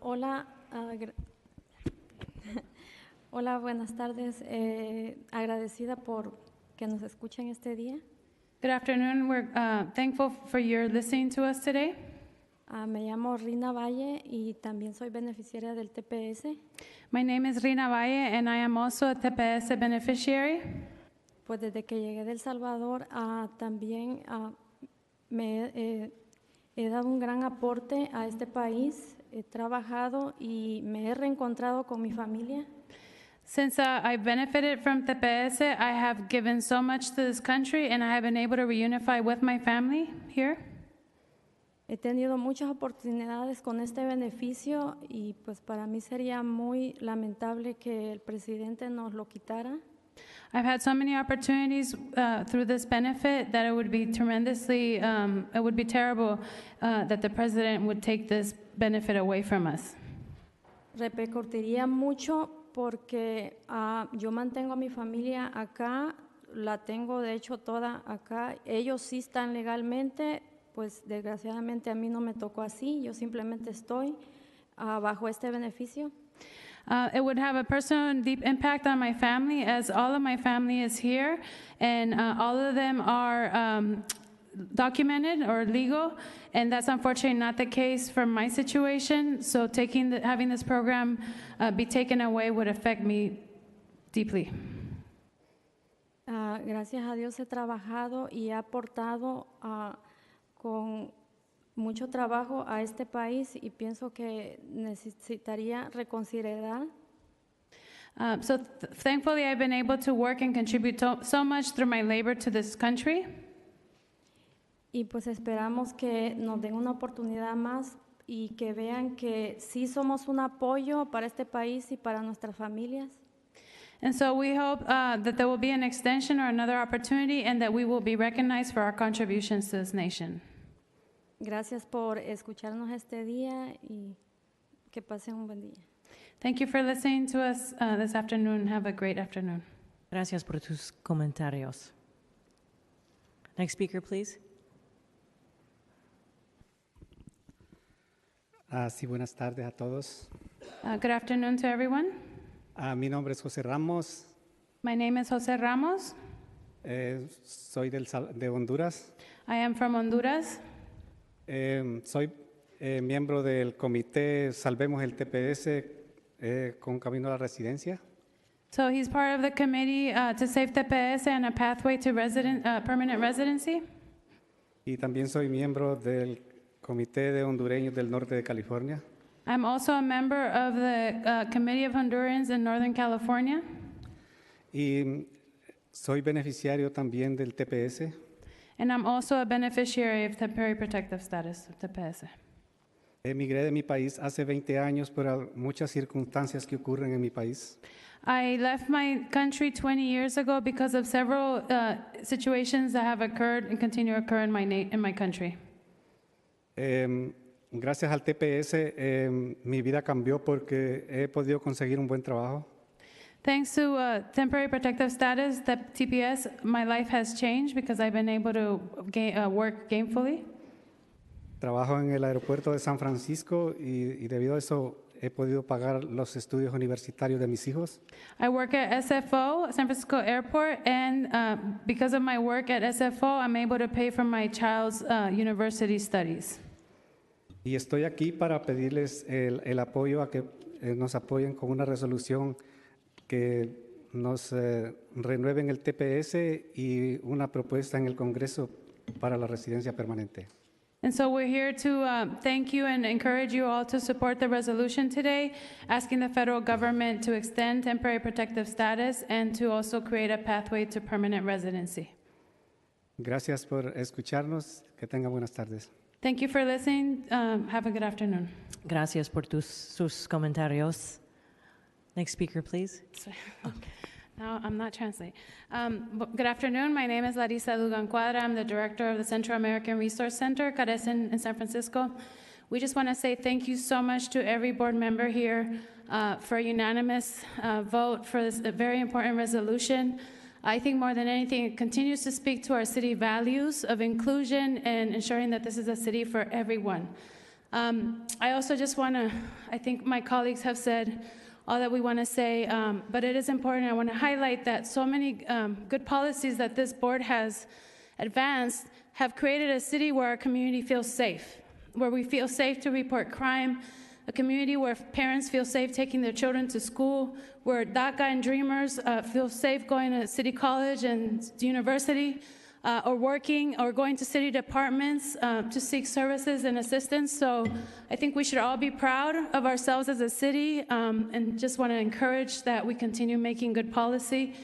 Hola, hola, buenas tardes. Agradecida por que nos escuchen este día. Good afternoon. We're thankful for your listening to us today. Me llamo Rina Valle y también soy beneficiaria del TPS. My name is Rina Valle and I am also a TPS beneficiary. Pues desde que llegué de El Salvador también me he dado un gran aporte a este país. He trabajado y me he reencontrado con mi familia. Since I benefited from TPS, I have given so much to this country, and I have been able to reunify with my family here. He tenido muchas oportunidades con este beneficio y pues para mí sería muy lamentable que el presidente nos lo quitara. I've had so many opportunities through this benefit that it would be tremendously, it would be terrible that the president would take this benefit away from us. Repercutiría mucho porque yo mantengo a mi familia acá, la tengo de hecho toda acá. Ellos sí están legalmente, pues desgraciadamente a mí no me tocó así, yo simplemente estoy bajo este beneficio. It would have a personal and deep impact on my family, as all of my family is here, and all of them are documented or legal, and that's unfortunately not the case for my situation. So having this program be taken away would affect me deeply. Gracias a Dios he trabajado y he aportado con mucho trabajo a este país y pienso que necesitaría reconsiderar. So thankfully I've been able to work and contribute so much through my labor to this country. Y pues esperamos que nos den una oportunidad más y que vean que sí somos un apoyo para este país y para nuestras familias. And so we hope that there will be an extension or another opportunity and that we will be recognized for our contributions to this nation. Gracias por escucharnos este día y que pasen un buen día. Thank you for listening to us this afternoon. Have a great afternoon. Gracias por tus comentarios. Next speaker, please. Sí, buenas tardes a todos. Good afternoon to everyone. Mi nombre es José Ramos. My name is José Ramos. Soy de Honduras. I am from Honduras. Soy miembro del comité Salvemos el TPS con Camino a la Residencia. So he's part of the committee to save TPS and a pathway to permanent residency. Y también soy miembro del comité de hondureños del norte de California. I'm also a member of the Committee of Hondurans in Northern California. Y soy beneficiario también del TPS. And I'm also a beneficiary of Temporary Protective Status, TPS. Emigré de mi país hace 20 años por muchas circunstancias que ocurren en mi país. I left my country 20 years ago because of several situations that have occurred and continue to occur in my country. Gracias al TPS, mi vida cambió porque he podido conseguir un buen trabajo. Thanks to temporary protective status, the TPS, my life has changed because I've been able to work gainfully. Trabajo en el aeropuerto de San Francisco y debido a eso he podido pagar los estudios universitarios de mis hijos. I work at SFO, San Francisco Airport, and because of my work at SFO, I'm able to pay for my child's university studies. Y estoy aquí para pedirles el apoyo a que nos apoyen con una resolución que nos renueven el TPS y una propuesta en el Congreso para la residencia permanente. And so we're here to thank you and encourage you all to support the resolution today, asking the federal government to extend temporary protective status and to also create a pathway to permanent residency. Gracias por escucharnos. Que tengan buenas tardes. Thank you for listening. Have a good afternoon. Gracias por sus comentarios. Next speaker, please. No, I'm not translating. Good afternoon. My name is Larissa Dugan Cuadra. I'm the director of the Central American Resource Center, CARES in San Francisco. We just want to say thank you so much to every board member here for a unanimous vote for this very important resolution. I think more than anything, it continues to speak to our city values of inclusion and ensuring that this is a city for everyone. I also just want to, I think my colleagues have said all that we want to say, but it is important. I want to highlight that so many good policies that this board has advanced have created a city where our community feels safe, where we feel safe to report crime, a community where parents feel safe taking their children to school, where DACA and Dreamers feel safe going to City College and university, or working or going to city departments to seek services and assistance. So I think we should all be proud of ourselves as a city, and just want to encourage that we continue making good policy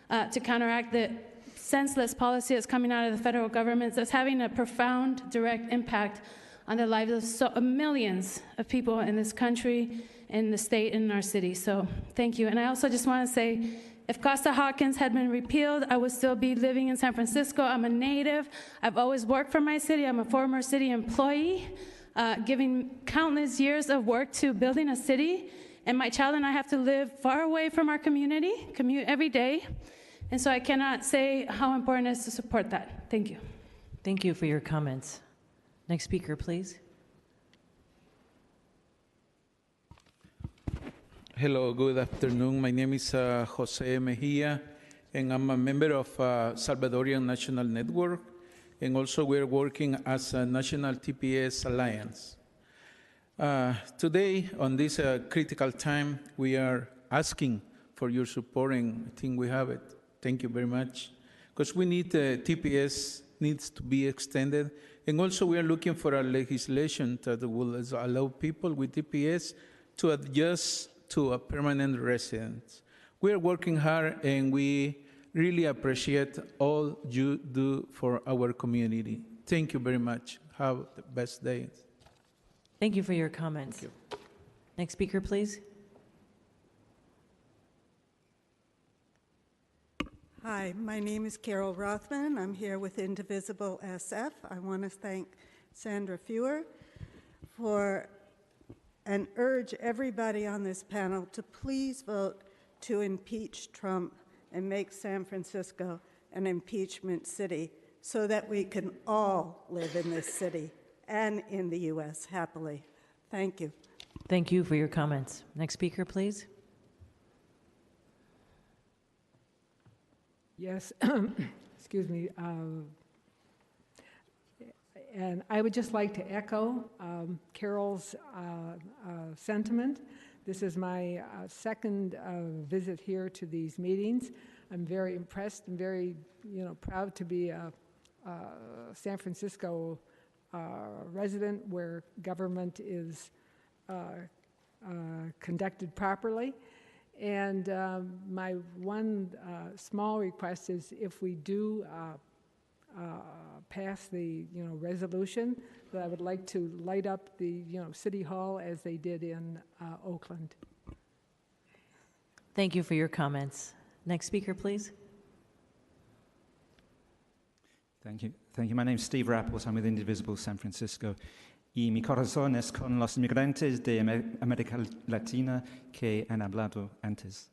to counteract the senseless policy that's coming out of the federal government that's having a profound direct impact on the lives of millions of people in this country, in the state, and in our city. So thank you. And I also just want to say, if Costa-Hawkins had been repealed, I would still be living in San Francisco. I'm a native. I've always worked for my city. I'm a former city employee, giving countless years of work to building a city. And my child and I have to live far away from our community, commute every day. And so I cannot say how important it is to support that. Thank you. Thank you for your comments. Next speaker, please. Hello, good afternoon. My name is Jose Mejia, and I'm a member of Salvadorian National Network, and also we're working as a National TPS Alliance. Today, on this critical time, we are asking for your support, and I think we have it. Thank you very much. Because we need TPS needs to be extended, and also we are looking for a legislation that will allow people with TPS to adjust to a permanent residence. We are working hard, and we really appreciate all you do for our community. Thank you very much. Have the best day. Thank you for your comments. Thank you. Next speaker, please. Hi, my name is Carol Rothman. I'm here with Indivisible SF. I want to thank Sandra Fewer and urge everybody on this panel to please vote to impeach Trump and make San Francisco an impeachment city so that we can all live in this city and in the U.S. happily. Thank you. Thank you for your comments. Next speaker, please. Yes, excuse me. And I would just like to echo Carol's sentiment. This is my second visit here to these meetings. I'm very impressed and very, proud to be a San Francisco resident where government is conducted properly. And my one small request is if we do pass the resolution, that I would like to light up the City Hall as they did in Oakland. Thank you for your comments. Next speaker, please. Thank you. Thank you. My name is Steve Rapples. I'm with Indivisible San Francisco. Y mi corazón es con los inmigrantes de América Latina que han hablado antes.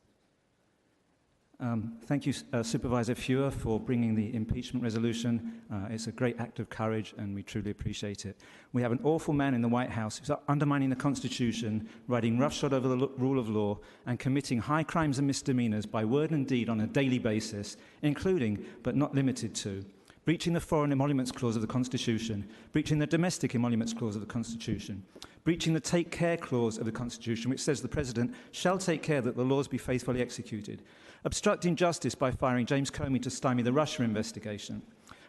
Thank you, Supervisor Fewer, for bringing the impeachment resolution. It's a great act of courage, and we truly appreciate it. We have an awful man in the White House who's undermining the Constitution, riding roughshod over the rule of law, and committing high crimes and misdemeanors by word and deed on a daily basis, including, but not limited to, breaching the Foreign Emoluments Clause of the Constitution, breaching the Domestic Emoluments Clause of the Constitution, breaching the Take Care Clause of the Constitution, which says the President shall take care that the laws be faithfully executed, obstructing justice by firing James Comey to stymie the Russia investigation,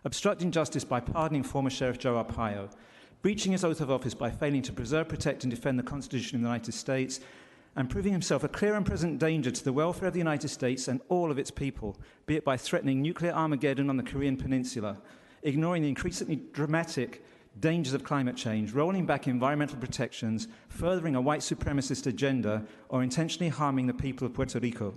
obstructing justice by pardoning former Sheriff Joe Arpaio, breaching his oath of office by failing to preserve, protect, and defend the Constitution of the United States, and proving himself a clear and present danger to the welfare of the United States and all of its people, be it by threatening nuclear Armageddon on the Korean Peninsula, ignoring the increasingly dramatic dangers of climate change, rolling back environmental protections, furthering a white supremacist agenda, or intentionally harming the people of Puerto Rico.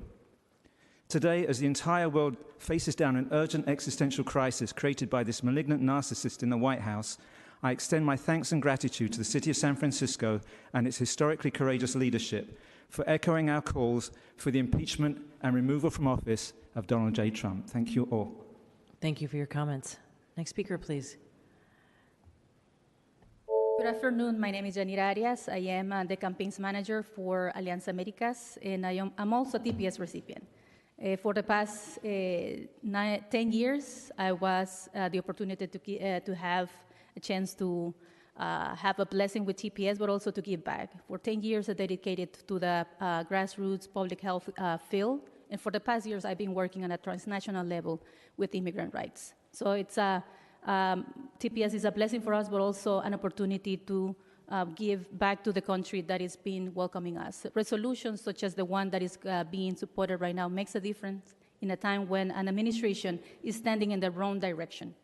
Today, as the entire world faces down an urgent existential crisis created by this malignant narcissist in the White House, I extend my thanks and gratitude to the City of San Francisco and its historically courageous leadership for echoing our calls for the impeachment and removal from office of Donald J. Trump. Thank you all. Thank you for your comments. Next speaker, please. Good afternoon. My name is Janira Arias. I am the campaigns manager for Alianza Americas, and I'm also a TPS recipient. For the past 10 years, I was the opportunity to have a chance to have a blessing with TPS, but also to give back. For 10 years, I dedicated to the grassroots public health field, and for the past years, I've been working on a transnational level with immigrant rights. So it's TPS is a blessing for us, but also an opportunity to give back to the country that is being welcoming us. Resolutions such as the one that is being supported right now makes a difference in a time when an administration is standing in the wrong direction.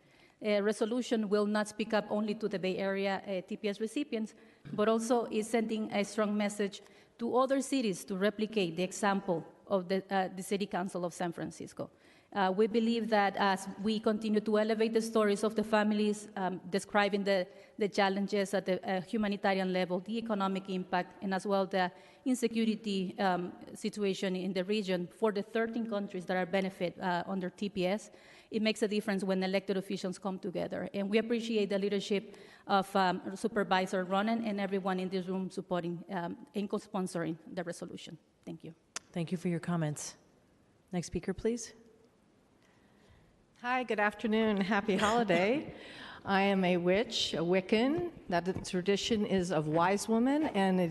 A resolution will not speak up only to the Bay Area TPS recipients, but also is sending a strong message to other cities to replicate the example of the City Council of San Francisco. We believe that as we continue to elevate the stories of the families, describing the challenges at the humanitarian level, the economic impact, and as well the insecurity situation in the region for the 13 countries that are benefit under TPS, it makes a difference when elected officials come together. And we appreciate the leadership of Supervisor Ronan and everyone in this room supporting and co-sponsoring the resolution. Thank you. Thank you for your comments. Next speaker, please. Hi, good afternoon. Happy holiday. I am a witch, a Wiccan. That the tradition is of wise women, and it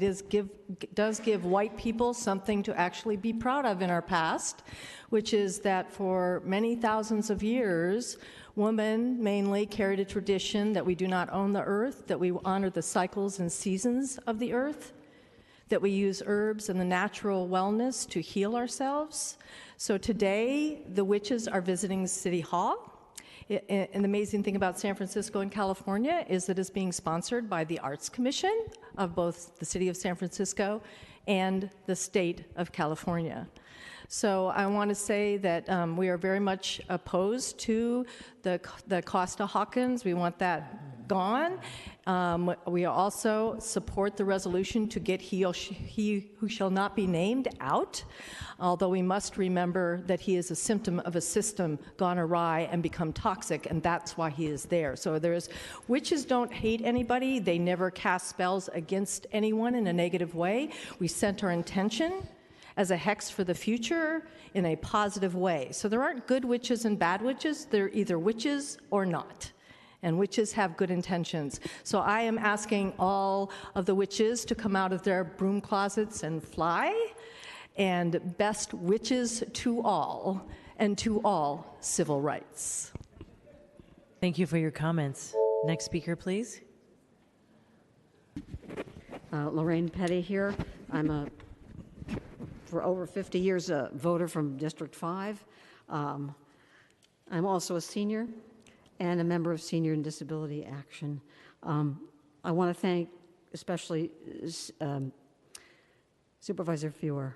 does give white people something to actually be proud of in our past, which is that for many thousands of years, women mainly carried a tradition that we do not own the earth, that we honor the cycles and seasons of the earth, that we use herbs and the natural wellness to heal ourselves. So today, the witches are visiting City Hall. And the amazing thing about San Francisco and California is that it's being sponsored by the Arts Commission of both the City of San Francisco and the State of California. So I want to say that we are very much opposed to the Costa Hawkins. We want that gone. We also support the resolution to get he who shall not be named out, although we must remember that he is a symptom of a system gone awry and become toxic, and that's why he is there. So witches don't hate anybody. They never cast spells against anyone in a negative way. We sent our intention as a hex for the future in a positive way. So there aren't good witches and bad witches. They're either witches or not. And witches have good intentions. So I am asking all of the witches to come out of their broom closets and fly. And best witches to all, and to all civil rights. Thank you for your comments. Next speaker, please. Lorraine Petty here. I'm for over 50 years, a voter from District 5. I'm also a senior and a member of Senior and Disability Action. I want to thank especially Supervisor Feuer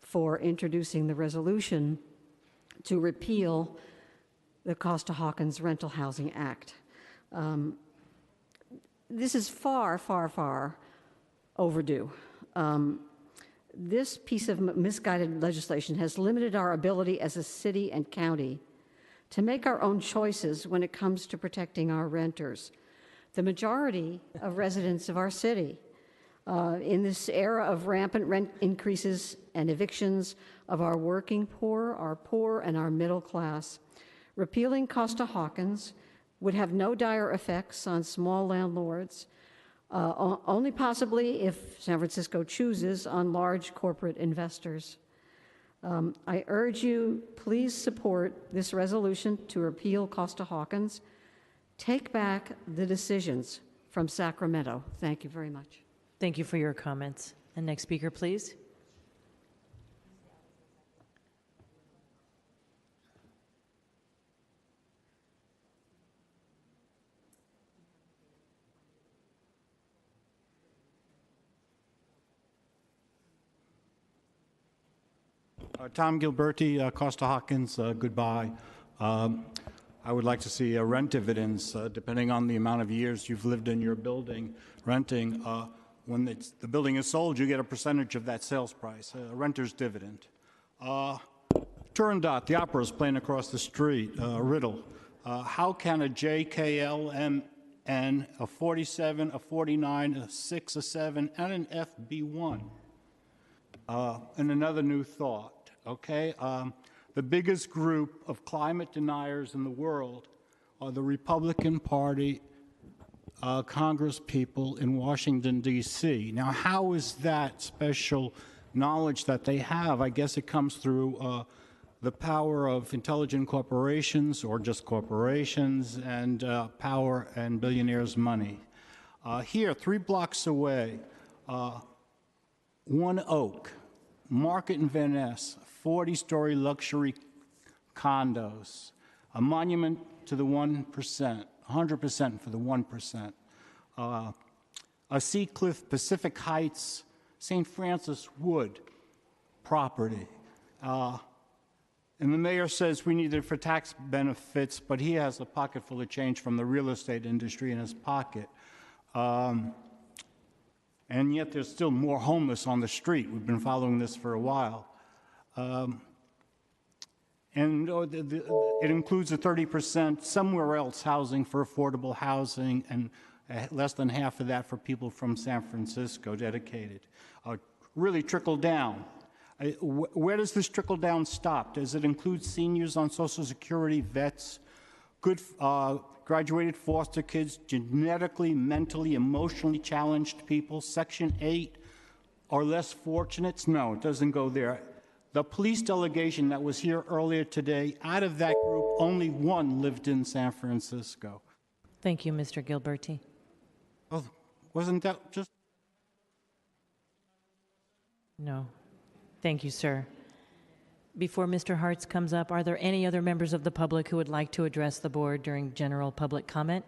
for introducing the resolution to repeal the Costa-Hawkins Rental Housing Act. This is far, far, far overdue. This piece of misguided legislation has limited our ability as a city and county to make our own choices when it comes to protecting our renters. The majority of residents of our city, in this era of rampant rent increases and evictions of our working poor, and our middle class, repealing Costa-Hawkins would have no dire effects on small landlords, only possibly if San Francisco chooses on large corporate investors. I urge you, please support this resolution to repeal Costa-Hawkins. Take back the decisions from Sacramento. Thank you very much. Thank you for your comments. And next speaker, please. Tom Gilberti, Costa-Hawkins, goodbye. I would like to see rent dividends, depending on the amount of years you've lived in your building, renting. When the building is sold, you get a percentage of that sales price, a renter's dividend. Turandot, the opera is playing across the street, riddle. How can a JKLMN, a 47, a 49, a 6, a 7, and an F be one? And another new thought. Okay, the biggest group of climate deniers in the world are the Republican Party Congress people in Washington, D.C. Now, how is that special knowledge that they have? I guess it comes through the power of intelligent corporations or just corporations, and power and billionaires' money. Here, 3 blocks away, One Oak, Market in Van Ness, 40-story luxury condos, a monument to the 1%, 100% for the 1%. A Seacliff Pacific Heights, St. Francis Wood property. And the mayor says we need it for tax benefits, but he has a pocket full of change from the real estate industry in his pocket. And yet there's still more homeless on the street. We've been following this for a while. And it includes a 30% somewhere else housing for affordable housing, and less than half of that for people from San Francisco dedicated. Really trickle down. Where does this trickle down stop? Does it include seniors on Social Security, vets, good graduated foster kids, genetically, mentally, emotionally challenged people, Section 8, or less fortunates? No, it doesn't go there. The police delegation that was here earlier today, out of that group, only 1 lived in San Francisco. Thank you, Mr. Gilberti. Well, wasn't that just... No. Thank you, sir. Before Mr. Hartz comes up, are there any other members of the public who would like to address the board during general public comment?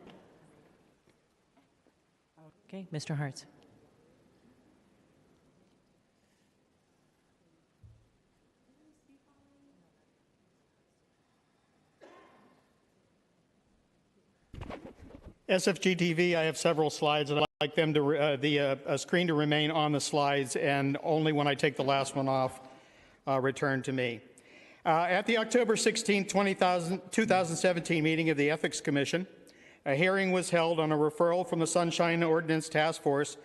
Okay, Mr. Hartz. SFG TV, I have several slides, and I'd like them to the screen to remain on the slides, and only when I take the last one off, return to me. At the October 16, 2017 meeting of the Ethics Commission, a hearing was held on a referral from the Sunshine Ordinance Task Force,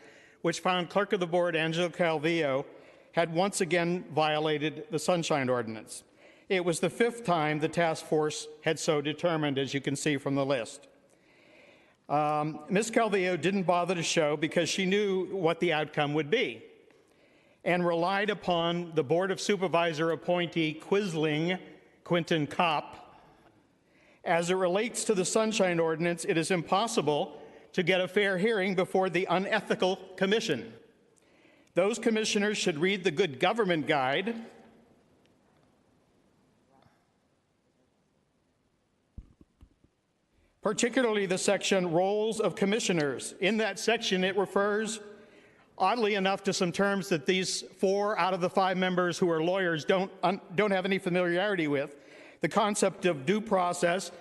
which found Clerk of the Board Angelo Calvillo had once again violated the Sunshine Ordinance. It was the 5th time the task force had so determined, as you can see from the list. Ms. Calvillo didn't bother to show because she knew what the outcome would be and relied upon the Board of Supervisor appointee Quisling, Quinton Kopp. As it relates to the Sunshine Ordinance, it is impossible to get a fair hearing before the Unethical Commission. Those commissioners should read the Good Government Guide, particularly the section Roles of Commissioners. In that section, it refers, oddly enough, to some terms that these 4 out of the 5 members who are lawyers don't have any familiarity with. The concept of due process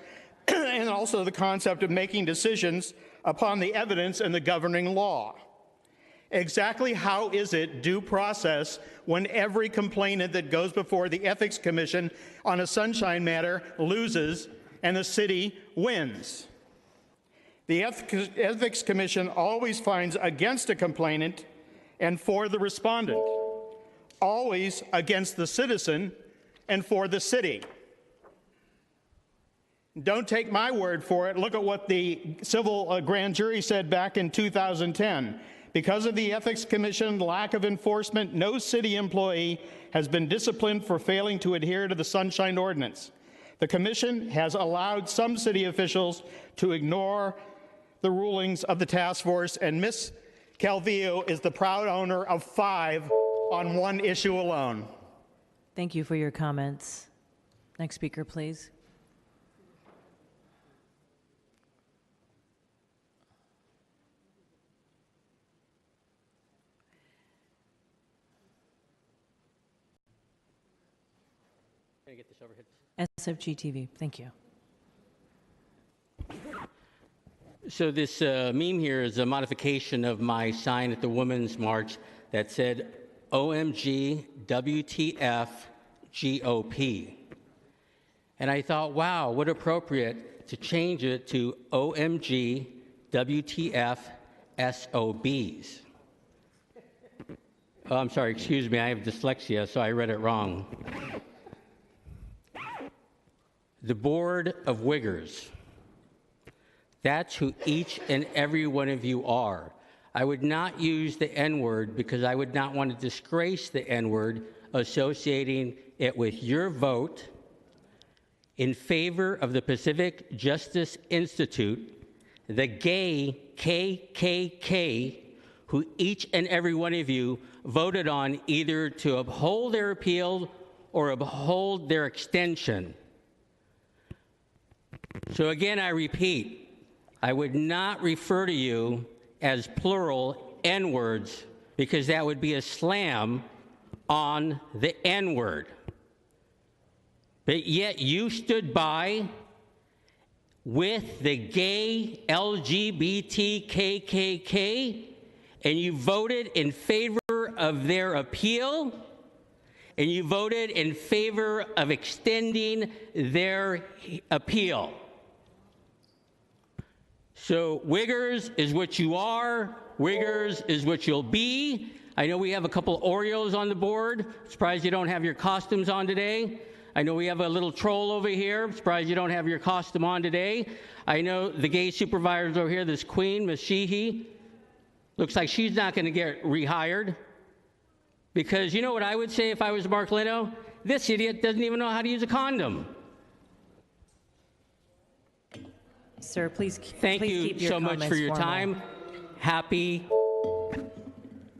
and also the concept of making decisions upon the evidence and the governing law. Exactly how is it due process when every complainant that goes before the Ethics Commission on a Sunshine matter loses and the city wins? The Ethics Commission always finds against a complainant and for the respondent, always against the citizen and for the city. Don't take my word for it. Look at what the civil grand jury said back in 2010. Because of the Ethics Commission lack of enforcement, no city employee has been disciplined for failing to adhere to the Sunshine Ordinance. The Commission has allowed some city officials to ignore the rulings of the task force, and Ms. Calvillo is the proud owner of 5 on 1 issue alone. Thank you for your comments. Next speaker, please. Can I get this overhead? SFG TV, thank you. So this meme here is a modification of my sign at the Women's March that said, OMG, WTF, GOP. And I thought, wow, what appropriate to change it to OMG, WTF, SOBs. Oh, I'm sorry, excuse me, I have dyslexia, so I read it wrong. The Board of Wiggers. That's who each and every one of you are. I would not use the N-word because I would not want to disgrace the N-word associating it with your vote in favor of the Pacific Justice Institute, the gay KKK, who each and every one of you voted on either to uphold their appeal or uphold their extension. So again, I repeat, I would not refer to you as plural N-words because that would be a slam on the N-word. But yet you stood by with the gay LGBT KKK and you voted in favor of their appeal and you voted in favor of extending their appeal. So Wiggers is what you are, Wiggers is what you'll be. I know we have a couple Oreos on the board. Surprised you don't have your costumes on today. I know we have a little troll over here. Surprised you don't have your costume on today. I know the gay supervisors over here, this queen, Miss Sheehy, looks like she's not going to get rehired. Because you know what I would say if I was Mark Leno? This idiot doesn't even know how to use a condom. Sir, please Thank please you keep your so much for comments your formal. time. Happy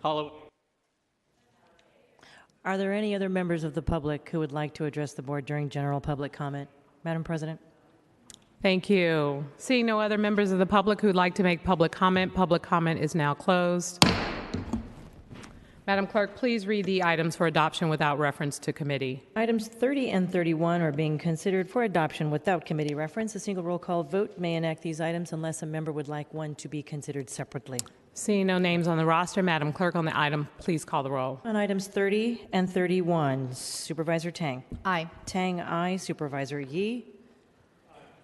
Halloween. Are there any other members of the public who would like to address the board during general public comment? Madam President. Thank you. Seeing no other members of the public who would like to make public comment is now closed. Madam Clerk, please read the items for adoption without reference to committee. Items 30 and 31 are being considered for adoption without committee reference. A single roll call vote may enact these items unless a member would like one to be considered separately. Seeing no names on the roster, Madam Clerk, on the item, please call the roll. On items 30 and 31, Supervisor Tang. Aye. Tang, aye. Supervisor Yee.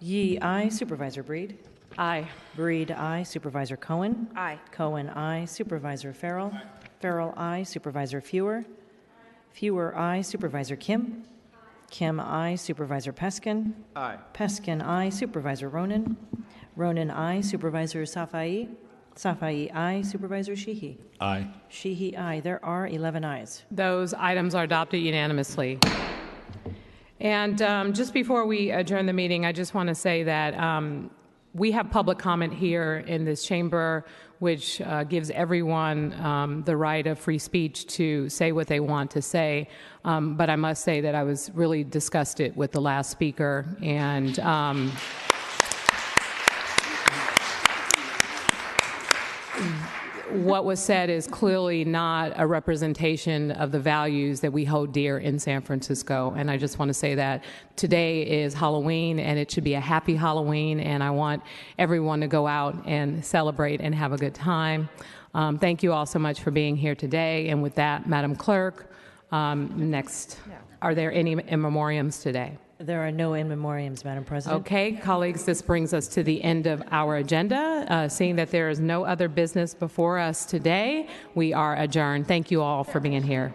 Yee, aye. Supervisor Breed. Aye. Breed, aye. Supervisor Cohen. Aye. Cohen, aye. Supervisor Farrell. Farrell, aye. Supervisor Fewer. Fewer, aye. Supervisor Kim. Kim, aye. Supervisor Peskin. Aye. Peskin, aye. Supervisor Ronan. Ronan, aye. Supervisor Safai. Safai, aye. Supervisor Sheehy. Aye. Sheehy, aye. There are 11 ayes. Those items are adopted unanimously. And just before we adjourn the meeting, I just want to say that we have public comment here in this chamber, which gives everyone the right of free speech to say what they want to say. But I must say that I was really disgusted with the last speaker, and what was said is clearly not a representation of the values that we hold dear in San Francisco. And I just want to say that today is Halloween, and it should be a happy Halloween, and I want everyone to go out and celebrate and have a good time. Thank you all so much for being here today. And with that, Madam Clerk, next, are there any in memoriams today? There are no in memoriams, Madam President. Okay, colleagues, this brings us to the end of our agenda. Seeing that there is no other business before us today, we are adjourned. Thank you all for being here.